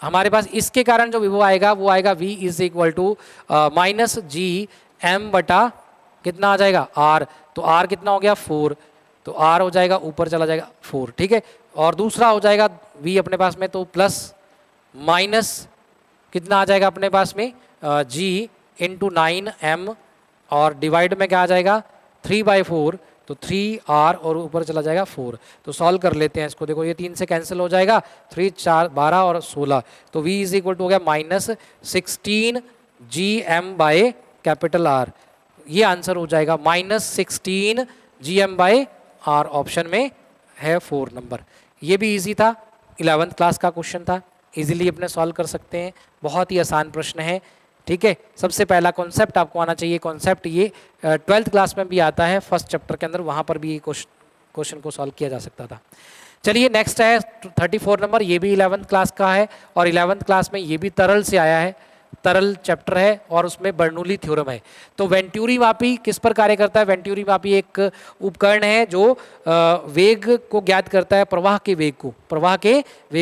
हमारे पास इसके कारण जो विभव आएगा वो आएगा V is equal to minus G M बटा कितना आ जाएगा? R। तो R कितना हो गया? 4। तो R हो जाएगा ऊपर चला जाएगा 4। ठीक है, और दूसरा हो जाएगा V अपने पास में तो प्लस माइनस कितना आ जाएगा अपने पास में? G इंटू 9M और डिवाइड में क्या आ जाएगा? 3/4। तो 3r और ऊपर चला जाएगा 4। तो सॉल्व कर लेते हैं इसको। देखो ये 3 से कैंसिल हो जाएगा। 3 4 12 और 16। तो v इज इक्वल टू हो गया minus 16 GM by capital R। ये आंसर हो जाएगा minus 16 GM by R। Option में है 4 नंबर। ये भी इजी था, 11th क्लास का क्वेश्चन था, इजीली अपने सॉल्व कर सकते हैं। बहुत ही आसान प्रश्न है। ठीक है, सबसे पहला कॉन्सेप्ट आपको आना चाहिए। कॉन्सेप्ट ये 12th क्लास में भी आता है, फर्स्ट चैप्टर के अंदर, वहाँ पर भी ये क्वेश्चन को सॉल्व किया जा सकता था। चलिए नेक्स्ट है 34 नंबर। ये भी 11th क्लास का है और 11th क्लास में ये भी तरल से आया है। तरल चैप्टर है और उसमें बर्नौली थ्योरम है। तो वेंटुरी मापी किस पर कार्य करता है? वेंटुरी मापी एक उपकरण है जो वेग को ज्ञात करता है, प्रवाह के वेग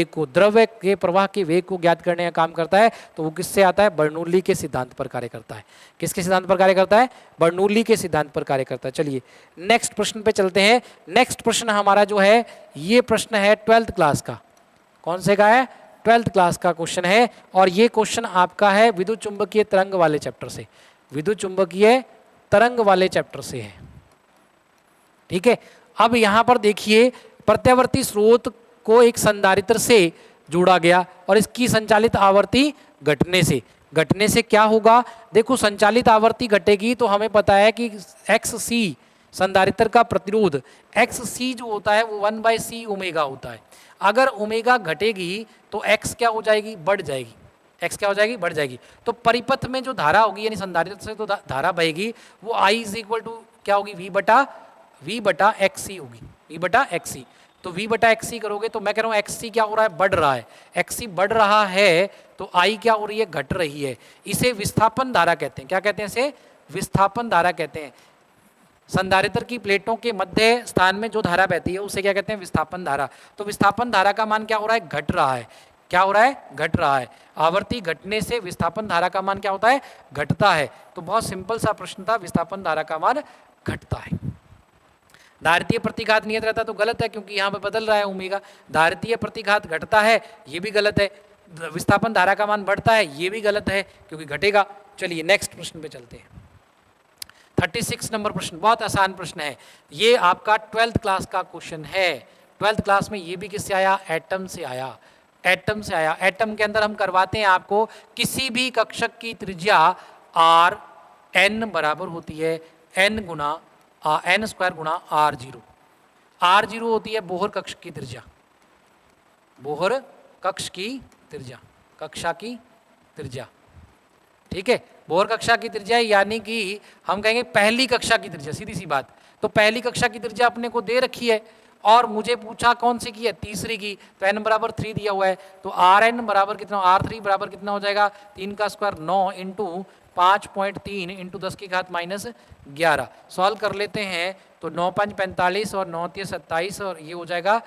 को द्रव्य के प्रवाह के वेग को ज्ञात करने का काम करता है। तो वो किससे आता है? बर्नौली के सिद्धांत पर कार्य करता है। किसके सिद्धांत पर कार्य करता है? बर्नौली के सिद्धांत पर कार्य करता है। चलिए नेक्स्ट प्रश्न पे चलते हैं। नेक्स्ट प्रश्न हमारा जो है ये प्रश्न है 12th क्लास का। कौन से का है? 12th क्लास का क्वेश्चन है और ये क्वेश्चन आपका है विद्युत चुंबकीय तरंग वाले चैप्टर से। विद्युत चुंबकीय तरंग वाले चैप्टर से है। ठीक है, अब यहां पर देखिए प्रत्यावर्ती स्रोत को एक संधारित्र से जोड़ा गया और इसकी संचालित आवर्ती घटने से क्या होगा? देखो संचालित आवर्ती घटेगी तो हमें पता है कि XC संधारित्र का प्रतिरोध XC जो होता है वो 1/c ओमेगा होता है। अगर ओमेगा घटेगी तो x क्या हो जाएगी? बढ़ जाएगी। x क्या हो जाएगी? बढ़ जाएगी। तो परिपथ में जो धारा होगी यानी संधारित्र से तो धारा बहेगी वो I इज इक्वल टू क्या होगी? V बटा XC होगी। V बटा XC। तो V बटा XC करोगे तो मैं कह रहा हूँ XC क्या हो रहा है? बढ़ रहा है। XC बढ़ रहा है तो I क्या हो रही है? घट रही है। इसे विस्थापन धारा कहते हैं। क्या कहते हैं इसे? विस्थापन धारा कहते हैं। संधारित्र की प्लेटों के मध्य स्थान में जो धारा बहती है उसे क्या कहते हैं? विस्थापन धारा। तो विस्थापन धारा का मान क्या हो रहा है? घट रहा है। क्या हो रहा है? घट रहा है। आवर्ती घटने से विस्थापन धारा का मान क्या होता है? घटता है। तो बहुत सिंपल सा प्रश्न था, विस्थापन धारा का मान घटता है। धारितीय प्रतिघात नियत रहता तो गलत है क्योंकि यहाँ पे बदल रहा है ओमेगा। धारितीय प्रतिघात घटता है, ये भी गलत है। विस्थापन धारा का मान बढ़ता है, ये भी गलत है क्योंकि घटेगा। चलिए नेक्स्ट प्रश्न पे चलते हैं। 36 नंबर प्रश्न, बहुत आसान प्रश्न है। ये आपका 12th क्लास का क्वेश्चन है। 12th क्लास में ये भी किससे आया? एटम से आया। एटम से आया। एटम के अंदर हम करवाते हैं आपको किसी भी कक्षक की त्रिज्या r n बराबर होती है n स्क्वायर गुणा r0। R0 होती है बोहर कक्ष की त्रिज्या, बोहर कक्ष की त्रिज्या, कक्षा की त्रिज्या, ठीक है, बोहर कक्षा की त्रिज्या, यानी कि हम कहेंगे पहली कक्षा की त्रिज्या, सीधी सी बात। तो पहली कक्षा की त्रिज्या अपने को दे रखी है और मुझे पूछा कौन सी की है, तीसरी की, तो n बराबर 3 दिया हुआ है, तो Rn बराबर कितना, R3 बराबर कितना हो जाएगा, 3 का स्क्वायर 9 इंटू 5.3 इंटू 10 की घात -11। सॉल्व कर लेते हैं तो 9 5 45 और 9 3 27 और ये हो जाएगा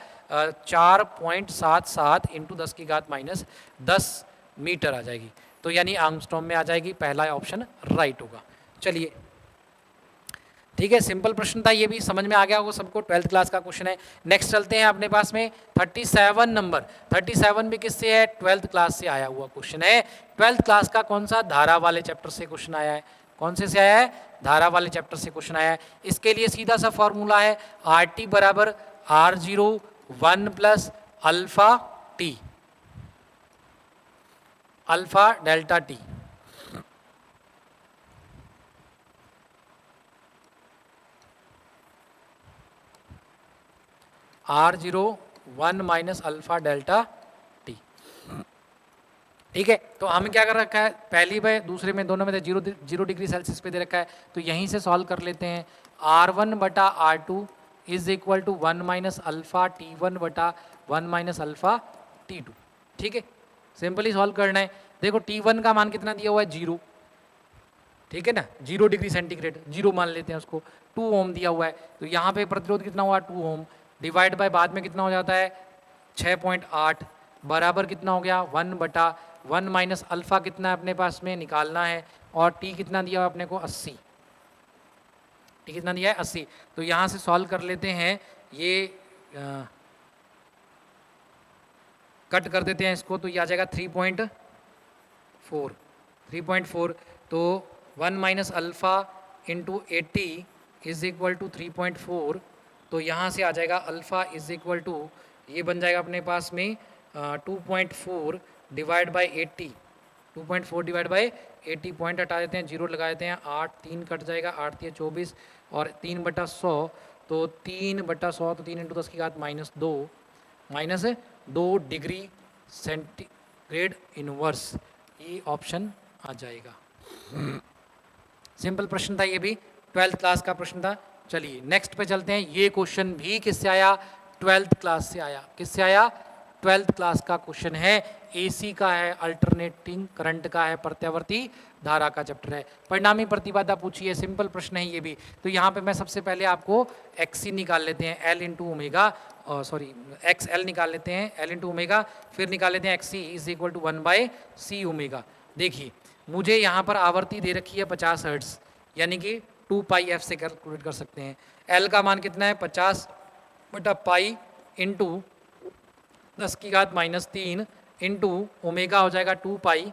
4.77 इंटू 10 की घात -10 मीटर आ जाएगी। तो यानी आर्मस्ट्रॉन्ग में आ जाएगी, पहला ऑप्शन राइट होगा। चलिए ठीक है, सिंपल प्रश्न था, ये भी समझ में आ गया होगा सबको, 12th क्लास का क्वेश्चन है। नेक्स्ट चलते हैं अपने पास में 37 नंबर। 37 भी किससे है, 12th क्लास से आया हुआ क्वेश्चन है। 12th क्लास का कौन सा, धारा वाले चैप्टर से क्वेश्चन आया है। कौन से आया है, धारा वाले चैप्टर से क्वेश्चन आया है। इसके लिए सीधा सा फॉर्मूला है RT बराबर R0 1 plus alpha T, alpha delta T. R0 1 minus alpha delta T, ठीक है। तो हमें क्या कर रखा है, पहली में दूसरे में दोनों में 0 डिग्री सेल्सियस पे दे रखा है, तो यहीं से सॉल्व कर लेते हैं। R1 बटा R2 is equal to 1 minus alpha T1 बटा 1 माइनस अल्फा T2, ठीक है। सिंपली सॉल्व करना है। देखो T1 का मान कितना दिया हुआ है, 0, ठीक है ना, 0 डिग्री सेंटीग्रेड, 0 मान लेते हैं उसको। 2 ओम दिया हुआ है, तो यहाँ पे प्रतिरोध कितना हुआ, 2 ओम, डिवाइड बाय बाद में कितना हो जाता है 6.8, बराबर कितना हो गया 1 बटा 1 माइनस अल्फा कितना है अपने पास में निकालना है, और टी कितना दिया हुआ अपने को 80, टी कितना दिया है 80। तो यहाँ से सॉल्व कर लेते हैं, ये कट कर देते हैं इसको, तो ये आ जाएगा 3.4, तो 1 minus alpha into 80 is equal to 3.4। तो यहाँ से आ जाएगा अल्फ़ा इज इक्वल टू, ये बन जाएगा अपने पास में 2.4 divide by 80, 2.4 divide by 80, point हटा देते हैं, 0 लगा देते हैं, 8 3 कट जाएगा, 8 3 24 और 3 बटा 100, तो 3 बटा 100 तो 3 इंटू 10 की घात -2 डिग्री सेंटीग्रेड इनवर्स, ये ऑप्शन आ जाएगा। सिंपल प्रश्न था, ये भी 12th क्लास का प्रश्न था। चलिए नेक्स्ट पे चलते हैं। ये क्वेश्चन भी किससे आया, 12th क्लास से आया। किससे आया, 12th क्लास का क्वेश्चन है, एसी का है, अल्टरनेटिंग करंट का है, प्रत्यावर्ती धारा का चैप्टर है। परिणामी प्रतिबाधा पूछी है, सिंपल प्रश्न है ये भी। तो यहाँ पे मैं सबसे पहले आपको XC निकाल लेते हैं, L into omega, sorry XL निकाल लेते हैं, L इंटू ओमेगा, फिर निकाल लेते हैं XC is equal to 1/C omega. देखिए मुझे यहाँ पर आवर्ती दे रखी है 50 हर्ट्ज, यानी कि 2 पाई f से कैलकुलेट कर सकते हैं। L का मान कितना है 50 बटा पाई इंटू 10 की घात -3 इंटू ओमेगा हो जाएगा 2 पाई,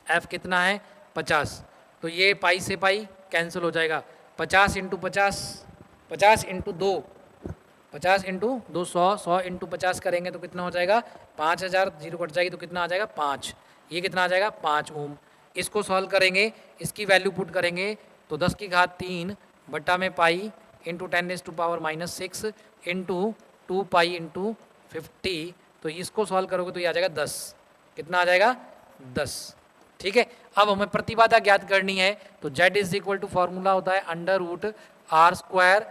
f कितना है 50, तो ये पाई से पाई कैंसिल हो जाएगा, 50 इंटू 50, 50 इंटू 2, 50 इंटू 200, 100 इंटू 50 करेंगे तो कितना हो जाएगा 5000, 0 कट जाएगी तो कितना आ जाएगा 5, ये कितना आ जाएगा 5 ओम। इसको सॉल्व करेंगे, इसकी वैल्यू पुट करेंगे तो 10 की घात 3 बट्टा में pi into 10⁻⁻6 into 2 pi into 50, तो इसको सॉल्व करोगे तो ये आ जाएगा 10, कितना आ जाएगा 10, ठीक है। अब हमें प्रतिबाधा ज्ञात करनी है, तो Z is equal to formula होता है √R²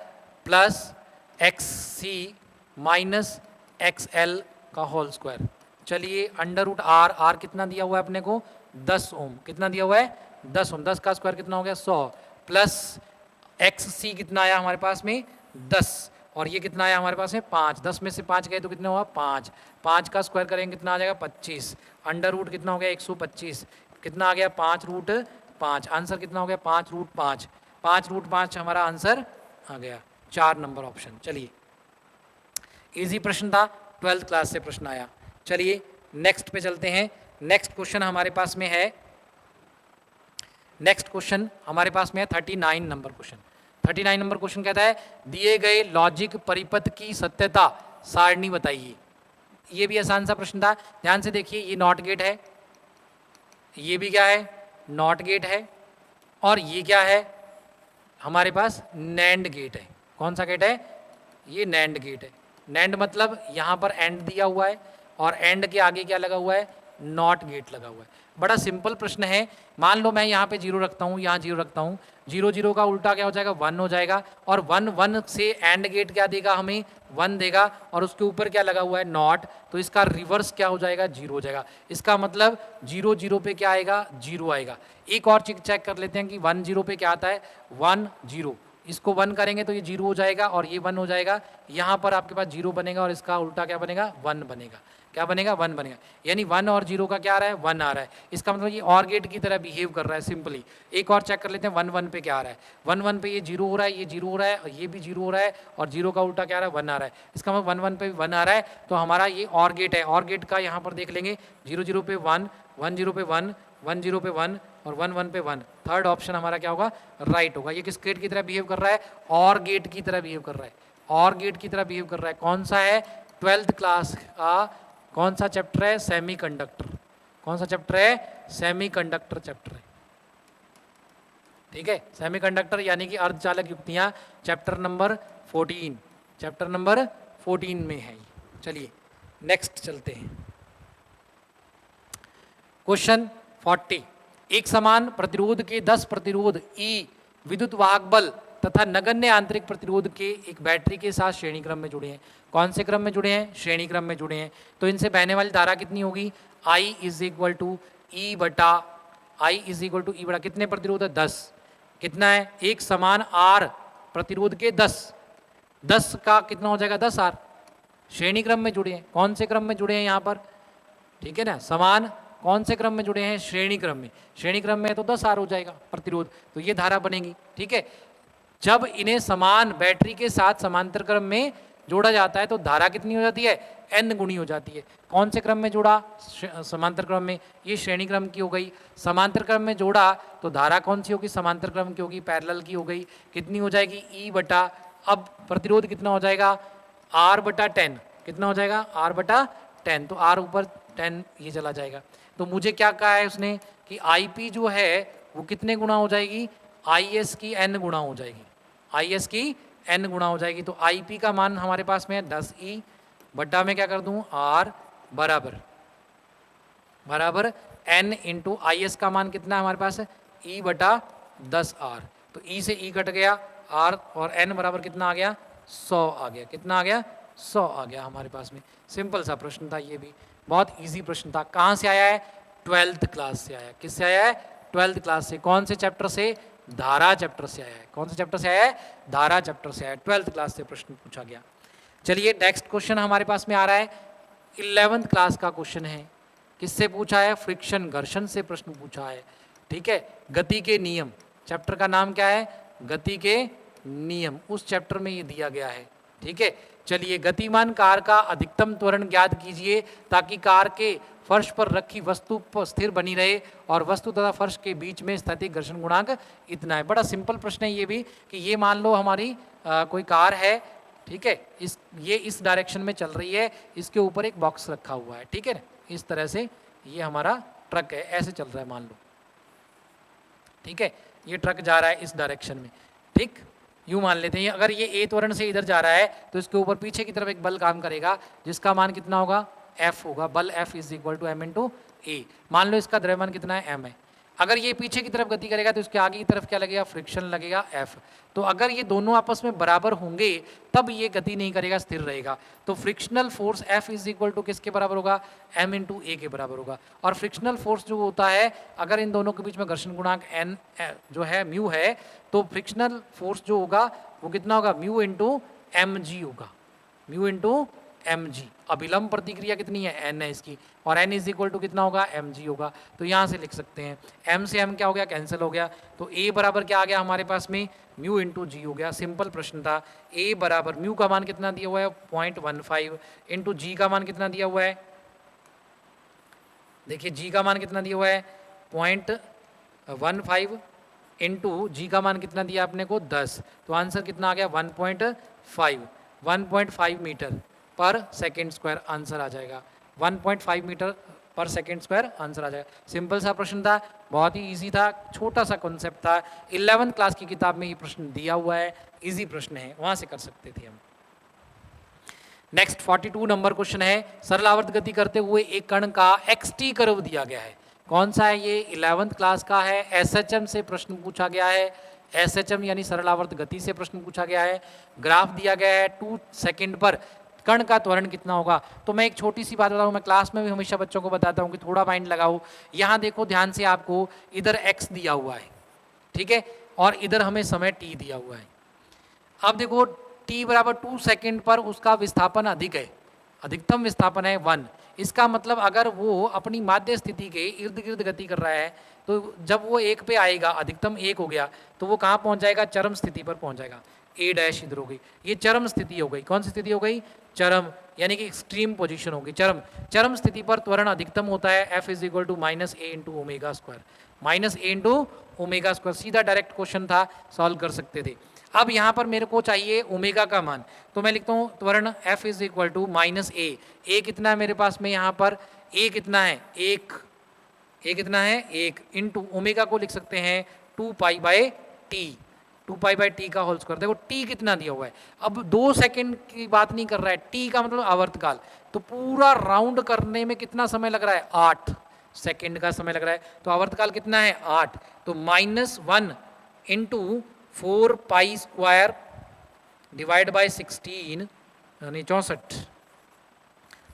plus XC minus XL का होल स्क्वायर। चलिए √R कितना दिया हुआ है अपने को 10 ओम, कितना दिया हुआ है 10 ओम, 10 का स्क्वायर कितना हो गया 100, प्लस XC कितना आया हमारे पास में 10, और ये कितना आया हमारे पास में 5, 10 में से 5 गए तो कितना हुआ 5, 5 का स्क्वायर करेंगे कितना आ जाएगा 25, अंडर रूट कितना हो गया 125, कितना आ गया 5√5, आंसर कितना हो गया 5√5, 5√5 हमारा आंसर आ गया, 4 नंबर ऑप्शन। चलिए इजी प्रश्न था, 12th क्लास से प्रश्न आया। चलिए नेक्स्ट पे चलते हैं। नेक्स्ट क्वेश्चन हमारे पास में है, नेक्स्ट क्वेश्चन हमारे पास में है 39 नंबर क्वेश्चन। 39 नंबर क्वेश्चन कहता है दिए गए लॉजिक परिपथ की सत्यता सारणी बताइए। ये भी आसान सा प्रश्न था, ध्यान से देखिए, ये नॉट गेट है, ये भी क्या है नॉट गेट है, और ये क्या है हमारे पास नैंड गेट है। कौन सा गेट है ये नैंड गेट है। नैंड मतलब यहाँ पर एंड दिया हुआ है और एंड के आगे क्या लगा हुआ है, नॉट गेट लगा हुआ है। बड़ा सिंपल प्रश्न है। मान लो मैं यहाँ पे 0 रखता हूँ, यहाँ 0 रखता हूँ, 0 0 का उल्टा क्या हो जाएगा, 1 हो जाएगा। और 1 1 से एंड गेट क्या देगा हमें, 1 देगा, और उसके ऊपर क्या लगा हुआ है, नॉट, तो इसका रिवर्स क्या हो जाएगा, 0 हो जाएगा। इसका मतलब 0 0 पे क्या आएगा, 0 आएगा। एक और चीज चेक कर लेते हैं कि 1 0 पे क्या आता है, 1 0, इसको 1 करेंगे तो ये 0 हो जाएगा और ये 1 हो जाएगा। यहाँ पर आपके पास 0 बनेगा और इसका उल्टा क्या बनेगा, 1 बनेगा। क्या बनेगा, 1 बनेगा। यानी 1 और 0 का क्या आ रहा है, 1 आ रहा है। इसका मतलब ये और गेट की तरह बिहेव कर रहा है सिंपली। एक और चेक कर लेते हैं, 1 1 पे क्या आ रहा है, 1 1 पे ये 0 हो रहा है, ये 0 हो रहा है, और ये भी 0 हो रहा है, और 0 का उल्टा क्या आ रहा है, 1 आ रहा है। इसका मतलब 1 1 पे 1 आ रहा है, तो हमारा ये और गेट है। और गेट का यहाँ पर देख लेंगे, 0 0 पे 1, 1 0 पे 1, 1 0 पे 1 और 1 1 पे 1। थर्ड ऑप्शन हमारा क्या होगा, राइट होगा। ये किस गेट की तरह बिहेव कर रहा है, और गेट की तरह बिहेव कर रहा है, और गेट की तरह बिहेव कर रहा है। कौन सा है, 12th क्लास का कौन सा चैप्टर है, सेमीकंडक्टर। कौन सा चैप्टर है, सेमीकंडक्टर चैप्टर है। ठीक है, सेमीकंडक्टर यानी कि अर्धचालक युक्तियां, चैप्टर नंबर 14, चैप्टर नंबर 14 में है। चलिए नेक्स्ट चलते हैं। क्वेश्चन 40, एक समान प्रतिरोध के 10 प्रतिरोध ई विद्युत वाहक बल तथा नगण्य आंतरिक प्रतिरोध के एक बैटरी के साथ श्रेणी क्रम में जुड़े हैं। कौन से क्रम में जुड़े हैं, श्रेणी क्रम में जुड़े हैं। तो इनसे बहने वाली धारा कितनी होगी, I इज इक्वल टू ई बटा कितने प्रतिरोध है, 10। कितना है, एक समान R प्रतिरोध के 10 का कितना हो जाएगा, 10 R। श्रेणी क्रम में जुड़े हैं, कौन से क्रम में जुड़े हैं यहाँ पर, ठीक है ना, समान कौन से क्रम में जुड़े हैं, श्रेणी क्रम में। श्रेणी क्रम में तो 10 R हो जाएगा प्रतिरोध, तो ये धारा बनेगी। ठीक है, जब इन्हें समान बैटरी के साथ समांतर क्रम में जोड़ा जाता है तो धारा कितनी हो जाती है, n गुणी हो जाती है। कौन से क्रम में जोड़ा, समांतर क्रम में, ये श्रेणी क्रम की हो गई। समांतर क्रम में जोड़ा तो धारा कौन सी होगी, समांतर क्रम की होगी, पैरेलल की हो गई। कितनी हो जाएगी, E बटा, अब प्रतिरोध कितना हो जाएगा, R बटा 10। कितना हो जाएगा, R बटा 10, तो R ऊपर 10 ये चला जाएगा। तो मुझे क्या कहा है उसने कि IP जो है वो कितने गुना हो जाएगी, IS की n गुना हो जाएगी, IS की n गुना हो जाएगी। तो IP का मान हमारे पास में है 10E बट्टा में क्या कर दूं, R बराबर n इंटू IS का मान कितना है हमारे पास, E बटा 10R। तो E से E कट गया, R और n बराबर कितना आ गया, 100 आ गया। कितना आ गया, 100 आ गया हमारे पास में। सिंपल सा प्रश्न था, ये भी बहुत इजी प्रश्न था। कहाँ से आया है, 12th क्लास से आया। किससे आया है, 12th क्लास से। कौन से चैप्टर से, धारा चैप्टर से आया है। कौन से चैप्टर से आया है, धारा चैप्टर से आया है। 12th क्लास से प्रश्न पूछा गया। चलिए नेक्स्ट क्वेश्चन हमारे पास में आ रहा है, 11th क्लास का क्वेश्चन है। किससे पूछा है, फ्रिक्शन, घर्षण से प्रश्न पूछा है। ठीक है, गति के नियम, चैप्टर का नाम क्या है, गति के नियम, उस चैप्टर में ये दिया गया है। ठीक है, चलिए, गतिमान कार का अधिकतम त्वरण ज्ञात कीजिए ताकि कार के फर्श पर रखी वस्तु पर स्थिर बनी रहे और वस्तु तथा फर्श के बीच में स्थैतिक घर्षण गुणांक इतना है। बड़ा सिंपल प्रश्न है ये भी, कि ये मान लो हमारी कोई कार है, ठीक है, ये इस डायरेक्शन में चल रही है, इसके ऊपर एक बॉक्स रखा हुआ है। ठीक है ना, इस तरह से ये हमारा ट्रक है, ऐसे चल रहा है मान लो। ठीक है, ये ट्रक जा रहा है इस डायरेक्शन में। ठीक, यूँ मान लेते हैं, अगर ये ए त्वरण से इधर जा रहा है तो इसके ऊपर पीछे की तरफ एक बल काम करेगा जिसका मान कितना होगा, F होगा। बल F is equal to m into A. मान लो इसका द्रव्यमान कितना है, m है। अगर ये पीछे की तरफ गति करेगा तो इसके आगे की तरफ क्या लगेगा, फ्रिक्शन लगेगा, F। तो अगर ये दोनों आपस में बराबर होंगे तब ये गति नहीं करेगा, स्थिर रहेगा। तो frictional force F is equal to किसके बराबर होगा, m इंटू ए के बराबर होगा। और फ्रिक्शनल फोर्स जो होता है, अगर इन दोनों के बीच में घर्षण गुणांक n जो है म्यू है, तो फ्रिक्शनल फोर्स जो होगा वो कितना होगा, म्यू इंटू mg होगा, म्यू इंटू mg। अभिलंब प्रतिक्रिया कितनी है, n है इसकी, और n इज इक्वल टू कितना होगा, mg होगा। तो यहाँ से लिख सकते हैं, m से m क्या हो गया, कैंसिल हो गया। तो a बराबर क्या आ गया हमारे पास में, म्यू इंटू जी हो गया। सिंपल प्रश्न था। a बराबर म्यू का मान कितना दिया हुआ है, 0.15 इंटू जी का मान कितना दिया हुआ है, देखिए जी का मान कितना दिया हुआ है 0.15 इंटू जी का मान कितना दिया आपने को 10। तो आंसर कितना आ गया 1.5 मीटर पर सेकेंड स्क्वायर आंसर आ जाएगा। 1.5 मीटर पर सेकेंड स्क्वायर आंसर आ जाएगा। सिंपल सा प्रश्न था, बहुत ही इजी था, छोटा सा कॉन्सेप्ट था। 11th क्लास की किताब में ये प्रश्न दिया हुआ है, इजी प्रश्न है, वहाँ से कर सकते थे हम। नेक्स्ट 42 नंबर क्वेश्चन है, सरल आवर्त गति करते हुए एक कण का xt कर्व दिया गया है। कौन सा है ये? 11th क्लास का है, एसएचएम से प्रश्न पूछा गया है। एसएचएम यानी सरल आवर्त गति से प्रश्न पूछा गया है। ग्राफ दिया गया है 2 सेकंड पर कण का त्वरण कितना होगा। तो मैं एक छोटी सी बात बताऊं, मैं क्लास में भी हमेशा बच्चों को बताता हूं कि थोड़ा माइंड लगाओ। यहाँ देखो ध्यान से, आपको इधर x दिया हुआ है, ठीक है, और इधर हमें समय t दिया हुआ है। अब देखो t बराबर 2 सेकंड पर उसका विस्थापन अधिक है, अधिकतम विस्थापन है 1। इसका मतलब अगर वो अपनी माध्य स्थिति के इर्द गिर्द गति कर रहा है तो जब वो 1 पे आएगा, अधिकतम 1 हो गया, तो वो कहाँ पहुँच जाएगा? चरम स्थिति पर पहुँच जाएगा। ए डैश इधर हो गई, ये चरम स्थिति हो गई। कौन सी स्थिति हो गई? चरम, यानी कि एक्सट्रीम पोजीशन होगी। चरम स्थिति पर त्वरण अधिकतम होता है F is equal to minus A into omega square, minus A into omega square. सीधा डायरेक्ट क्वेश्चन था, सॉल्व कर सकते थे। अब यहाँ पर मेरे को चाहिए ओमेगा का मान, तो मैं लिखता हूँ त्वरण F is equal to minus A. A कितना है मेरे पास में यहाँ पर? ए कितना है? एक। ए कितना है? एक, इंटू ओमेगा को लिख सकते हैं 2 pi by T, 2 pi by T का होल स्क्वायर। देखो टी कितना दिया हुआ है, अब 2 सेकंड की बात नहीं कर रहा है, टी का मतलब आवर्तकाल। तो पूरा राउंड करने में कितना समय लग रहा है? 8 सेकंड का समय लग रहा है। तो आवर्तकाल कितना है? 8। तो -1 into 4 pi square divide bye 16 यानी 64।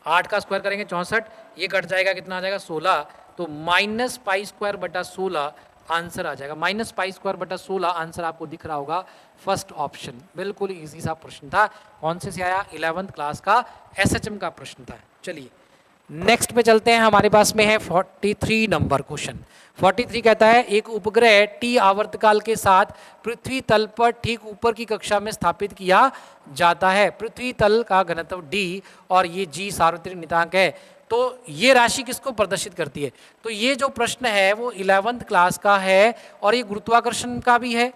8 का स्क्वायर करेंगे 64, ये कट जाएगा, कितना आ जाएगा? 16। तो माइनस पाई स्क्वायर बटा 16 आंसर आ जाएगा। माइनस पाई स्क्वायर बटा 16 आंसर आपको दिख रहा होगा, फर्स्ट ऑप्शन। बिल्कुल इजी सा प्रश्न था। कौन से आया? 11th क्लास का एसएचएम का प्रश्न था। चलिए नेक्स्ट पे चलते हैं, हमारे पास में है 43 नंबर क्वेश्चन। 43 कहता है एक उपग्रह टी आवर्तकाल के साथ पृथ्वी तल पर ठीक ऊपर की कक्षा में स्थापित किया जाता है। पृथ्वी तल का घनत्व d और ये g सार्वत्रिक नियतांक है। तो ये राशि किसको प्रदर्शित करती है? तो ये जो प्रश्न है वो 11th क्लास का है और ये गुरुत्वाकर्षण का भी है,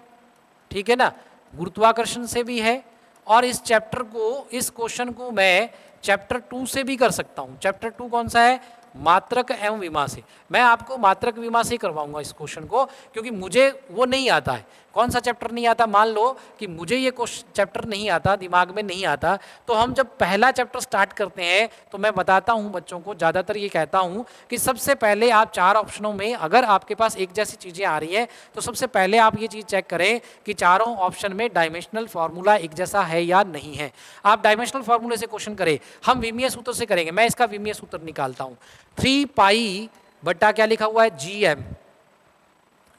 ठीक है ना, गुरुत्वाकर्षण से भी है। और इस चैप्टर को, इस क्वेश्चन को मैं चैप्टर 2 से भी कर सकता हूँ। चैप्टर 2 कौन सा है? मात्रक एवं विमा से। मैं आपको मात्रक विमा से करवाऊंगा इस क्वेश्चन को, क्योंकि मुझे वो नहीं आता है। कौन सा चैप्टर नहीं आता? मान लो कि मुझे ये चैप्टर नहीं आता, दिमाग में नहीं आता, तो हम जब पहला चैप्टर स्टार्ट करते हैं तो मैं बताता हूँ बच्चों को, ज़्यादातर ये कहता हूँ कि सबसे पहले आप 4 ऑप्शनों में अगर आपके पास एक जैसी चीज़ें आ रही हैं तो सबसे पहले आप ये चीज़ चेक करें कि चारों ऑप्शन में डायमेंशनल फार्मूला एक जैसा है या नहीं है। आप डायमेंशनल फार्मूले से क्वेश्चन करें, हम विमीय सूत्र से करेंगे। मैं इसका विमीय सूत्र निकालता हूँ। 3 पाई बट्टा क्या लिखा हुआ है? GM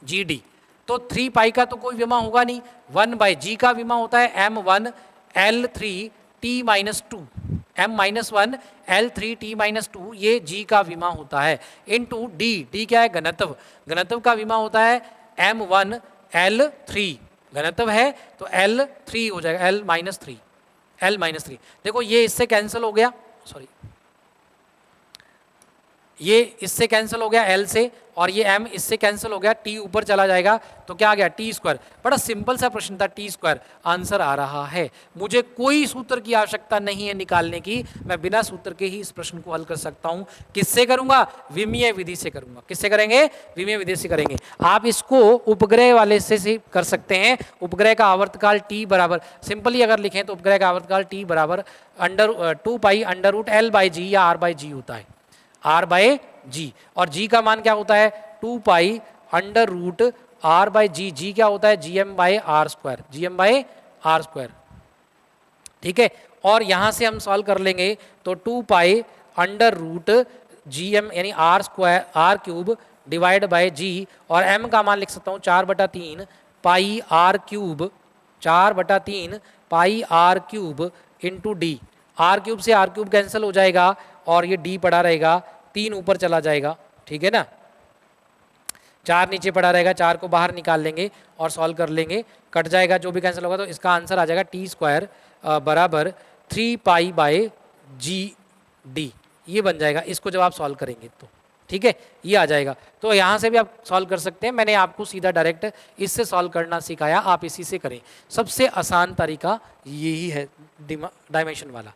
GD। तो 3 पाई का तो कोई विमा होगा नहीं, 1 बाई जी का विमा होता है M1 L3 T minus 2, M-1 L3 T minus 2, ये जी का विमा होता है, इनटू D क्या है? घनत्व। घनत्व का विमा होता है M1 L3, घनत्व है तो L3 हो जाएगा, L-3। देखो ये इससे कैंसिल हो गया, सॉरी ये इससे कैंसिल हो गया L से, और ये M इससे कैंसिल हो गया, T ऊपर चला जाएगा तो क्या आ गया? T square. बड़ा सिंपल सा प्रश्न था, T स्क्वायर आंसर आ रहा है। मुझे कोई सूत्र की आवश्यकता नहीं है निकालने की, मैं बिना सूत्र के ही इस प्रश्न को हल कर सकता हूँ। किससे करूँगा? विमीय विधि से करूँगा। किससे करेंगे? विमीय विधि से करेंगे। आप इसको उपग्रह वाले से कर सकते हैं। उपग्रह का आवर्तकाल T बराबर, सिंपली अगर लिखें तो उपग्रह का आवर्तकाल T बराबर 2 pi under root L by G या R बाई जी होता है, R बाय जी। और G का मान क्या होता है? 2 pi under root R by G. G क्या होता है? GM by R square, GM by R square, ठीक है। और यहाँ से हम सॉल्व कर लेंगे तो 2 पाई अंडर रूट GM यानी R square, R cube divide by G, और M का मान लिख सकता हूँ 4/3 पाई R क्यूब, 4/3 पाई R cube into D। R cube से R क्यूब कैंसिल हो जाएगा और ये D पड़ा रहेगा, 3 ऊपर चला जाएगा, ठीक है ना, 4 नीचे पड़ा रहेगा, 4 को बाहर निकाल लेंगे और सॉल्व कर लेंगे, कट जाएगा, जो भी कैंसिल होगा, तो इसका आंसर आ जाएगा T स्क्वायर बराबर 3 पाई बाय GD। ये बन जाएगा इसको जब आप सॉल्व करेंगे तो, ठीक है, ये आ जाएगा। तो यहाँ से भी आप सॉल्व कर सकते हैं। मैंने आपको सीधा डायरेक्ट इससे सॉल्व करना सिखाया, आप इसी से करें। सबसे आसान तरीका यही है डायमेंशन वाला।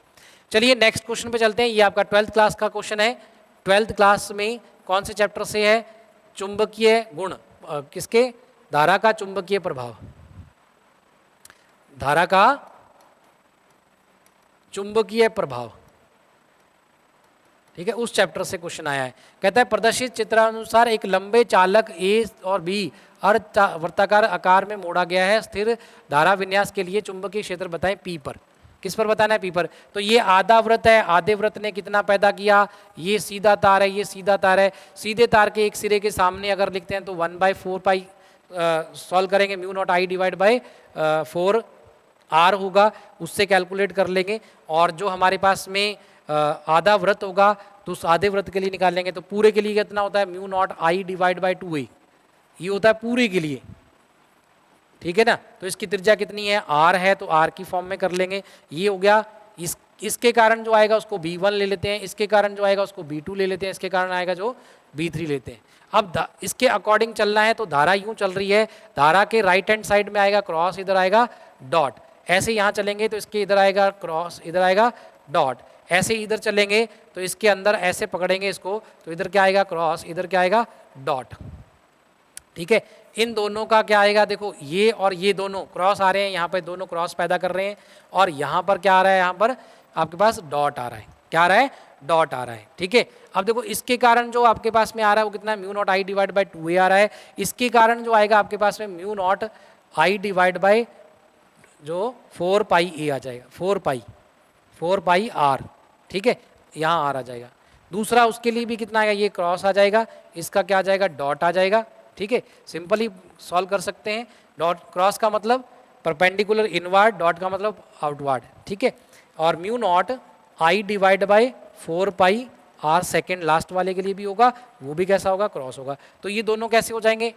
चलिए नेक्स्ट क्वेश्चन पे चलते हैं। ये आपका 12th क्लास का क्वेश्चन है। 12th क्लास में कौन से चैप्टर से है? चुंबकीय गुण, किसके? धारा का चुंबकीय प्रभाव, धारा का चुंबकीय प्रभाव, ठीक है, उस चैप्टर से क्वेश्चन आया है। कहता है प्रदर्शित चित्रानुसार एक लंबे चालक ए और बी अर्धवृत्ताकार आकार में मोड़ा गया है, स्थिर धारा विन्यास के लिए चुंबकीय क्षेत्र बताएं पी पर। किस पर बताना है? पी पर। तो ये आधा वृत्त है, आधे वृत्त ने कितना पैदा किया, ये सीधा तार है, ये सीधा तार है, सीधे तार के एक सिरे के सामने अगर लिखते हैं तो 1/4 पाई सॉल्व करेंगे, mu naught I divide by 4 R होगा, उससे कैलकुलेट कर लेंगे। और जो हमारे पास में आधा वृत्त होगा तो उस आधे वृत्त के लिए निकाल लेंगे, तो पूरे के लिए कितना होता है, mu naught I divide by 2a, ये होता है पूरे के लिए, ठीक है ना। तो इसकी त्रिज्या कितनी है, r है, तो r की फॉर्म में कर लेंगे। ये हो गया, इसके कारण जो आएगा उसको b1 ले लेते हैं, इसके कारण जो आएगा उसको b2 ले लेते हैं, इसके कारण आएगा जो b3 लेते हैं। अब इसके अकॉर्डिंग चलना है, तो धारा यूं चल रही है, धारा के राइट हैंड साइड में आएगा क्रॉस, इधर आएगा डॉट, ऐसे यहाँ चलेंगे तो इसके इधर आएगा क्रॉस, इधर आएगा डॉट, ऐसे इधर चलेंगे तो इसके अंदर ऐसे पकड़ेंगे इसको, तो इधर क्या आएगा क्रॉस, इधर क्या आएगा डॉट, ठीक है। इन दोनों का क्या आएगा, देखो ये और ये दोनों क्रॉस आ रहे हैं, यहाँ पे दोनों क्रॉस पैदा कर रहे हैं, और यहाँ पर क्या आ रहा है, यहाँ पर आपके पास डॉट आ रहा है, क्या आ रहा है, डॉट आ रहा है, ठीक है। अब देखो इसके कारण जो आपके पास में आ रहा है वो कितना है, mu naught I divide by 2a आ रहा है, इसके कारण जो आएगा आपके पास में mu naught I divide by जो 4 पाई a आ जाएगा, 4 पाई r, ठीक है, यहाँ r आ जाएगा। दूसरा उसके लिए भी कितना आएगा, ये क्रॉस आ जाएगा, इसका क्या आ जाएगा, डॉट आ जाएगा, ठीक है। सिंपली सॉल्व कर सकते हैं, डॉट क्रॉस का मतलब परपेंडिकुलर इनवर्ड, डॉट का मतलब आउटवर्ड, ठीक है। और mu naught I divide by 4 pi r second last वाले के लिए भी होगा, वो भी कैसा होगा, क्रॉस होगा। तो ये दोनों कैसे हो जाएंगे,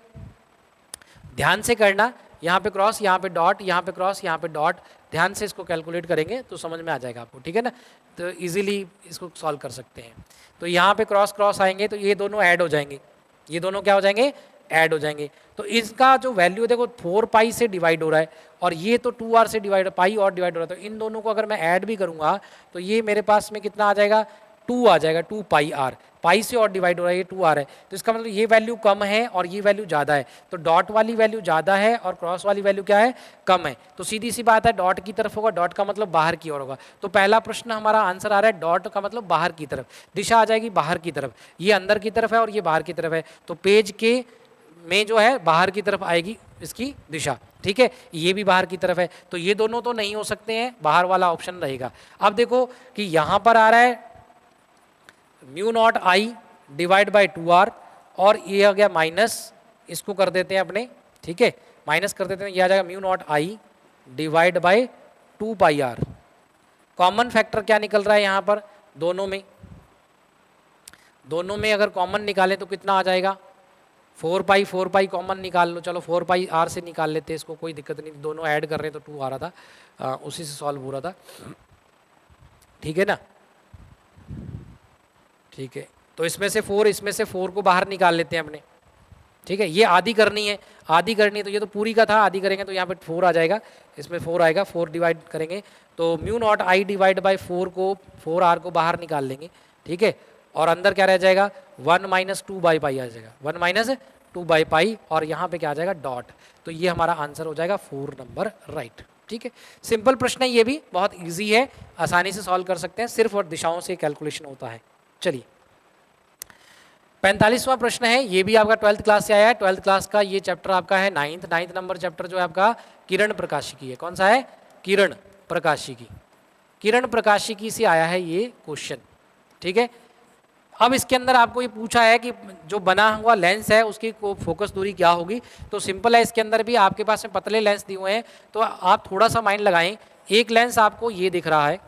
ध्यान से करना, यहाँ पे क्रॉस, यहाँ पे डॉट, यहाँ पे क्रॉस, यहाँ पे डॉट, ध्यान से इसको कैलकुलेट करेंगे तो समझ में आ जाएगा आपको, ठीक है ना। तो इजीली इसको सॉल्व कर सकते हैं। तो यहाँ पे क्रॉस क्रॉस आएंगे तो ये दोनों ऐड हो जाएंगे, ये दोनों क्या हो जाएंगे, ऐड हो जाएंगे। तो इसका जो वैल्यू देखो 4 पाई से डिवाइड हो रहा है, और ये तो 2r से डिवाइड, पाई और डिवाइड हो रहा है, तो इन दोनों को अगर मैं ऐड भी करूँगा तो ये मेरे पास में कितना आ जाएगा, 2 आ जाएगा, 2 पाई r, पाई से और डिवाइड हो रहा है, ये 2r है, तो इसका मतलब ये वैल्यू कम है और ये वैल्यू ज़्यादा है, तो डॉट वाली वैल्यू ज़्यादा है और क्रॉस वाली वैल्यू क्या है, कम है। तो सीधी सी बात है, डॉट की तरफ होगा, डॉट का मतलब बाहर की ओर होगा। तो पहला प्रश्न हमारा आंसर आ रहा है डॉट का मतलब बाहर की तरफ, दिशा आ जाएगी बाहर की तरफ, ये अंदर की तरफ है और ये बाहर की तरफ है, तो पेज के में जो है बाहर की तरफ आएगी इसकी दिशा, ठीक है, ये भी बाहर की तरफ है, तो ये दोनों तो नहीं हो सकते हैं, बाहर वाला ऑप्शन रहेगा। अब देखो कि यहाँ पर आ रहा है mu naught I divide by 2r, और ये आ गया माइनस, इसको कर देते हैं अपने, ठीक है, माइनस कर देते हैं, ये आ जाएगा mu naught I divide by 2 pi r। Common factor क्या निकल रहा है यहाँ पर, दोनों में अगर कॉमन निकालें तो कितना आ जाएगा, 4 पाई कॉमन निकाल लो, चलो 4 पाई r से निकाल लेते हैं इसको, कोई दिक्कत नहीं, दोनों ऐड कर रहे हैं तो 2 आ रहा था, उसी से सॉल्व हो रहा था, ठीक है ना, ठीक है। तो इसमें से 4 को बाहर निकाल लेते हैं अपने, ठीक है, ये आधी करनी है, तो ये तो पूरी का था, आधी करेंगे तो यहाँ पे 4 आ जाएगा, इसमें 4 आएगा, 4 डिवाइड करेंगे तो mu naught I divide by 4r को बाहर निकाल लेंगे, ठीक है, और अंदर क्या रह जाएगा, 1 माइनस 2 बाई पाई आ जाएगा, 1 माइनस 2 बाई पाई, और यहाँ पे क्या आ जाएगा, डॉट। तो ये हमारा आंसर हो जाएगा 4 नंबर राइट, ठीक है। सिंपल प्रश्न है, ये भी बहुत ईजी है, आसानी से सॉल्व कर सकते हैं, सिर्फ और दिशाओं से कैलकुलेशन होता है। चलिए 45वां प्रश्न है, ये भी आपका 12th क्लास से आया है, 12th क्लास का ये चैप्टर आपका है 9th नंबर चैप्टर जो है आपका किरण प्रकाशिकी है। कौन सा है, किरण प्रकाशिकी से आया है ये क्वेश्चन, ठीक है। अब इसके अंदर आपको ये पूछा है कि जो बना हुआ लेंस है उसकी फोकस दूरी क्या होगी। तो सिंपल है, इसके अंदर भी आपके पास में पतले लेंस दिए हुए हैं, तो आप थोड़ा सा माइंड लगाएं। एक लेंस आपको ये दिख रहा है,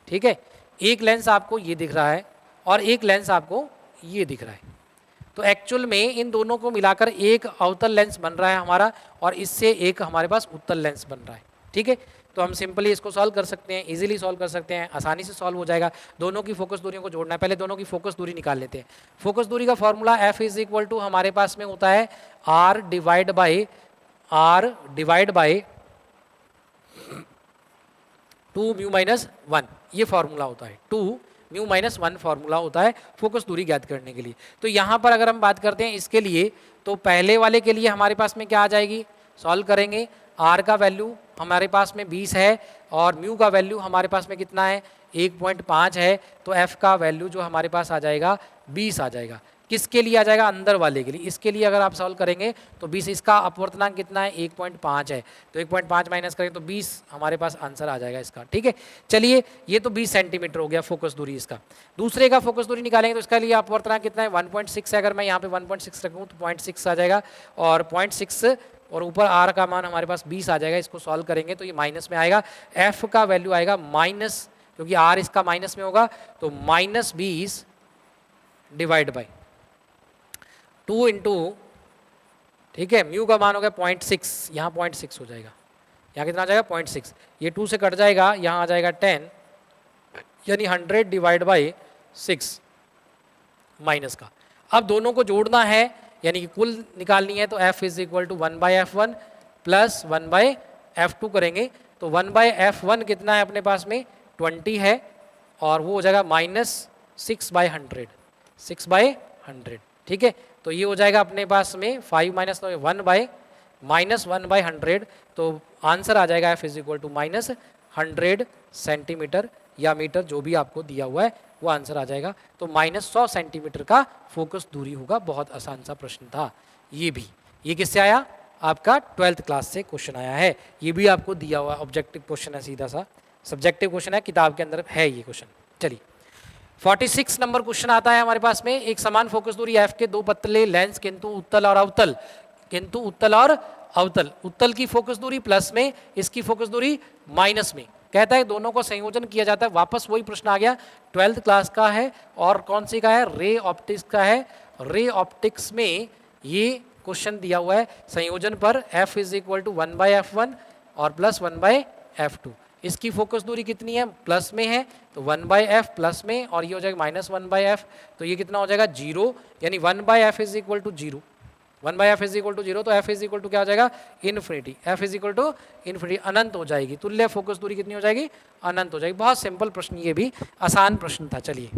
ठीक है, एक लेंस आपको ये दिख रहा है, और एक लेंस आपको ये दिख रहा है। तो एक्चुअल में इन दोनों को मिलाकर एक अवतल लेंस बन रहा है हमारा, और इससे एक हमारे पास उत्तल लेंस बन रहा है, ठीक है। तो हम सिंपली इसको सॉल्व कर सकते हैं, इजीली सॉल्व कर सकते हैं, आसानी से सॉल्व हो जाएगा। दोनों की फोकस दूरियों को जोड़ना है, पहले दोनों की फोकस दूरी निकाल लेते हैं। फोकस दूरी का formula F is equal to हमारे पास में होता है R divide by 2 mu minus 1, ये फॉर्मूला होता है, 2 म्यू माइनस 1 फॉर्मूला होता है फोकस दूरी ज्ञात करने के लिए। तो यहाँ पर अगर हम बात करते हैं इसके लिए, तो पहले वाले के लिए हमारे पास में क्या आ जाएगी, सॉल्व करेंगे, आर का वैल्यू हमारे पास में 20 है और म्यू का वैल्यू हमारे पास में कितना है 1.5 है, तो एफ का वैल्यू जो हमारे पास आ जाएगा 20 आ जाएगा। किसके लिए आ जाएगा? अंदर वाले के लिए। इसके लिए अगर आप सॉल्व करेंगे तो 20, इसका अपवर्तनांक कितना है 1.5 है, तो 1.5 माइनस करें तो 20 हमारे पास आंसर आ जाएगा इसका। ठीक है, चलिए ये तो 20 सेंटीमीटर हो गया फोकस दूरी इसका। दूसरे का फोकस दूरी निकालेंगे तो इसका लिए अपवर्तनांक कितना है 1.6 है। अगर मैं यहाँ पे 1.6 रखूँ तो 0.6 आ जाएगा और 0.6 और ऊपर आर का मान हमारे पास 20 आ जाएगा। इसको सॉल्व करेंगे तो ये माइनस में आएगा, एफ का वैल्यू आएगा माइनस, क्योंकि आर इसका माइनस में होगा तो -20 डिवाइड बाई 2 इंटू, ठीक है, म्यू का मान हो गया 0.6, यहाँ 0.6 हो जाएगा, यहाँ कितना आ जाएगा 0.6, ये 2 से कट जाएगा, यहाँ आ जाएगा 10, यानी 100 डिवाइड बाई 6 माइनस का। अब दोनों को जोड़ना है यानी कि कुल निकालनी है, तो f is equal to 1/f1 plus 1/f2 करेंगे तो 1/f1 कितना है अपने पास में 20 है और वो हो जाएगा -6/100, 6/100। ठीक है, तो ये हो जाएगा अपने पास में 5 माइनस 1/100, तो आंसर आ जाएगा f is equal to -100 centimetre या मीटर, जो भी आपको दिया हुआ है वो आंसर आ जाएगा। तो -100 सेंटीमीटर का फोकस दूरी होगा। बहुत आसान सा प्रश्न था ये भी। ये किससे आया? आपका 12th क्लास से क्वेश्चन आया है। ये भी आपको दिया हुआ ऑब्जेक्टिव क्वेश्चन है, सीधा सा सब्जेक्टिव क्वेश्चन है, किताब के अंदर है ये क्वेश्चन। चलिए 46 नंबर क्वेश्चन आता है हमारे पास में। एक समान फोकस दूरी f के दो पतले लेंस किंतु उत्तल और अवतल, किंतु उत्तल और अवतल, उत्तल की फोकस दूरी प्लस में, इसकी फोकस दूरी माइनस में। कहता है दोनों को संयोजन किया जाता है। वापस वही प्रश्न आ गया, 12th क्लास का है और कौन सी का है? रे ऑप्टिक्स का है। रे ऑप्टिक्स में ये क्वेश्चन दिया हुआ है संयोजन पर f is equal to 1/f1 और प्लस 1/f2। इसकी फोकस दूरी कितनी है? प्लस में है तो 1/f प्लस में, और ये हो जाएगा -1/f, तो ये कितना हो जाएगा 0, यानी 1/f is equal to 0, 1/f is equal to 0, तो f इज इक्वल टू क्या हो जाएगा? Infinity. f is equal to infinity, अनंत हो जाएगी। तुल्य फोकस दूरी कितनी हो जाएगी? अनंत हो जाएगी। बहुत सिंपल प्रश्न, ये भी आसान प्रश्न था। चलिए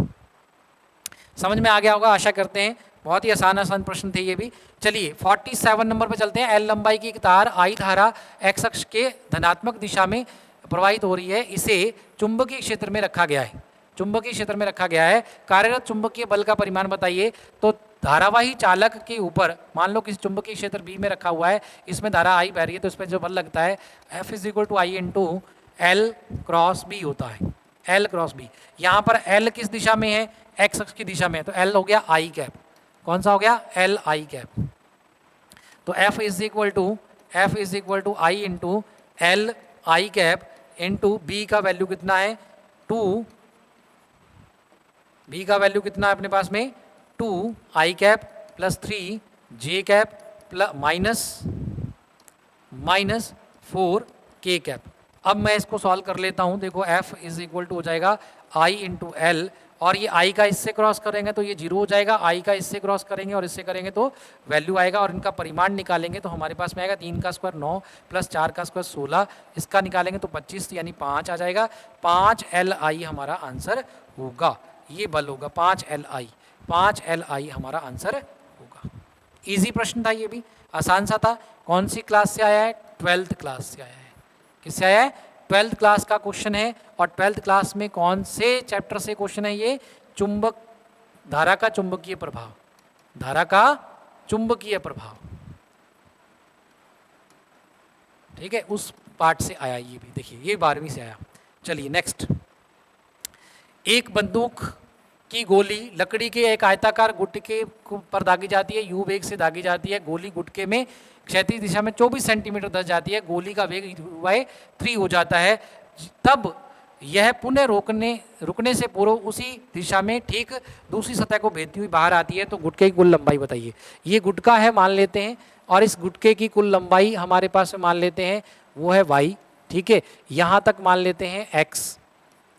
समझ में आ गया होगा, आशा करते हैं। बहुत ही आसान प्रश्न थे ये भी। चलिए 47 नंबर पर चलते हैं। एल लंबाई की एक तार आई धारा x अक्ष के धनात्मक दिशा में प्रवाहित हो रही है, इसे चुंबकीय क्षेत्र में रखा गया है, चुंबकीय क्षेत्र में रखा गया है। कार्यरत चुंबकीय बल का परिमाण बताइए। तो धारावाही चालक के ऊपर मान लो किसी चुंबकीय क्षेत्र बी में रखा हुआ है, इसमें धारा आई बह रही है, तो इसमें जो बल लगता है F is equal to I into L cross B होता है, एल क्रॉस बी। यहाँ पर एल किस दिशा में है? एक्स अक्ष की दिशा में है, तो एल हो गया आई कैप। कौन सा हो गया? L I cap. तो F is equal to I into L I cap into B का वैल्यू कितना है 2, बी का वैल्यू कितना है अपने पास में 2 आई कैप प्लस 3 जे कैप प्लस माइनस 4 के कैप। अब मैं इसको सॉल्व कर लेता हूँ। देखो F इज इक्वल टू हो जाएगा I इंटू एल, और ये I का इससे क्रॉस करेंगे तो ये 0 हो जाएगा, I का इससे क्रॉस करेंगे और इससे करेंगे तो वैल्यू आएगा, और इनका परिमाण निकालेंगे तो हमारे पास में आएगा 3 का स्क्वायर 9 प्लस 4 का स्क्वायर 16, इसका निकालेंगे तो 25 यानी 5 आ जाएगा। 5 LI हमारा आंसर होगा, ये बल होगा 5 LI हमारा आंसर होगा। ईजी प्रश्न था, ये भी आसान सा था। कौन सी क्लास से आया है? 12th क्लास से आया है। किससे आया है? 12th क्लास का क्वेश्चन है। और 12th क्लास में कौन से चैप्टर से क्वेश्चन है ये? चुंबक, धारा का चुंबकीय प्रभाव, धारा का चुंबकीय प्रभाव, ठीक है, उस पार्ट से आया ये भी। देखिए ये 12वीं से आया। चलिए नेक्स्ट, एक बंदूक की गोली लकड़ी के एक आयताकार गुटके पर दागी जाती है, यू वेग से दागी जाती है। गोली गुटके में क्षैतिज दिशा में 24 सेंटीमीटर धंस जाती है। गोली का वेग 3 हो जाता है। तब यह पुनः रुकने से पूर्व उसी दिशा में ठीक दूसरी सतह को भेदती हुई बाहर आती है। तो गुटके की कुल लंबाई बताइए। ये गुटका है मान लेते हैं, और इस गुटके की कुल लंबाई हमारे पास में मान लेते हैं वो है y, ठीक है। यहाँ तक मान लेते हैं x,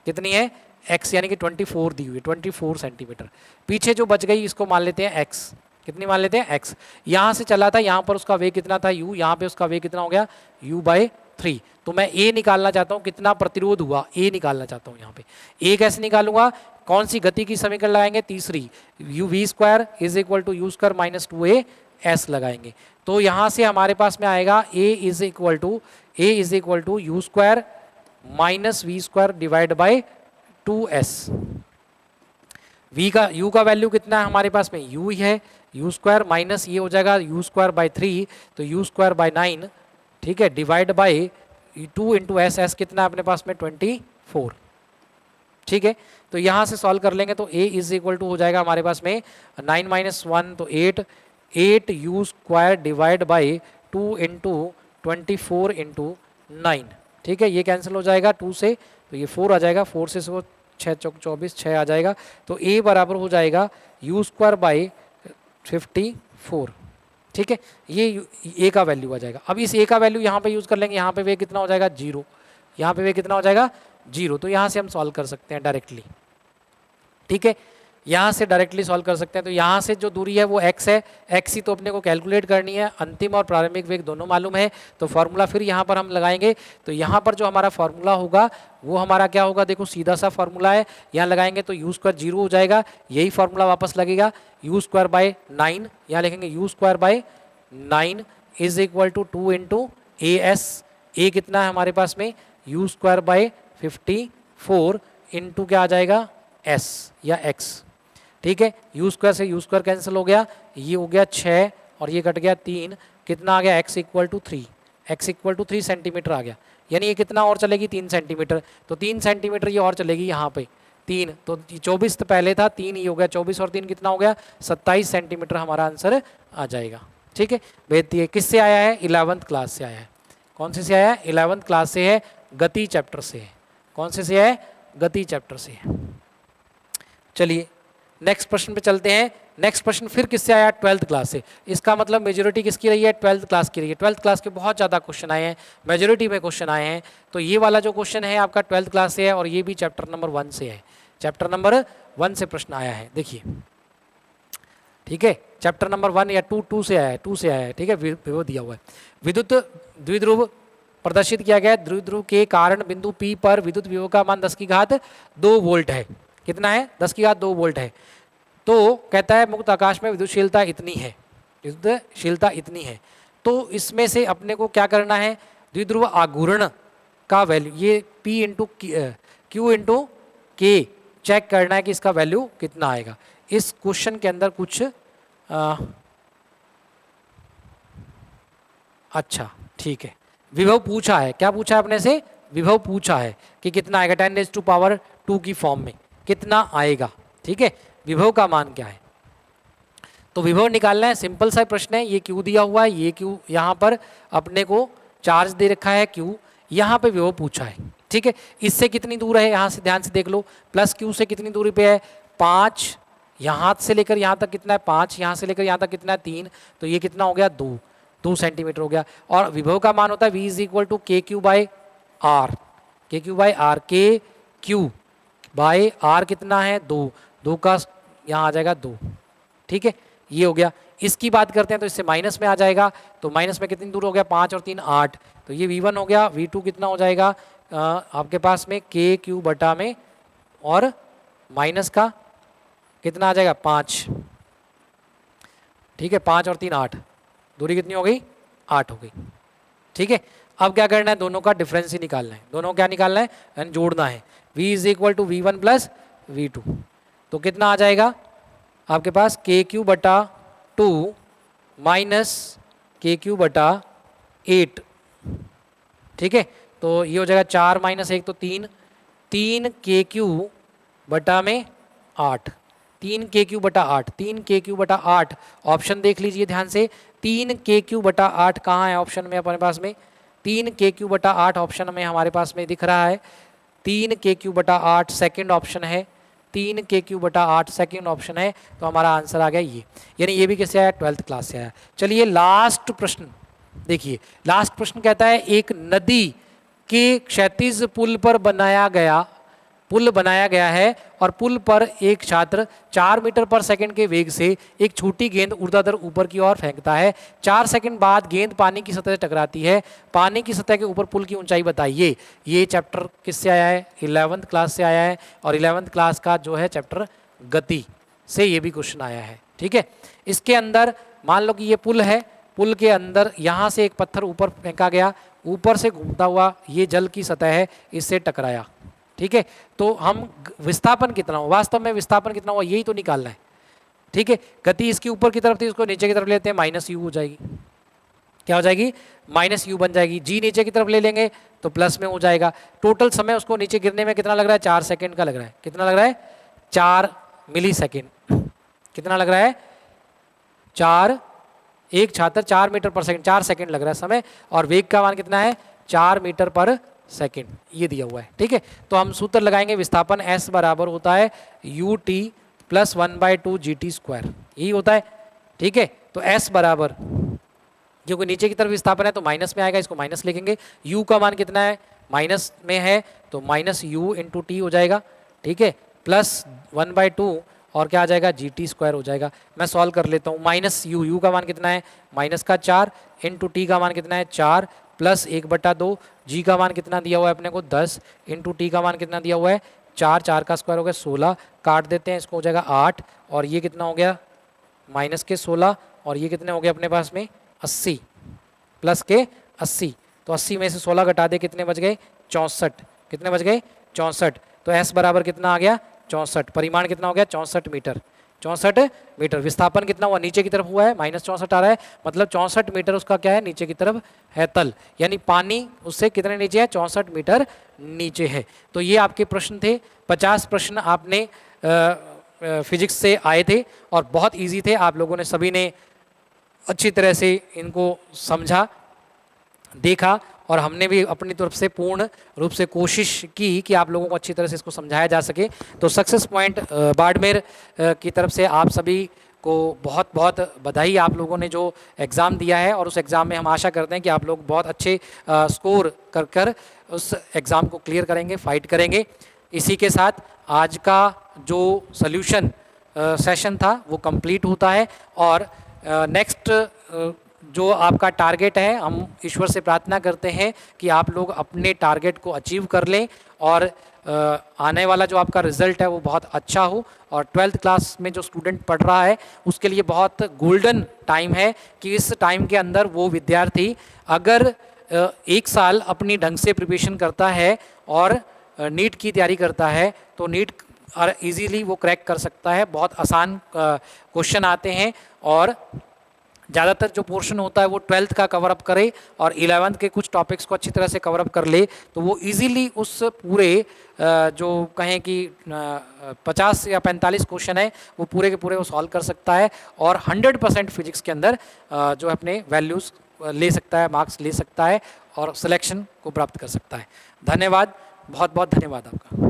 कितनी है? x यानी कि 24 दी हुई है, 24 सेंटीमीटर। पीछे जो बच गई इसको मान लेते हैं x, कितनी मान लेते हैं? x। यहाँ से चला था, यहाँ पर उसका वेग कितना था? u, यहाँ पे उसका वेग कितना हो गया? u/3। तो मैं a निकालना चाहता हूँ, कितना प्रतिरोध हुआ a निकालना चाहता हूँ। यहाँ पे a कैसे निकालूंगा? कौन सी गति की समीकरण लगाएंगे? तीसरी, u v² is equal to u² minus 2a s लगाएंगे। तो यहाँ से हमारे पास में आएगा a is equal to U square minus V square divide by 2s। u का वैल्यू कितना है हमारे पास में, u ही है, यू स्क्वायर माइनस ये हो जाएगा यू स्क्वायर बाई 3, तो यू स्क्वायर बाई 9, ठीक है, divide by 2 into S, S कितना है अपने पास में 24, ठीक है। तो यहाँ से सॉल्व कर लेंगे तो a इज इक्वल टू हो जाएगा हमारे पास में 9 माइनस 1 तो 8 you square divide by 2 into 24 into 9, ठीक है, ये कैंसिल हो जाएगा 2 से, तो ये 4 आ जाएगा, 4 से 6 चौक 24, 6 आ जाएगा, तो a बराबर हो जाएगा यू स्क्वायर बाई 54, ठीक है, ये a का वैल्यू आ जाएगा। अब इस a का वैल्यू यहाँ पे यूज़ कर लेंगे, यहाँ पे वे कितना हो जाएगा 0, यहाँ पे वे कितना हो जाएगा 0, तो यहाँ से हम सॉल्व कर सकते हैं डायरेक्टली, ठीक है, यहाँ से डायरेक्टली सॉल्व कर सकते हैं। तो यहाँ से जो दूरी है वो x है, x ही तो अपने को कैलकुलेट करनी है, अंतिम और प्रारंभिक वेग दोनों मालूम है, तो फॉर्मूला फिर यहाँ पर हम लगाएंगे। तो यहाँ पर जो हमारा फॉर्मूला होगा वो हमारा क्या होगा, देखो सीधा सा फॉर्मूला है, यहाँ लगाएंगे तो यू स्क्वायर 0 हो जाएगा, यही फॉर्मूला वापस लगेगा, यू स्क्वायर बाई 9, यहाँ लिखेंगे U square by 9 is equal to 2 into A कितना है हमारे पास में, यू स्क्वायर बाई 54 इंटू क्या आ जाएगा s या x, ठीक है, यू स्क्वायर से यू स्क्वायर कैंसिल हो गया, ये हो गया 6 और ये कट गया 3, कितना आ गया x इक्वल टू 3 सेंटीमीटर आ गया, यानी ये कितना और चलेगी 3 सेंटीमीटर, तो 3 सेंटीमीटर ये और चलेगी यहाँ पे 3, तो 24 तो पहले था 3 ही हो गया, 24 और 3 कितना हो गया 27 सेंटीमीटर हमारा आंसर आ जाएगा, ठीक है। बेहती है किससे आया है, 11th क्लास से आया है, कौन से आया है 11th क्लास से है, गति चैप्टर से है, कौन से है गति चैप्टर से है। चलिए नेक्स्ट प्रश्न पे चलते हैं। नेक्स्ट प्रश्न फिर किससे आया, 12th क्लास से, इसका मतलब मेजोरिटी किसकी रही है 12th क्लास की रही है। 12th क्लास के बहुत ज़्यादा क्वेश्चन आए हैं, मेजोरिटी में क्वेश्चन आए हैं, तो ये वाला जो क्वेश्चन है आपका 12th क्लास से है और ये भी चैप्टर नंबर 1 से है, चैप्टर नंबर 1 से प्रश्न आया है, देखिए, ठीक है, चैप्टर नंबर 1 या 2 से आया है, 2 से आया है, ठीक है, विभव दिया हुआ है। विद्युत द्विध्रुव प्रदर्शित किया गया, द्विध्रुव के कारण बिंदु P पर विद्युत विभव का मान 10 की घात 2 वोल्ट है, कितना है 10 की घात 2 वोल्ट है। तो कहता है मुक्त आकाश में विद्युतशीलता इतनी है, विद्युतशीलता इतनी है, तो इसमें से अपने को क्या करना है, द्विध्रुव आघूर्ण का वैल्यू, ये P इंटू Q इंटू के चेक करना है कि इसका वैल्यू कितना आएगा। इस क्वेश्चन के अंदर कुछ अच्छा ठीक है, विभव पूछा है, क्या पूछा है अपने से, विभव पूछा है कि कितना आएगा 10⁻² की फॉर्म में कितना आएगा, ठीक है, विभव का मान क्या है। तो विभव निकालना है, सिंपल सा प्रश्न है, ये क्यू दिया हुआ है, ये क्यू यहाँ पर अपने को चार्ज दे रखा है क्यू, यहाँ पे विभव पूछा है, ठीक है, इससे कितनी दूर है, यहाँ से ध्यान से देख लो, प्लस क्यू से कितनी दूरी पे है 5, यहाँ से लेकर यहाँ तक कितना है 5, यहाँ से लेकर यहाँ तक कितना है 3, तो ये कितना हो गया 2 सेंटीमीटर हो गया। और विभव का मान होता है v इज इक्वल टू के क्यू बाई आर, के क्यू बाई आर, के क्यू बाई आर कितना है 2 का यहाँ आ जाएगा 2, ठीक है, ये हो गया। इसकी बात करते हैं तो इससे माइनस में आ जाएगा, तो माइनस में कितनी दूर हो गया 5 और 3 8, तो ये v1 हो गया, v2 कितना हो जाएगा आपके पास में के क्यू बटा में, और माइनस का कितना आ जाएगा 5, ठीक है, 5 और 3 8, दूरी कितनी हो गई 8 हो गई, ठीक है। अब क्या करना है, दोनों का डिफरेंस ही निकालना है, दोनों क्या निकालना है यानी जोड़ना है, v is equal to v1 plus v2, तो कितना आ जाएगा आपके पास के क्यू बटा 2 माइनस के क्यू बटा 8, ठीक है, तो ये हो जाएगा 4 माइनस 1 तो 3 के क्यू बटा में 8, 3 के क्यू बटा 8, 3 के क्यू बटा 8, ऑप्शन देख लीजिए ध्यान से, 3 के क्यू बटा 8 कहाँ है ऑप्शन में अपने पास में, 3 के क्यू बटा 8 ऑप्शन में हमारे पास में दिख रहा है, 3 के क्यू बटा 8 सेकेंड ऑप्शन है, 3 के क्यू बटा 8 सेकेंड ऑप्शन है, तो हमारा आंसर आ गया ये, यानी ये भी किससे आया 12th क्लास से आया। चलिए लास्ट प्रश्न देखिए, लास्ट प्रश्न कहता है एक नदी के क्षैतिज पुल बनाया गया है और पुल पर एक छात्र 4 मीटर पर सेकंड के वेग से एक छोटी गेंद ऊर्ध्वाधर ऊपर की ओर फेंकता है, 4 सेकंड बाद गेंद पानी की सतह से टकराती है, पानी की सतह के ऊपर पुल की ऊंचाई बताइए। ये चैप्टर किससे आया है 11th क्लास से आया है, और 11th क्लास का जो है चैप्टर गति से ये भी क्वेश्चन आया है, ठीक है। इसके अंदर मान लो कि ये पुल है, पुल के अंदर यहाँ से एक पत्थर ऊपर फेंका गया, ऊपर से घूमता हुआ ये जल की सतह है इससे टकराया, ठीक है। तो हम विस्थापन कितना हुआ, वास्तव में विस्थापन कितना हुआ यही तो निकालना है, ठीक है। गति इसकी ऊपर की तरफ थी, इसको नीचे की तरफ लेते हैं, माइनस यू हो जाएगी, क्या हो जाएगी, माइनस यू बन जाएगी। जी नीचे की तरफ ले लेंगे तो प्लस में हो जाएगा। टोटल समय उसको नीचे गिरने में कितना लग रहा है, 4 सेकेंड का लग रहा है। कितना लग रहा है, 4 मिली सेकेंड। कितना लग रहा है, 4, एक छात्र 4 मीटर पर सेकंड, 4 सेकंड लग रहा है समय। और वेग का मान कितना है, 4 मीटर पर सेकंड, ये दिया हुआ है, ठीक है। तो हम सूत्र लगाएंगे, विस्थापन S बराबर होता है यू टी प्लस 1/2 GT², यही होता है, ठीक है। तो S बराबर, क्योंकि नीचे की तरफ विस्थापन है तो माइनस में आएगा, इसको माइनस लिखेंगे। U का मान कितना है, माइनस में है तो माइनस यू इंटू टी हो जाएगा, ठीक है, प्लस 1/2 और क्या आ जाएगा, GT² हो जाएगा। मैं सॉल्व कर लेता हूँ। माइनस यू का मान कितना है, माइनस का 4 इंटू टी का मान कितना है 4 प्लस 1/2, जी का मान कितना दिया हुआ है अपने को 10 इंटू टी का मान कितना दिया हुआ है 4, 4 का स्क्वायर हो गया 16, काट देते हैं, इसको हो जाएगा 8 और ये कितना हो गया माइनस के 16 और ये कितने हो गए अपने पास में 80 प्लस के 80। तो 80 में से 16 घटा दे, कितने बच गए 64, कितने बच गए 64। तो S बराबर कितना आ गया 64, परिमाण कितना हो गया 64 मीटर, 64 मीटर। विस्थापन कितना हुआ, नीचे की तरफ हुआ है, माइनस 64 आ रहा है, मतलब 64 मीटर उसका क्या है, नीचे की तरफ है तल, यानी पानी उससे कितने नीचे है, 64 मीटर नीचे है। तो ये आपके प्रश्न थे। 50 प्रश्न आपने फिजिक्स से आए थे और बहुत ईजी थे, आप लोगों ने सभी ने अच्छी तरह से इनको समझा, देखा और हमने भी अपनी तरफ से पूर्ण रूप से कोशिश की कि आप लोगों को अच्छी तरह से इसको समझाया जा सके। तो सक्सेस पॉइंट बाड़मेर की तरफ से आप सभी को बहुत बहुत बधाई। आप लोगों ने जो एग्ज़ाम दिया है और उस एग्ज़ाम में हम आशा करते हैं कि आप लोग बहुत अच्छे स्कोर कर उस एग्ज़ाम को क्लियर करेंगे, फाइट करेंगे। इसी के साथ आज का जो सॉल्यूशन सेशन था वो कंप्लीट होता है और नेक्स्ट जो आपका टारगेट है, हम ईश्वर से प्रार्थना करते हैं कि आप लोग अपने टारगेट को अचीव कर लें और आने वाला जो आपका रिज़ल्ट है वो बहुत अच्छा हो। और 12th क्लास में जो स्टूडेंट पढ़ रहा है उसके लिए बहुत गोल्डन टाइम है कि इस टाइम के अंदर वो विद्यार्थी अगर 1 साल अपनी ढंग से प्रिपरेशन करता है और नीट की तैयारी करता है तो नीट ईजीली वो क्रैक कर सकता है। बहुत आसान क्वेश्चन आते हैं और ज़्यादातर जो पोर्शन होता है वो 12th का कवर अप करे और 11th के कुछ टॉपिक्स को अच्छी तरह से कवर अप कर ले तो वो इजीली उस पूरे जो कहें कि 50 या 45 क्वेश्चन है वो पूरे के पूरे वो सॉल्व कर सकता है और 100% फिजिक्स के अंदर जो अपने वैल्यूज़ ले सकता है, मार्क्स ले सकता है और सिलेक्शन को प्राप्त कर सकता है। धन्यवाद, बहुत बहुत धन्यवाद आपका।